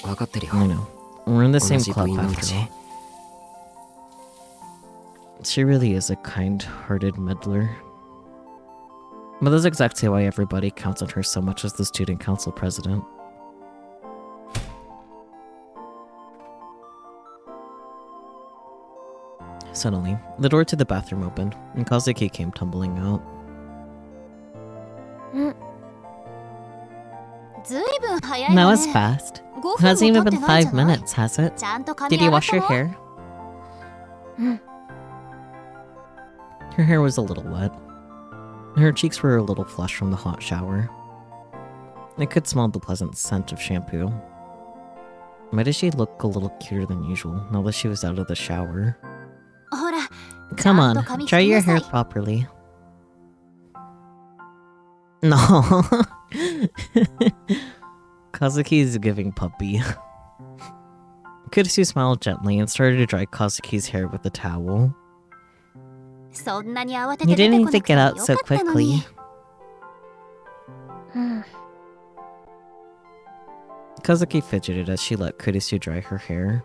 分かってるよ。 I know. We're in the 同 same じ部 club 員なんだ after し all. She really is a kind-hearted meddler. But that's exactly why everybody counts on her so much as the student council president. Suddenly, the door to the bathroom opened, and Kazuki came tumbling out. ずいぶん早い That わ was ね。 fast. 5 It 分 hasn't も even 経って been ないじ 5 ゃない。 minutes, has it? ちゃんと髪 Did you 洗っ wash た your の？ hair? うん。 Her hair was a little wet. Her cheeks were a little flushed from the hot shower. I could smell the pleasant scent of shampoo. Why did she look a little cuter than usual now that she was out of the shower? ほら、 Come on, ちゃんと髪 dry 拭き your なさ hair い。 properly. No. Kazuki is giving puppy. Kurisu smiled gently and started to dry Kazuki's hair with a towel. そんなに慌て You て出 didn't てこ need な to くても get よ out か so ったのに。 quickly. うん。Kazuki fidgeted as she let Kurisu dry her hair.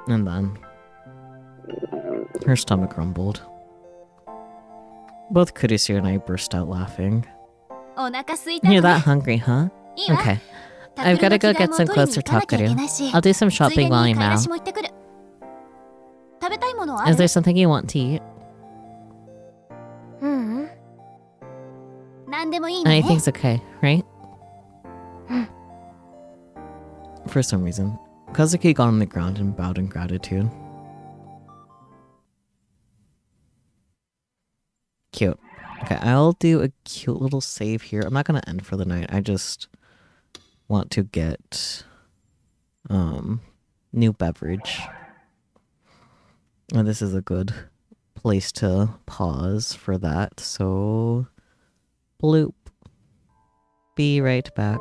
And then her stomach rumbled. Both Kurisu and I burst out laughing. You're that hungry, huh? Okay. I've gotta go get some clothes for Takaru. I'll do some shopping while I'm out. Is there something you want to eat? Anything's okay, right? For some reason, Kazuki got on the ground and bowed in gratitude. Cute. Okay, I'll do a cute little save here. I'm not gonna end for the night. I just want to get new beverage. And this is a good place to pause for that. So bloop. Be right back.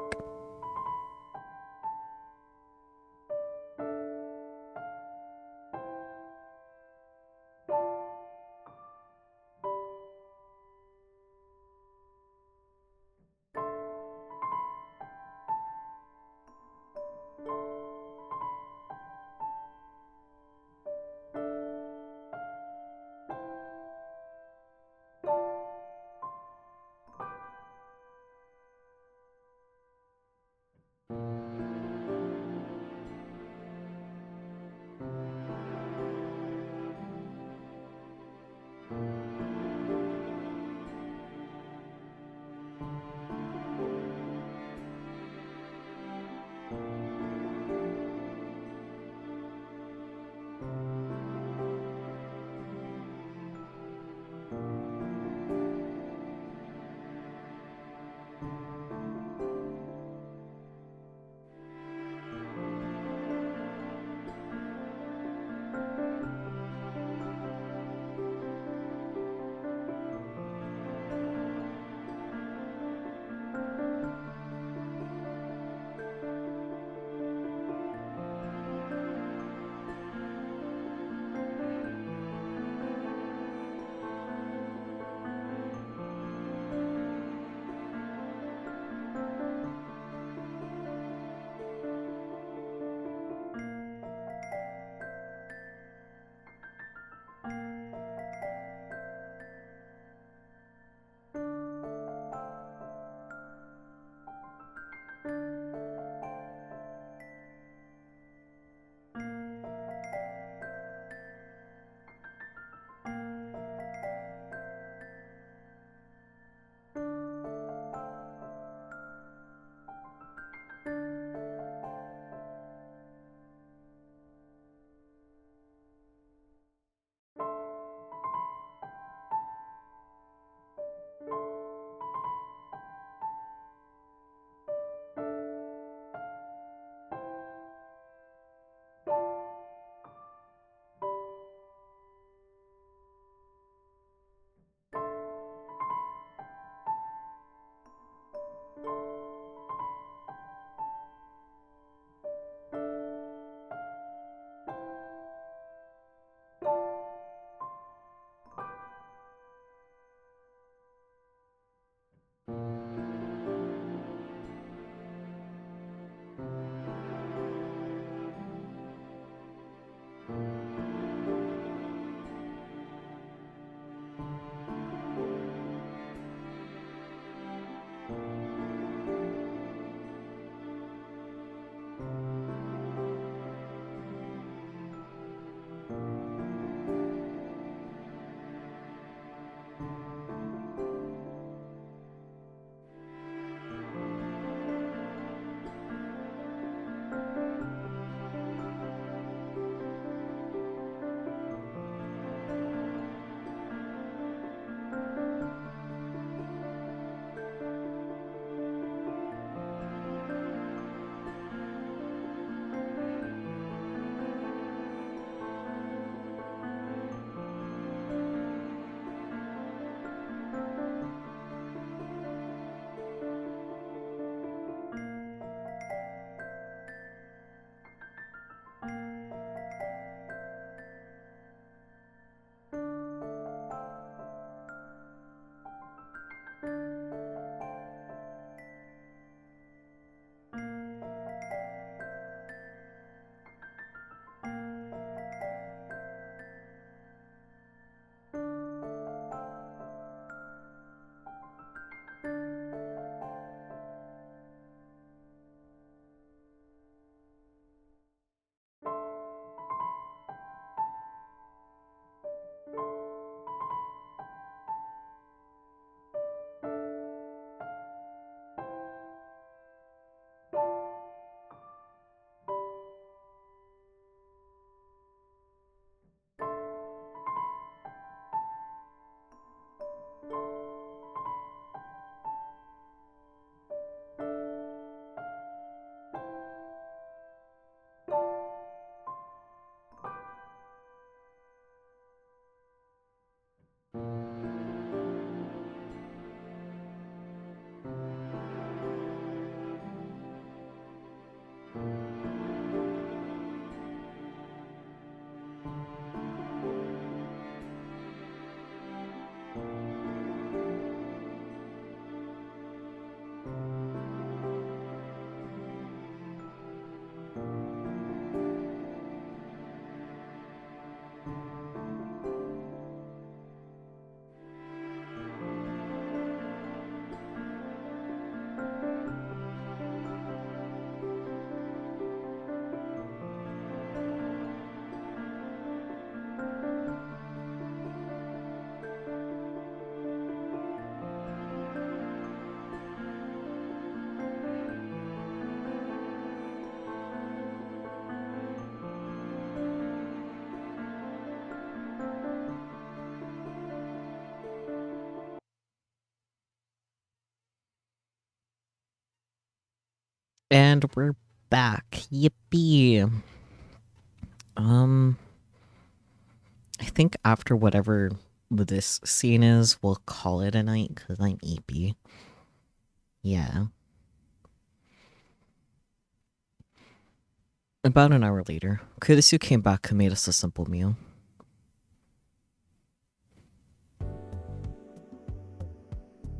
And we're back. Yippee. I think after whatever this scene is, we'll call it a night because I'm eepy. Yeah. About an hour later, Kurisu came back and made us a simple meal.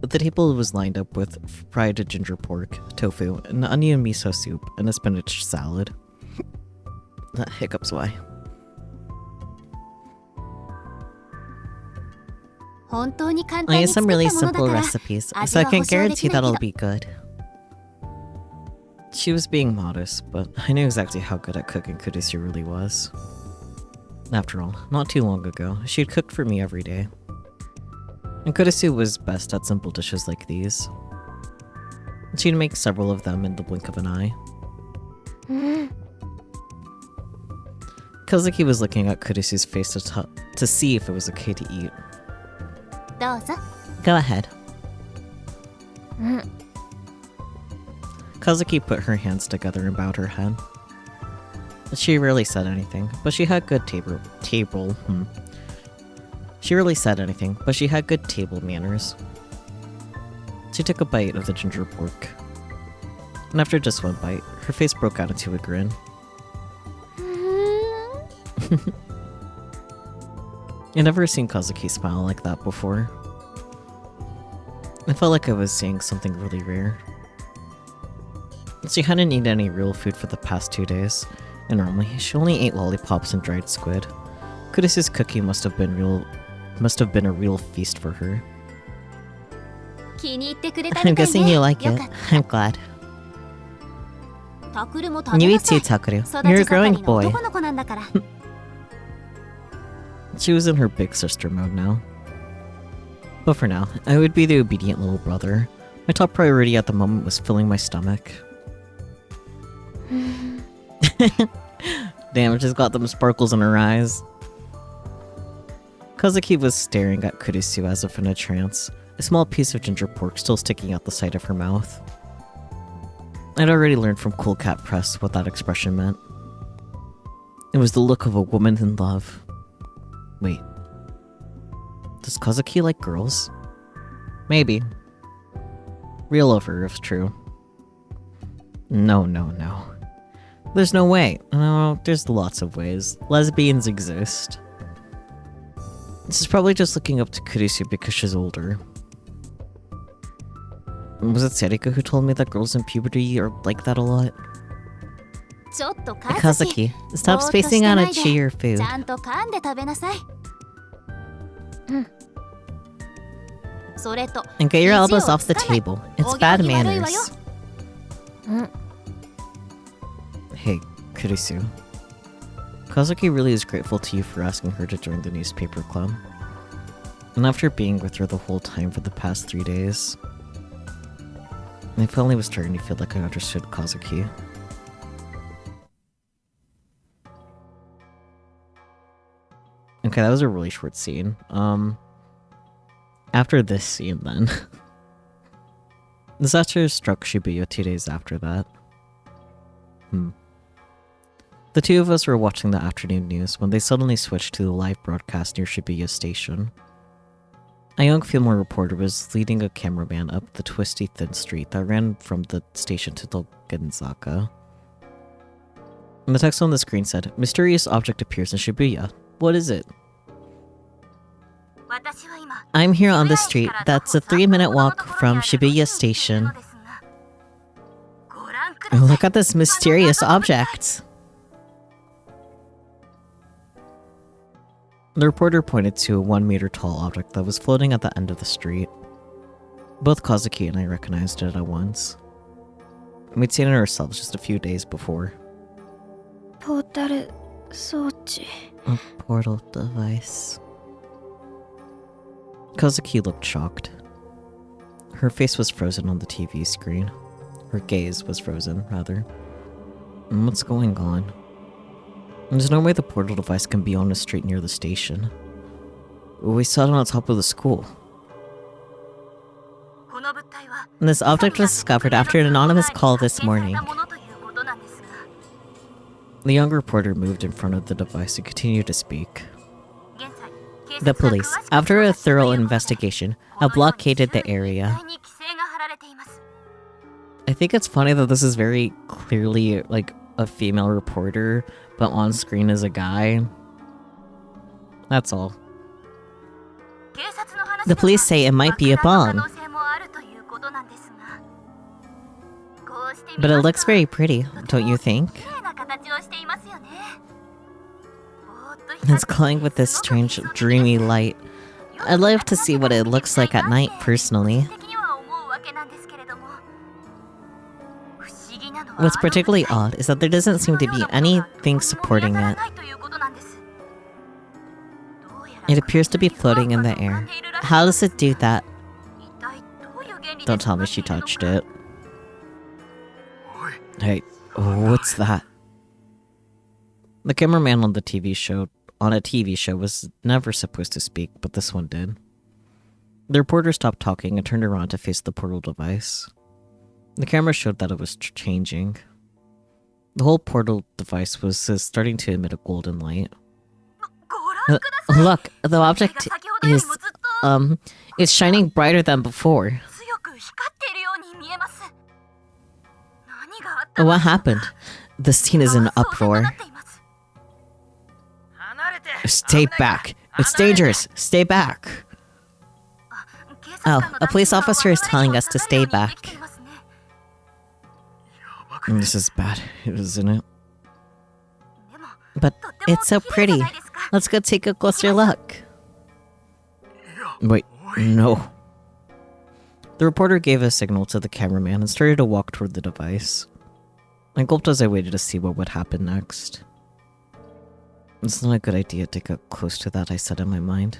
The table was lined up with fried ginger pork, tofu, an onion miso soup, and a spinach salad. Hiccups why. I use some really simple recipes, so I can guarantee that'll be good. She was being modest, but I knew exactly how good at cooking Kurisu really was. After all, not too long ago, she'd cooked for me every day. And Kurisu was best at simple dishes like these. She'd make several of them in the blink of an eye. Kazuki was looking at Kurisu's face to see if it was okay to eat. Go ahead. Kazuki put her hands together and bowed her head. She rarely said anything, but she had good She rarely said anything, but she had good table manners. She took a bite of the ginger pork. And after just one bite, her face broke out into a grin. I'd never seen Kazuki smile like that before. I felt like I was seeing something really rare. She hadn't eaten any real food for the past 2 days, and normally she only ate lollipops and dried squid. Kurisu's cooking must have been a real feast for her. I'm guessing you like it. I'm glad. You eat too, Takeru. You're a growing boy. She was in her big sister mode now. But for now, I would be the obedient little brother. My top priority at the moment was filling my stomach. Damn, she's got them sparkles in her eyes. Kazuki was staring at Kurisu as if in a trance, a small piece of ginger pork still sticking out the side of her mouth. I'd already learned from Cool Cat Press what that expression meant. It was the look of a woman in love. Wait. Does Kazuki like girls? Maybe. Real love her, if true. No. There's no way. No, there's lots of ways. Lesbians exist. This is probably just looking up to Kurisu because she's older. Was it Serika who told me that girls in puberty are like that a lot? Kazuki, stop spacing out and chew your food. And get your elbows off the table. It's bad manners. Hey, Kurisu. Kazuki really is grateful to you for asking her to join the newspaper club. And after being with her the whole time for the past 3 days, I finally was starting to feel like I understood Kazuki. Okay, that was a really short scene. After this scene then. Disaster struck Shibuya 2 days after that. The two of us were watching the afternoon news when they suddenly switched to the live broadcast near Shibuya Station. A young female reporter was leading a cameraman up the twisty thin street that ran from the station to Togenzaka. And the text on the screen said, "Mysterious object appears in Shibuya. What is it?" I'm here on the street that's a 3-minute walk from Shibuya Station. Look at this mysterious object. The reporter pointed to a 1-meter tall object that was floating at the end of the street. Both Kazuki and I recognized it at once. We'd seen it ourselves just a few days before. A portal device. Kazuki looked shocked. Her face was frozen on the TV screen. Her gaze was frozen, rather. What's going on? There's no way the portal device can be on a street near the station. We saw it on top of the school. This object was discovered after an anonymous call this morning. The young reporter moved in front of the device and continued to speak. The police, after a thorough investigation, have blockaded the area. I think it's funny that this is very clearly like a female reporter, but on screen is a guy. That's all. The police say it might be a bomb. But it looks very pretty, don't you think? It's glowing with this strange, dreamy light. I'd love to see what it looks like at night, personally. What's particularly odd is that there doesn't seem to be anything supporting it. It appears to be floating in the air. How does it do that? Don't tell me she touched it. Hey, what's that? The cameraman on a TV show was never supposed to speak, but this one did. The reporter stopped talking and turned around to face the portal device. The camera showed that it was changing. The whole portal device was starting to emit a golden light. Look, the object is shining brighter than before. What happened? The scene is in uproar. Stay back. It's dangerous. Stay back. Oh, a police officer is telling us to stay back. This is bad, isn't it? But it's so pretty. Let's go take a closer look. Wait, no. The reporter gave a signal to the cameraman and started to walk toward the device. I gulped as I waited to see what would happen next. It's not a good idea to get close to that, I said in my mind.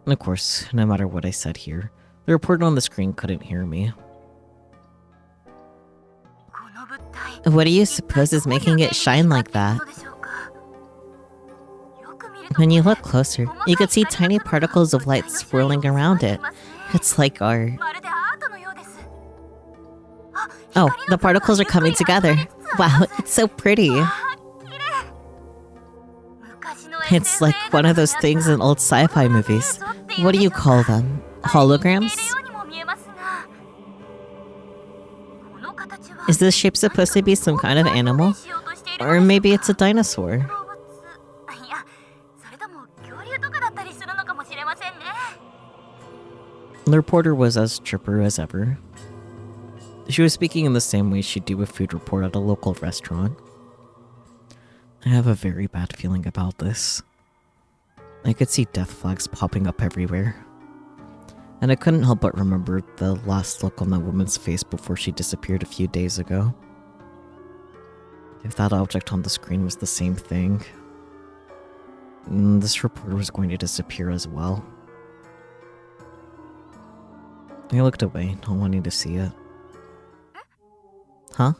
And of course, no matter what I said here, the reporter on the screen couldn't hear me. What do you suppose is making it shine like that? When you look closer, you could see tiny particles of light swirling around it. It's like art. Oh, the particles are coming together. Wow, it's so pretty. It's like one of those things in old sci-fi movies. What do you call them? Holograms? Is this shape supposed to be some kind of animal? Or maybe it's a dinosaur? The reporter was as chipper as ever. She was speaking in the same way she'd do a food report at a local restaurant. I have a very bad feeling about this. I could see death flags popping up everywhere. And I couldn't help but remember the last look on that woman's face before she disappeared a few days ago. If that object on the screen was the same thing, this reporter was going to disappear as well. I looked away, not wanting to see it. Huh?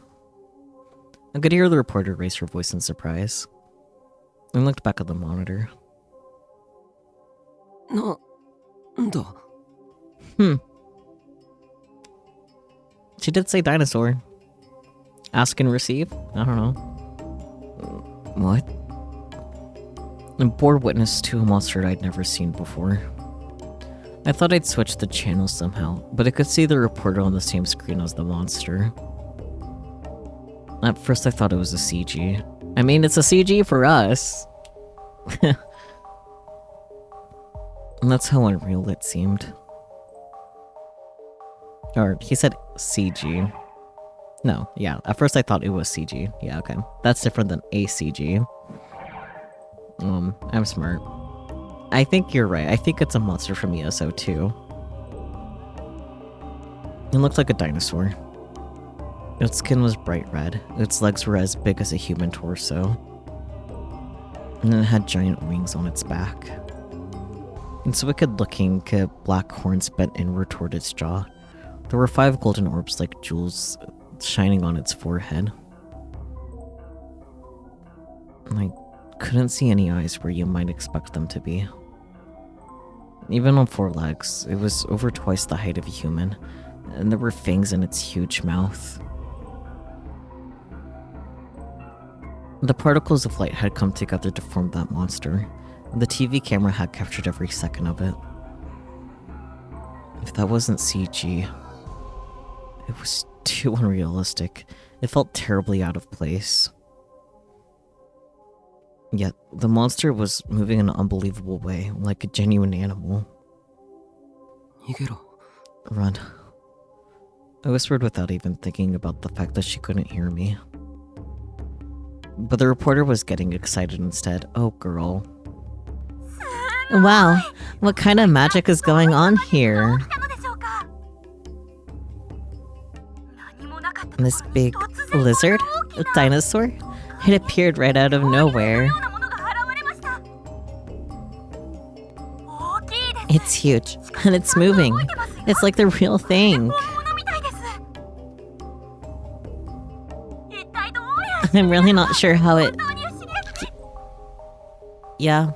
I could hear the reporter raise her voice in surprise. I looked back at the monitor. She did say dinosaur. Ask and receive? I don't know. What? I'm bored witness to a monster I'd never seen before. I thought I'd switch the channel somehow, but I could see the reporter on the same screen as the monster. At first I thought it was a CG. I mean, it's a CG for us. And that's how unreal it seemed. Or, he said CG. No, yeah, at first I thought it was CG. Yeah, okay. That's different than ACG. I'm smart. I think you're right. I think it's a monster from ESO too. It looked like a dinosaur. Its skin was bright red. Its legs were as big as a human torso. And it had giant wings on its back. Its wicked-looking black horns bent inward toward its jaw. There were 5 golden orbs like jewels shining on its forehead. I couldn't see any eyes where you might expect them to be. Even on 4 legs, it was over twice the height of a human, and there were fangs in its huge mouth. The particles of light had come together to form that monster, and the TV camera had captured every second of it. If that wasn't CG, it was too unrealistic. It felt terribly out of place. Yet, the monster was moving in an unbelievable way, like a genuine animal. Run. I whispered without even thinking about the fact that she couldn't hear me. But the reporter was getting excited instead. Oh, girl. Wow, what kind of magic is going on here? This big lizard? A dinosaur? It appeared right out of nowhere. It's huge, and it's moving. It's like the real thing. I'm really not sure how it... Yeah.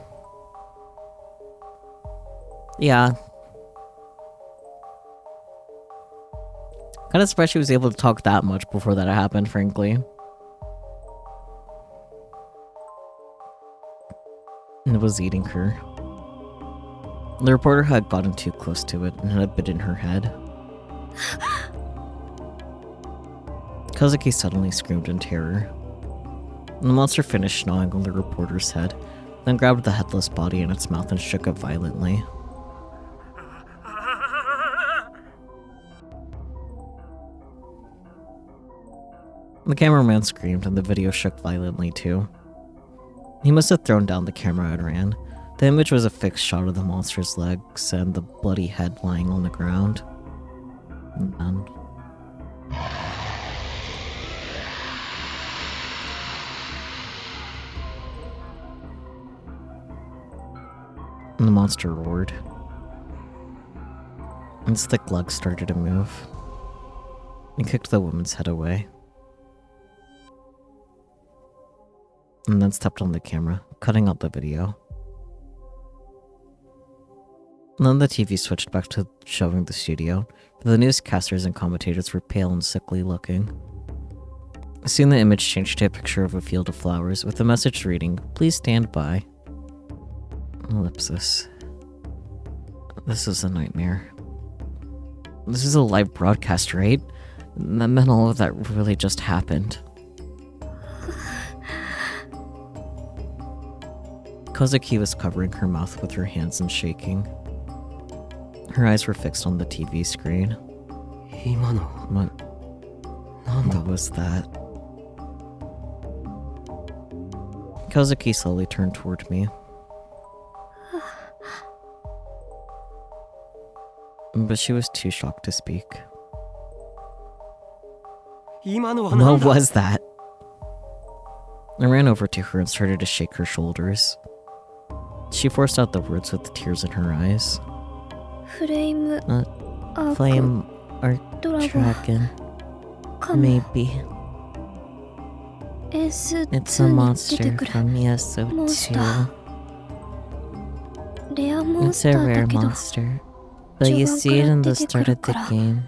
Kind of surprised she was able to talk that much before that happened, frankly. And it was eating her. The reporter had gotten too close to it and had bitten her head. Kazuki suddenly screamed in terror. The monster finished gnawing on the reporter's head, then grabbed the headless body in its mouth and shook it violently. The cameraman screamed and the video shook violently too. He must have thrown down the camera and ran. The image was a fixed shot of the monster's legs and the bloody head lying on the ground. And then... and the monster roared. Its thick legs started to move. He kicked the woman's head away. And then stepped on the camera, cutting out the video. And then the TV switched back to showing the studio, but the newscasters and commentators were pale and sickly looking. Soon the image changed to a picture of a field of flowers, with the message reading, "Please stand by." Ellipsis. This is a nightmare. This is a live broadcast, right? That meant all of that really just happened. Kazuki was covering her mouth with her hands and shaking. Her eyes were fixed on the TV screen. What was that? Kazuki slowly turned toward me. But she was too shocked to speak. What was that? I ran over to her and started to shake her shoulders. She forced out the words with tears in her eyes. Flame or dragon. Maybe. It's a monster from ESO2. It's a rare monster, but you see it in the start of the game,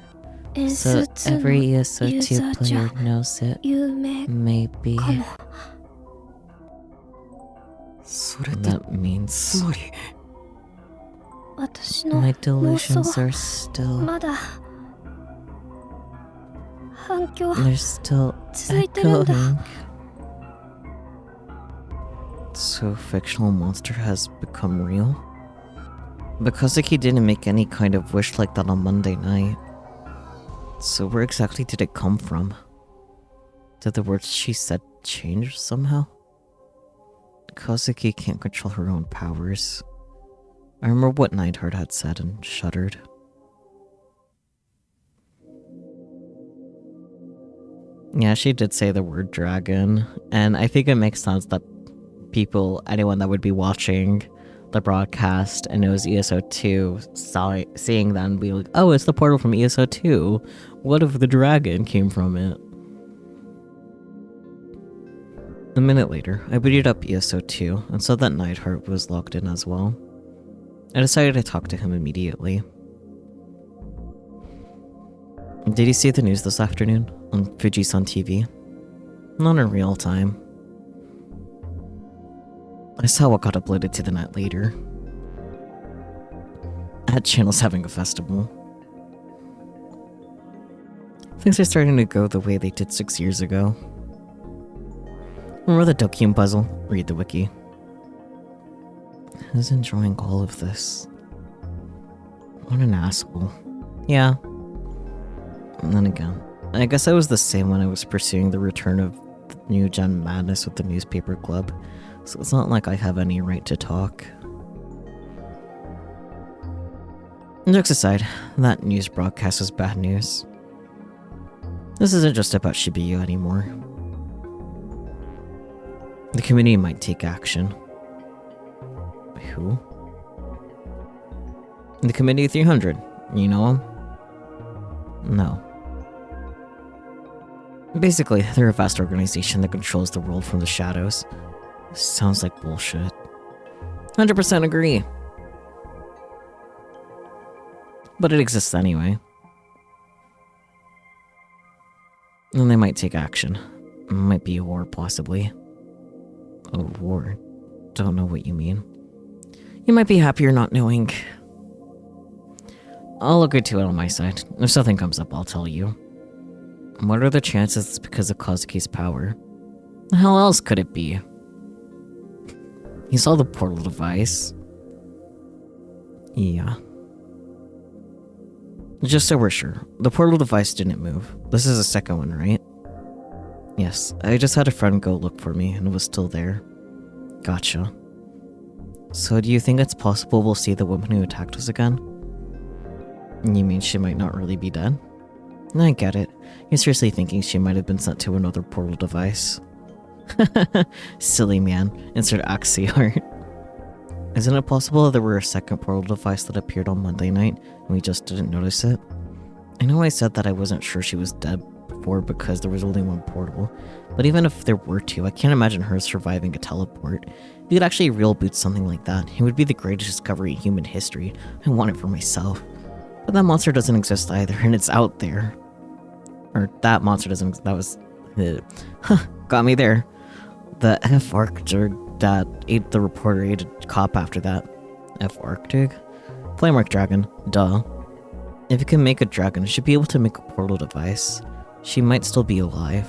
so every ESO2 player knows it. Maybe. That means my delusions are still... they're still echoing. So fictional monster has become real? Because he didn't make any kind of wish like that on Monday night. So where exactly did it come from? Did the words she said change somehow? Kazuki can't control her own powers. I remember what Neidhart had said and shuddered. Yeah, she did say the word dragon, and I think it makes sense that anyone that would be watching the broadcast and knows ESO2, seeing that and be like, oh, it's the portal from ESO2. What if the dragon came from it? A minute later, I booted up ESO2 and saw that Neidhart was logged in as well. I decided to talk to him immediately. Did you see the news this afternoon on Fujisan TV? Not in real time. I saw what got uploaded to the net later. That channel's having a festival. Things are starting to go the way they did 6 years ago. Remember the Dokkan puzzle? Read the wiki. Who's enjoying all of this? What an asshole. Yeah. And then again, I guess I was the same when I was pursuing the return of the new gen madness with the newspaper club, so it's not like I have any right to talk. Jokes aside, that news broadcast was bad news. This isn't just about Shibuya anymore. The community might take action. Who? The Committee 300. You know them? No. Basically, they're a vast organization that controls the world from the shadows. Sounds like bullshit. 100% agree. But it exists anyway. And they might take action. Might be a war, possibly. A war? Don't know what you mean. You might be happier not knowing. I'll look into it on my side. If something comes up, I'll tell you. What are the chances it's because of Kazuki's power? The hell else could it be? You saw the portal device. Yeah. Just so we're sure, the portal device didn't move. This is the second one, right? Yes, I just had a friend go look for me and it was still there. Gotcha. So do you think it's possible we'll see the woman who attacked us again? You mean she might not really be dead? I get it. You're seriously thinking she might have been sent to another portal device. Silly man. Insert Axie art. Isn't it possible there were a second portal device that appeared on Monday night and we just didn't notice it? I know I said that I wasn't sure she was dead before because there was only one portal, but even if there were two, I can't imagine her surviving a teleport. If you could actually real boot something like that, it would be the greatest discovery in human history. I want it for myself. But that monster doesn't exist either, and it's out there. Or that monster doesn't, that was... got me there. The F Arctic that ate the reporter ate a cop after that. F Arctic? Flamemark dragon, duh. If you can make a dragon, it should be able to make a portal device. She might still be alive.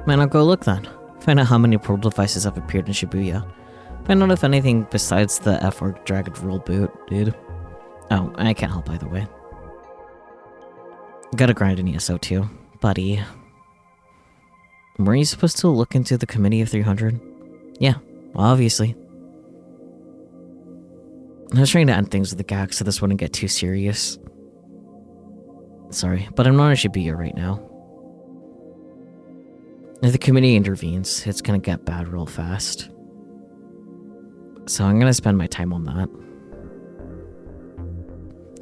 Might not go look then. Find out how many portal devices have appeared in Shibuya. Find out if anything besides the F Arctic dragon real boot, dude. Oh, I can't help either way. Gotta grind in ESO too, buddy. Were you supposed to look into the Committee of 300? Yeah, obviously. I was trying to end things with the gag so this wouldn't get too serious. Sorry, but I'm not in Shibuya right now. If the committee intervenes, it's gonna get bad real fast. So I'm gonna spend my time on that.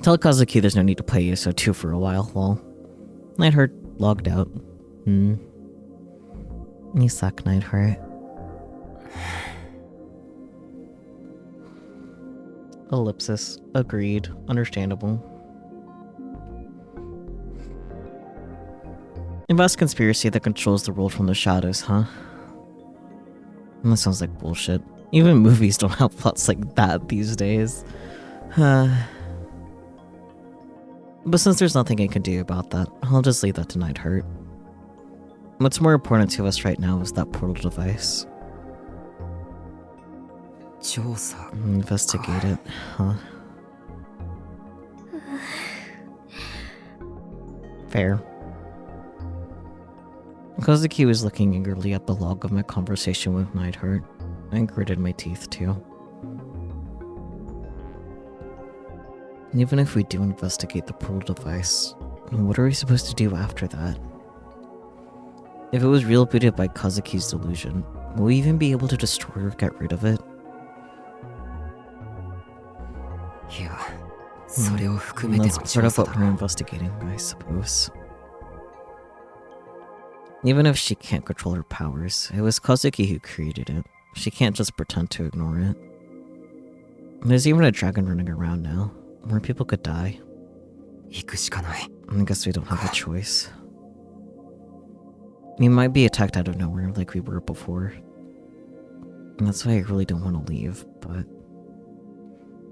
Tell Kazuki there's no need to play ESO 2 for a while, lol. Nightheart logged out. You suck, Nightheart. Ellipsis. Agreed. Understandable. A vast conspiracy that controls the world from the shadows, huh? That sounds like bullshit. Even movies don't have plots like that these days. But since there's nothing I can do about that, I'll just leave that to Nightheart. What's more important to us right now is that portal device. Investigate it, huh? Fair. Kazuki was looking eagerly at the log of my conversation with Nightheart. I gritted my teeth too. Even if we do investigate the portal device, what are we supposed to do after that? If it was real booted by Kazuki's delusion, will we even be able to destroy or get rid of it? That's part of what we're investigating, I suppose. Even if she can't control her powers, it was Kazuki who created it. She can't just pretend to ignore it. There's even a dragon running around now. More people could die. I guess we don't have a choice. We might be attacked out of nowhere like we were before. And that's why I really don't want to leave, but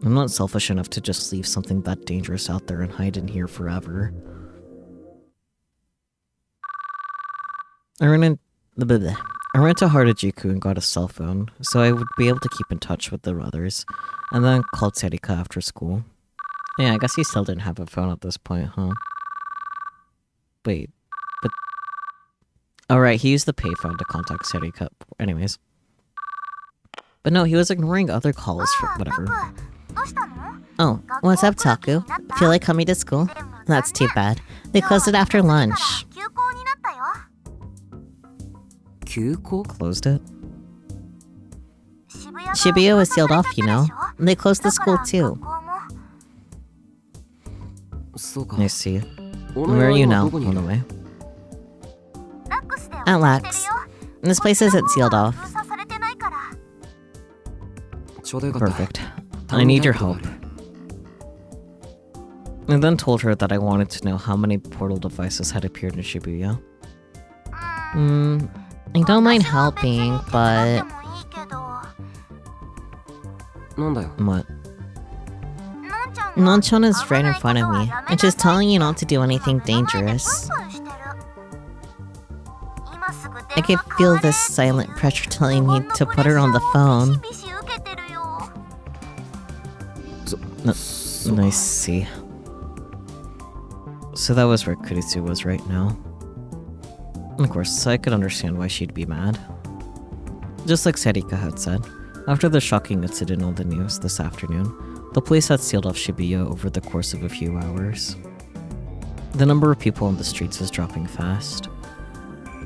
I'm not selfish enough to just leave something that dangerous out there and hide in here forever. I went to Harajuku and got a cell phone, so I would be able to keep in touch with the others, and then called Serika after school. Yeah, I guess he still didn't have a phone at this point, huh? Wait, but... Alright, he used the payphone to contact Serika. Anyways. But no, he was ignoring other calls for whatever. Oh, what's up, Taku? Feel like coming to school? That's too bad. They closed it after lunch. Closed it? Shibuya was sealed off, you know. They closed the school too. I see. Where are you now, on the way? At Lax. This place isn't sealed off. Perfect. I need your help. I then told her that I wanted to know how many portal devices had appeared in Shibuya. I don't mind helping, but... What? Nonchan is right in front of me, and she's telling you not to do anything dangerous. I can feel this silent pressure telling me to put her on the phone. I see. So that was where Kurisu was right now. Of course, I could understand why she'd be mad. Just like Serika had said, after the shocking incident on the news this afternoon, the police had sealed off Shibuya over the course of a few hours. The number of people on the streets was dropping fast.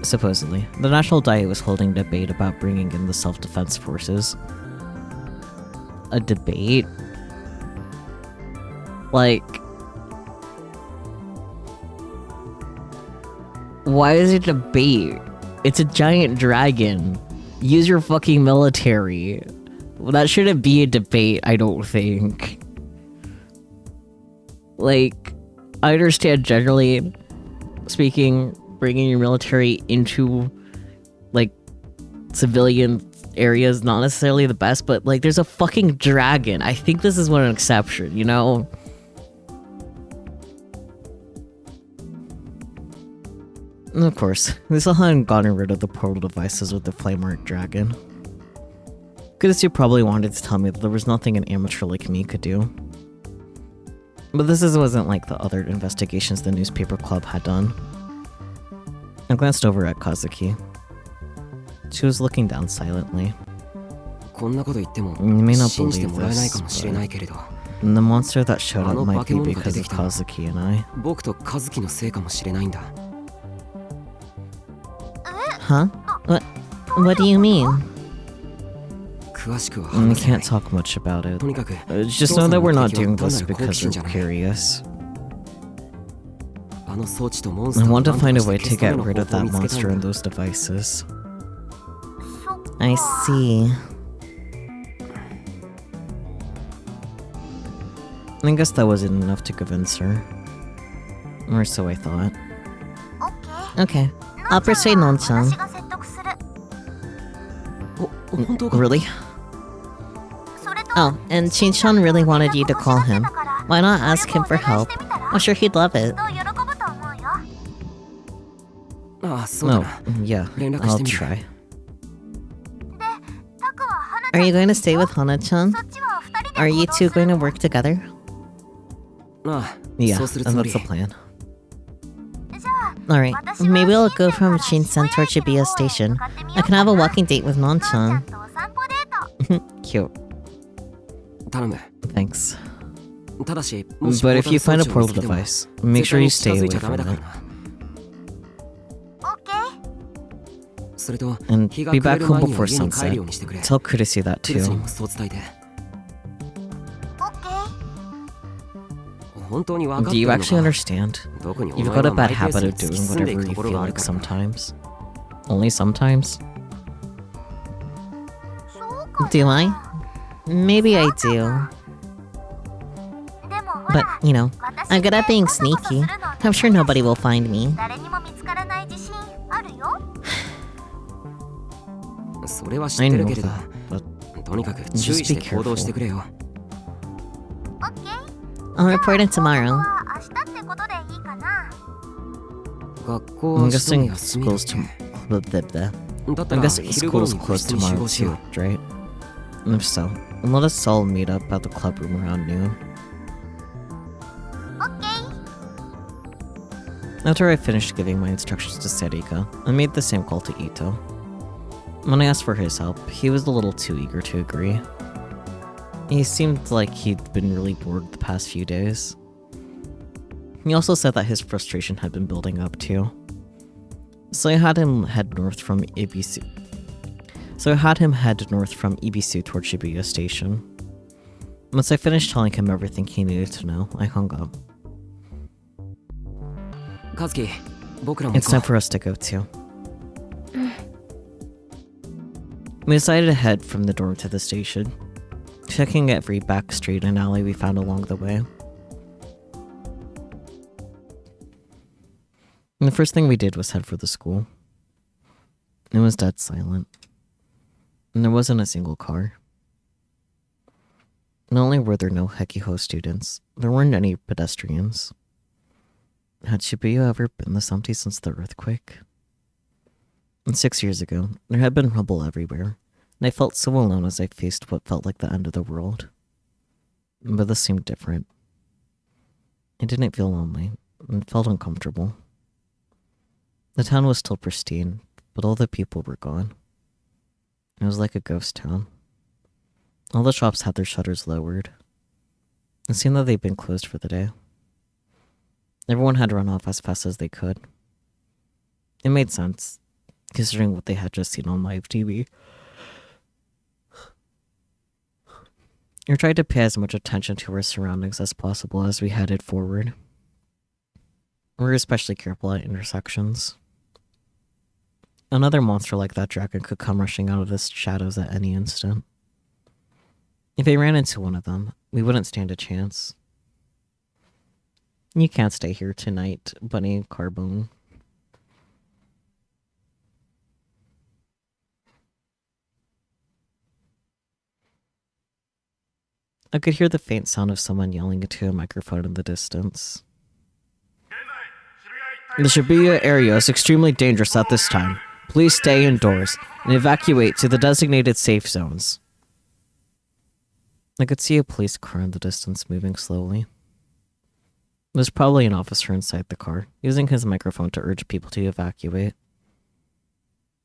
Supposedly, the National Diet was holding a debate about bringing in the self-defense forces. A debate? Like... Why is it a debate? It's a giant dragon. Use your fucking military. Well, that shouldn't be a debate, I don't think. Like, I understand generally speaking, bringing your military into, like, civilian areas not necessarily the best, but, like, there's a fucking dragon. I think this is one exception, you know? And of course, they still hadn't gotten rid of the portal devices with the flame-arc dragon. Kurisu probably wanted to tell me that there was nothing an amateur like me could do. But this wasn't like the other investigations the newspaper club had done. I glanced over at Kazuki. She was looking down silently. You may not believe this, but the monster that showed up might be because of Kazuki and I. Huh? What do you mean? I can't talk much about it. Just know that we're not doing this because we're curious. I want to find a way to get rid of that monster and those devices. I see. I guess that wasn't enough to convince her. Or so I thought. Okay, I'll persuade Nonchan. Really? Oh, and Shinchan really wanted you to call him. Why not ask him for help? I'm sure he'd love it. Oh, yeah, I'll try. Are you going to stay with Hana-chan? Are you two going to work together? Yeah, and that's the plan. Alright, maybe I'll go from Shinsen toward Shibuya Station. I can have a walking date with Nonchan. Cute. Thanks. But if you find a portal device, make sure you stay away from it. And be back home before sunset. Tell Kurisu that too. Do you actually understand? You've got a bad habit of doing whatever you feel like sometimes. Only sometimes? Do I? Maybe I do. But, you know, I'm good at being sneaky. I'm sure nobody will find me. I know that, とにかく注意して行動してくれよ。I'll report it tomorrow. 明日ってことでいいかな。学校 I'm は明日 guessing 休みだっ school's け tomorrow. だった I'm ら guessing 昼頃 school's に個 closed 室に集 tomorrow 合しよ too, right? And if so, let us all meet up at the club room around noon. After I finished giving my instructions to Sarika, I made the same call to Ito. When I asked for his help, he was a little too eager to agree. He seemed like he'd been really bored the past few days. He also said that his frustration had been building up too. So I had him head north from Ibisu toward Shibuya Station. Once I finished telling him everything he needed to know, I hung up. 和樹、僕らも It's 行こ time for us to go too. We decided to head from the dorm to the station, checking every back street and alley we found along the way. And the first thing we did was head for the school. It was dead silent, and there wasn't a single car. Not only were there no Hekiho students, there weren't any pedestrians. Had Shibuya ever been this empty since the earthquake? And 6 years ago, there had been rubble everywhere, and I felt so alone as I faced what felt like the end of the world. But this seemed different. I didn't feel lonely, and felt uncomfortable. The town was still pristine, but all the people were gone. It was like a ghost town. All the shops had their shutters lowered. It seemed that they'd been closed for the day. Everyone had run off as fast as they could. It made sense, considering what they had just seen on live TV. We tried to pay as much attention to our surroundings as possible as we headed forward. We were especially careful at intersections. Another monster like that dragon could come rushing out of the shadows at any instant. If I ran into one of them, we wouldn't stand a chance. You can't stay here tonight, Bunny Carbone. I could hear the faint sound of someone yelling into a microphone in the distance. The Shibuya area is extremely dangerous at this time. Please stay indoors and evacuate to the designated safe zones. I could see a police car in the distance moving slowly. There's probably an officer inside the car, using his microphone to urge people to evacuate.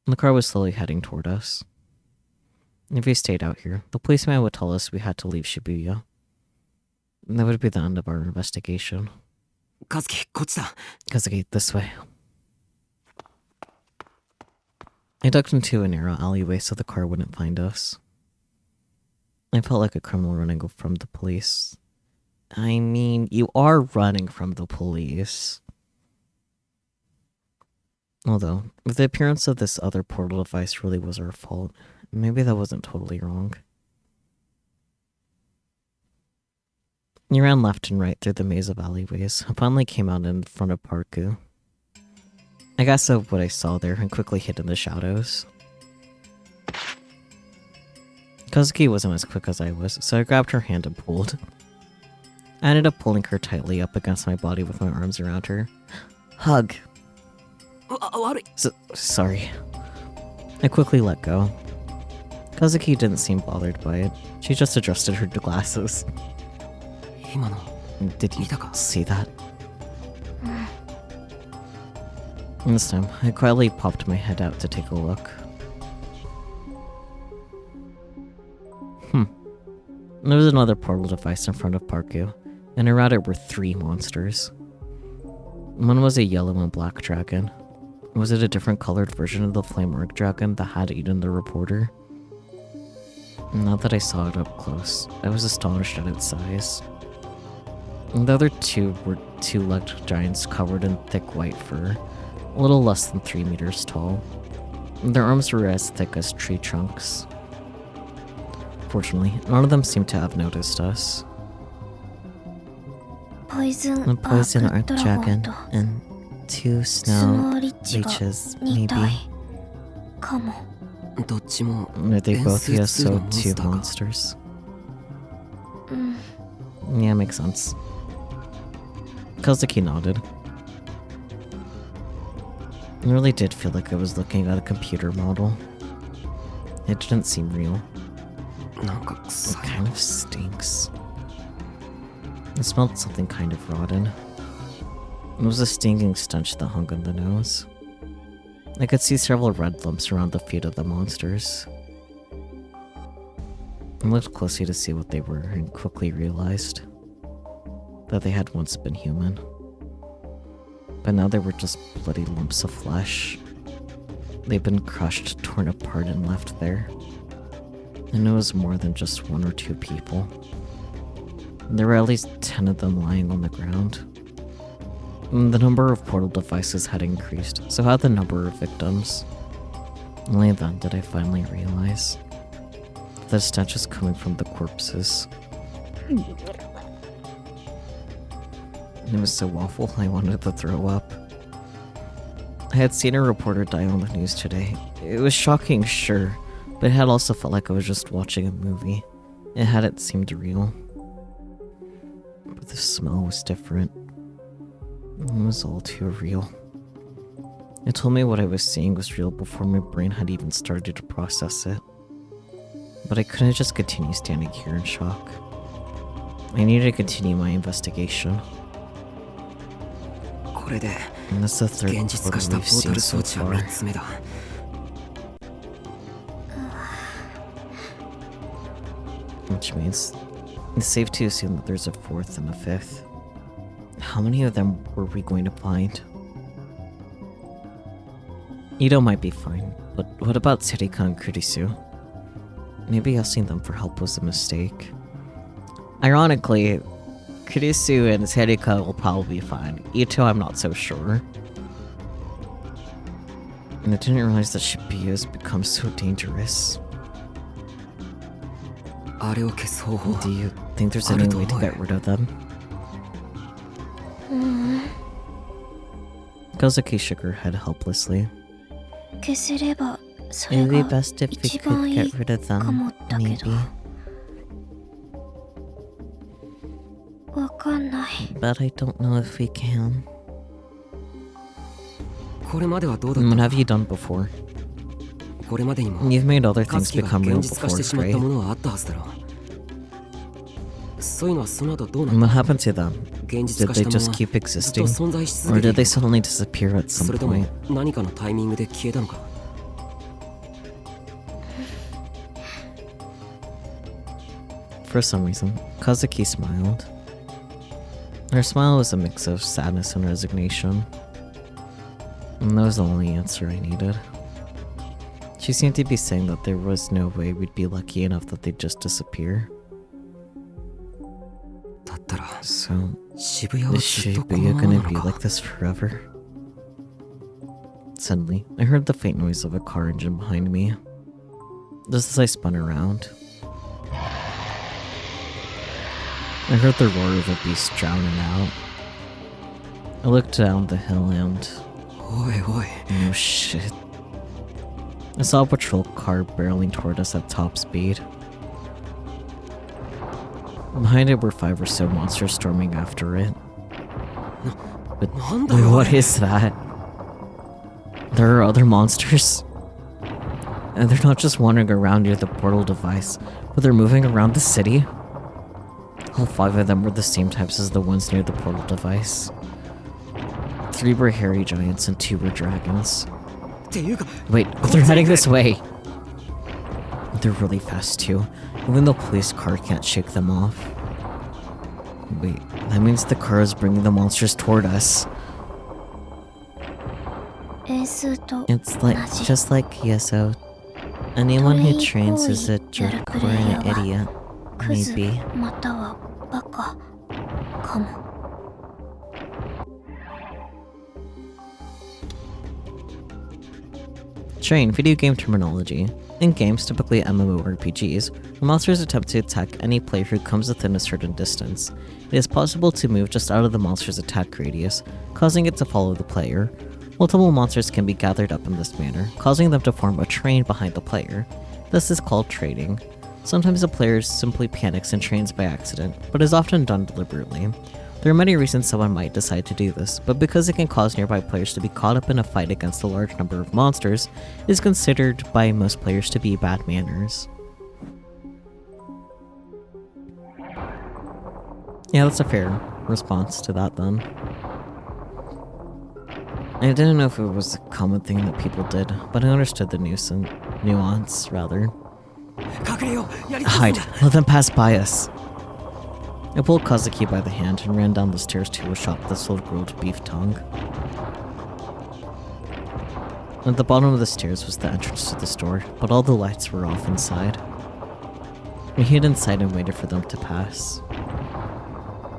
The car was slowly heading toward us. If we stayed out here, the policeman would tell us we had to leave Shibuya. And that would be the end of our investigation. 和樹、こっちだ。Kazuki, this way. I ducked into a narrow alleyway so the car wouldn't find us. I felt like a criminal running from the police. I mean, you are running from the police. Although, if the appearance of this other portal device really was our fault, maybe that wasn't totally wrong. You ran left and right through the maze of alleyways, and finally came out in front of Parku. I gasped at what I saw there and quickly hid in the shadows. Kazuki wasn't as quick as I was, so I grabbed her hand and pulled. I ended up pulling her tightly up against my body with my arms around her. Hug. Sorry. I quickly let go. Kazuki didn't seem bothered by it. She just adjusted her glasses. 今の Did you see that? This time, I quietly popped my head out to take a look. There was another portal device in front of Parku, and around it were 3 monsters. One was a yellow and black dragon. Was it a different colored version of the flame orc dragon that had eaten the reporter? Now that I saw it up close, I was astonished at its size. The other 2 were 2-legged giants covered in thick white fur, a little less than 3 meters tall. Their arms were as thick as tree trunks. Fortunately, none of them seemed to have noticed us. Poison, Arc Dragon and 2 snow leeches, maybe. どっちも Are they both 演出 ESO のモンス 2 ターか。 monsters? Yeah, makes sense. Kazuki nodded. It really did feel like I was looking at a computer model. It didn't seem real. なんか It 臭い。 kind of stinks. It smelled something kind of rotten. It was a stinging stench that hung on the nose. I could see several red lumps around the feet of the monsters. I looked closely to see what they were and quickly realized that they had once been human. But now they were just bloody lumps of flesh. They'd been crushed, torn apart, and left there. And it was more than just 1 or 2 people. There were at least 10 of them lying on the ground. And the number of portal devices had increased, so had the number of victims. Only then did I finally realize that the stench was coming from the corpses. It was so awful, I wanted to throw up. I had seen a reporter die on the news today. It was shocking, sure, but it had also felt like I was just watching a movie. It hadn't seemed real. But the smell was different. It was all too real. It told me what I was seeing was real before my brain had even started to process it. But I couldn't just continue standing here in shock. I needed to continue my investigation. これで And that's the third 現実化 portal した we've ポータ seen ル so 装置は far. 3つ目だ。 Which means it's safe to assume that there's a 4th and a 5th. How many of them were we going to find? Ito might be fine, but what about Serika and Kurisu? Maybe asking them for help was a mistake. Ironically, Kurisu and Serika will probably be fine. Ito, I'm not so sure. And I didn't realize that Shibuya has become so dangerous. あれを消す方法 Do you think there's any way to get rid of them? Kozuki shook her head helplessly. 消せればそれ It'd be が best if we 一 could 番い get い rid of か them, もだけど maybe. わかんない。 But I don't know if we can. これまではどうだっ What た have you done before? これまでにも You've made other カ things ズキが become real 現実化して before, しまったも right? のはあったはずだろう。そういうのはその後どうなっ What た？ happened to them? 現実 Did 化し they た just まま keep ずっと existing? 存在し Or 続け did て they いるのか？ suddenly disappear at そ some れとも point? 何かのタイミングで消えたのか？ For some reason, Kazuki smiled. Her smile was a mix of sadness and resignation. And that was the only answer I needed. She seemed to be saying that there was no way we'd be lucky enough that they'd just disappear. だったら So, 渋谷は is ずっとこの Shibuya ままな gonna の be か？ like this forever? Suddenly, I heard the faint noise of a car engine behind me. Just as I spun around, I heard the roar of a beast drowning out. I looked down the hill and... おいおい oh shit. I saw a patrol car barreling toward us at top speed. Behind it were 5 or so monsters storming after it. But なんだよあ what れ is that? There are other monsters? And they're not just wandering around near the portal device, but they're moving around the city? All 5 of them were the same types as the ones near the portal device. 3 were hairy giants and 2 were dragons. っていうか Wait, they're heading this way! They're really fast too. Even the police car can't shake them off. Wait, that means the car is bringing the monsters toward us. 円数と It's like 同じ just like ESO. Anyone who trains is a jerk or an idiot, クズ maybe. またはバカかも。 Train, video game terminology. In games, typically MMORPGs, the monsters attempt to attack any player who comes within a certain distance. It is possible to move just out of the monster's attack radius, causing it to follow the player, Multiple monsters can be gathered up in this manner, causing them to form a train behind the player. This is called training. Sometimes a player simply panics and trains by accident, but is often done deliberately. There are many reasons someone might decide to do this, but because it can cause nearby players to be caught up in a fight against a large number of monsters, it is considered by most players to be bad manners. Yeah, that's a fair response to that then. I didn't know if it was a common thing that people did, but I understood the nuance, rather. Hide. Let them pass by us. I pulled Kazuki by the hand and ran down the stairs to a shop that sold grilled beef tongue. At the bottom of the stairs was the entrance to the store, but all the lights were off inside. We hid inside and waited for them to pass.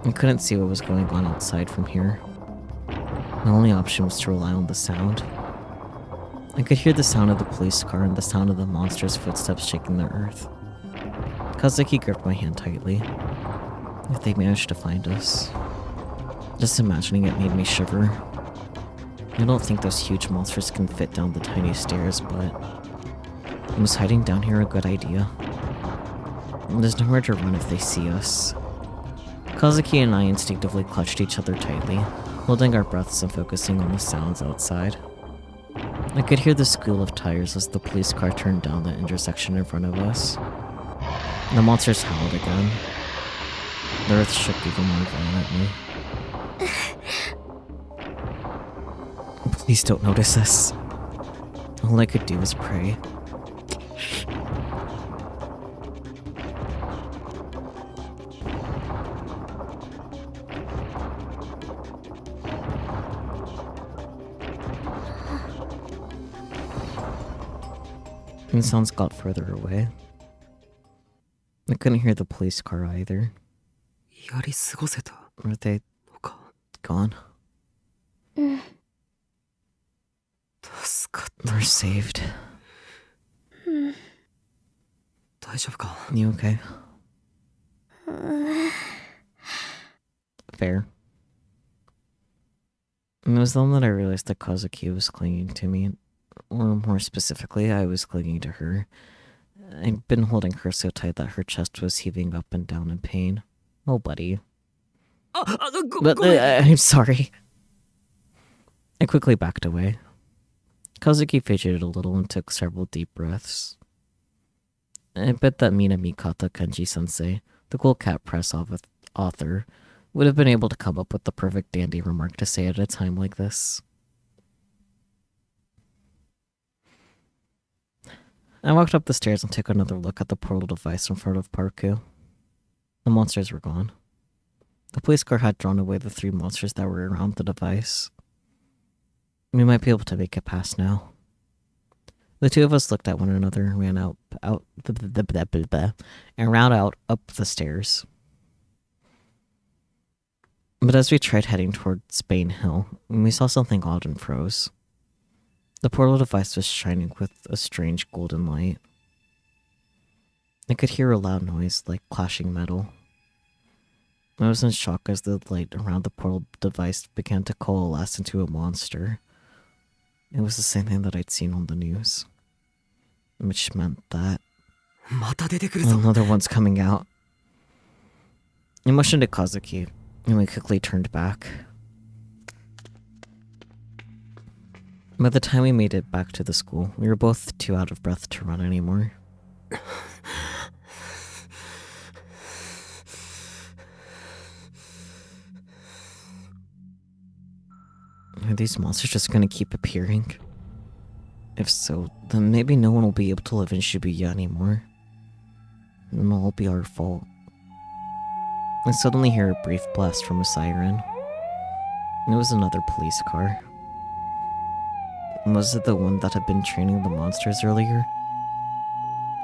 I couldn't see what was going on outside from here. My only option was to rely on the sound. I could hear the sound of the police car and the sound of the monster's footsteps shaking the earth. Kazuki gripped my hand tightly. If they managed to find us. Just imagining it made me shiver. I don't think those huge monsters can fit down the tiny stairs, but was hiding down here a good idea? There's nowhere to run if they see us. Kazuki and I instinctively clutched each other tightly, holding our breaths and focusing on the sounds outside. I could hear the squeal of tires as the police car turned down the intersection in front of us. The monsters howled again. The earth shook even more violently. Please don't notice us. All I could do was pray. And sounds got further away. I couldn't hear the police car either. Were they gone? We're saved. You okay? Fair. And it was then that I realized that Kazuki was clinging to me. Or more specifically, I was clinging to her. I'd been holding her so tight that her chest was heaving up and down in pain. Oh, buddy. But I'm sorry. I quickly backed away. Kazuki fidgeted a little and took several deep breaths. I bet that Mina Mikata Kenji-sensei, the cool cat press author, would have been able to come up with the perfect dandy remark to say at a time like this. I walked up the stairs and took another look at the portal device in front of Parku. The monsters were gone. The police car had drawn away the 3 monsters that were around the device. We might be able to make it past now. The 2 of us looked at one another and ran out up the stairs. But as we tried heading toward Spain Hill, we saw something odd and froze. The portal device was shining with a strange golden light. I could hear a loud noise like clashing metal. I was in shock as the light around the portal device began to coalesce into a monster. It was the same thing that I'd seen on the news. Which meant that another one's coming out. I motioned to Kazuki, and we quickly turned back. By the time we made it back to the school, we were both too out of breath to run anymore. Are these monsters just gonna keep appearing? If so, then maybe no one will be able to live in Shibuya anymore. It'll all be our fault. I suddenly hear a brief blast from a siren. It was another police car. Was it the one that had been training the monsters earlier?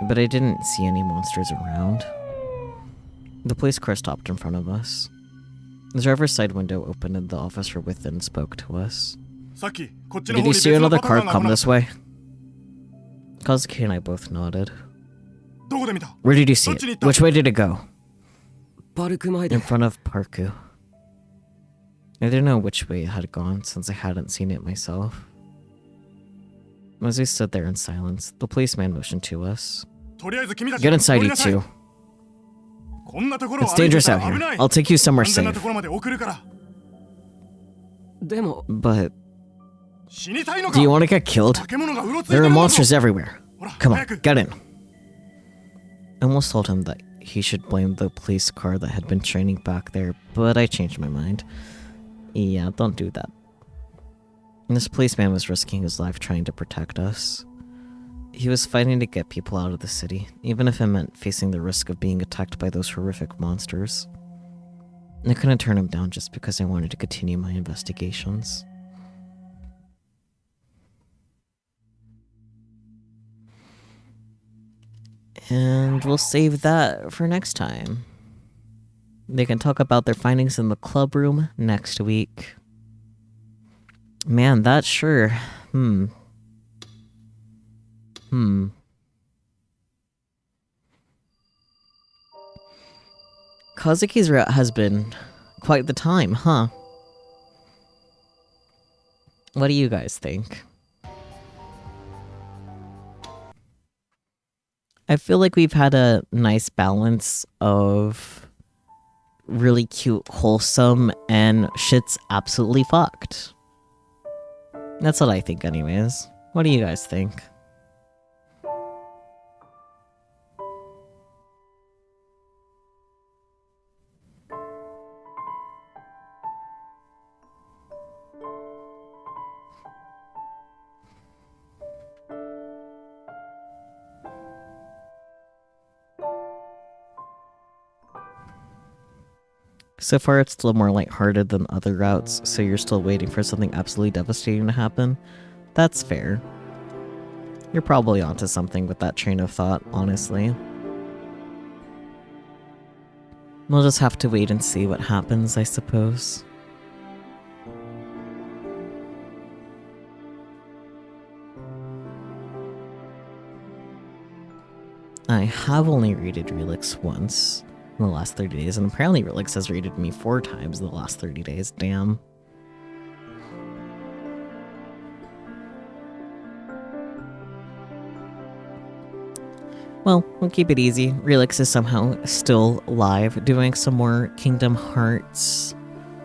But I didn't see any monsters around. The police car stopped in front of us. The driver's side window opened and the officer within spoke to us. Did you see another car come this way? Kazuki and I both nodded. Where did you see it? Which way did it go? In front of Parku. I didn't know which way it had gone since I hadn't seen it myself. As we stood there in silence, the policeman motioned to us. Get inside, you two. It's dangerous out here. I'll take you somewhere safe. But do you want to get killed? There are monsters everywhere. Come on, get in. I almost told him that he should blame the police car that had been training back there, but I changed my mind. Yeah, don't do that. This policeman was risking his life trying to protect us. He was fighting to get people out of the city, even if it meant facing the risk of being attacked by those horrific monsters. I couldn't turn him down just because I wanted to continue my investigations. And we'll save that for next time. They can talk about their findings in the club room next week. Man, that's sure. Kazuki's route has been quite the time, huh? What do you guys think? I feel like we've had a nice balance of really cute, wholesome, and shit's absolutely fucked. That's what I think anyways. What do you guys think? So far, it's still more lighthearted than other routes, so you're still waiting for something absolutely devastating to happen. That's fair. You're probably onto something with that train of thought, honestly. We'll just have to wait and see what happens, I suppose. I have only raided Relix once in the last 30 days, and apparently Relix has raided me 4 times in the last 30 days. Damn. Well, we'll keep it easy. Relix is somehow still live, doing some more Kingdom Hearts,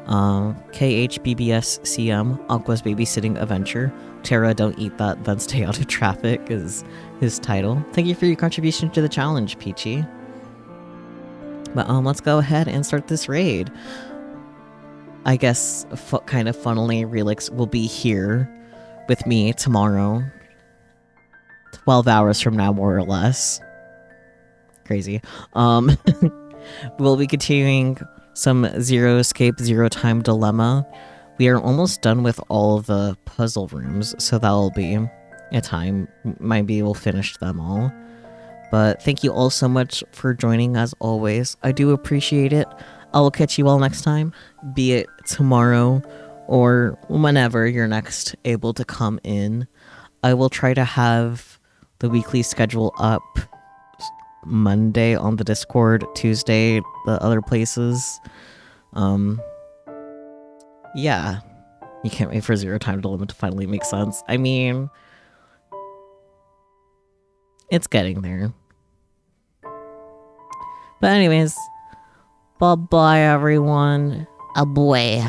KHBBSCM, Aqua's Babysitting Adventure. Terra, don't eat that, then stay out of traffic is his title. Thank you for your contribution to the challenge, Peachy. But let's go ahead and start this raid. I guess, kind of funnily, Relix will be here with me tomorrow. 12 hours from now, more or less. Crazy. We'll be continuing some Zero Escape, Zero Time Dilemma. We are almost done with all the puzzle rooms, so that'll be a time. Maybe we'll finish them all. But thank you all so much for joining, as always. I do appreciate it. I will catch you all next time, be it tomorrow or whenever you're next able to come in. I will try to have the weekly schedule up Monday on the Discord, Tuesday the other places. Yeah. You can't wait for Zero Time Dilemma to finally make sense. I mean, it's getting there. But anyways, bye-bye everyone. A boy.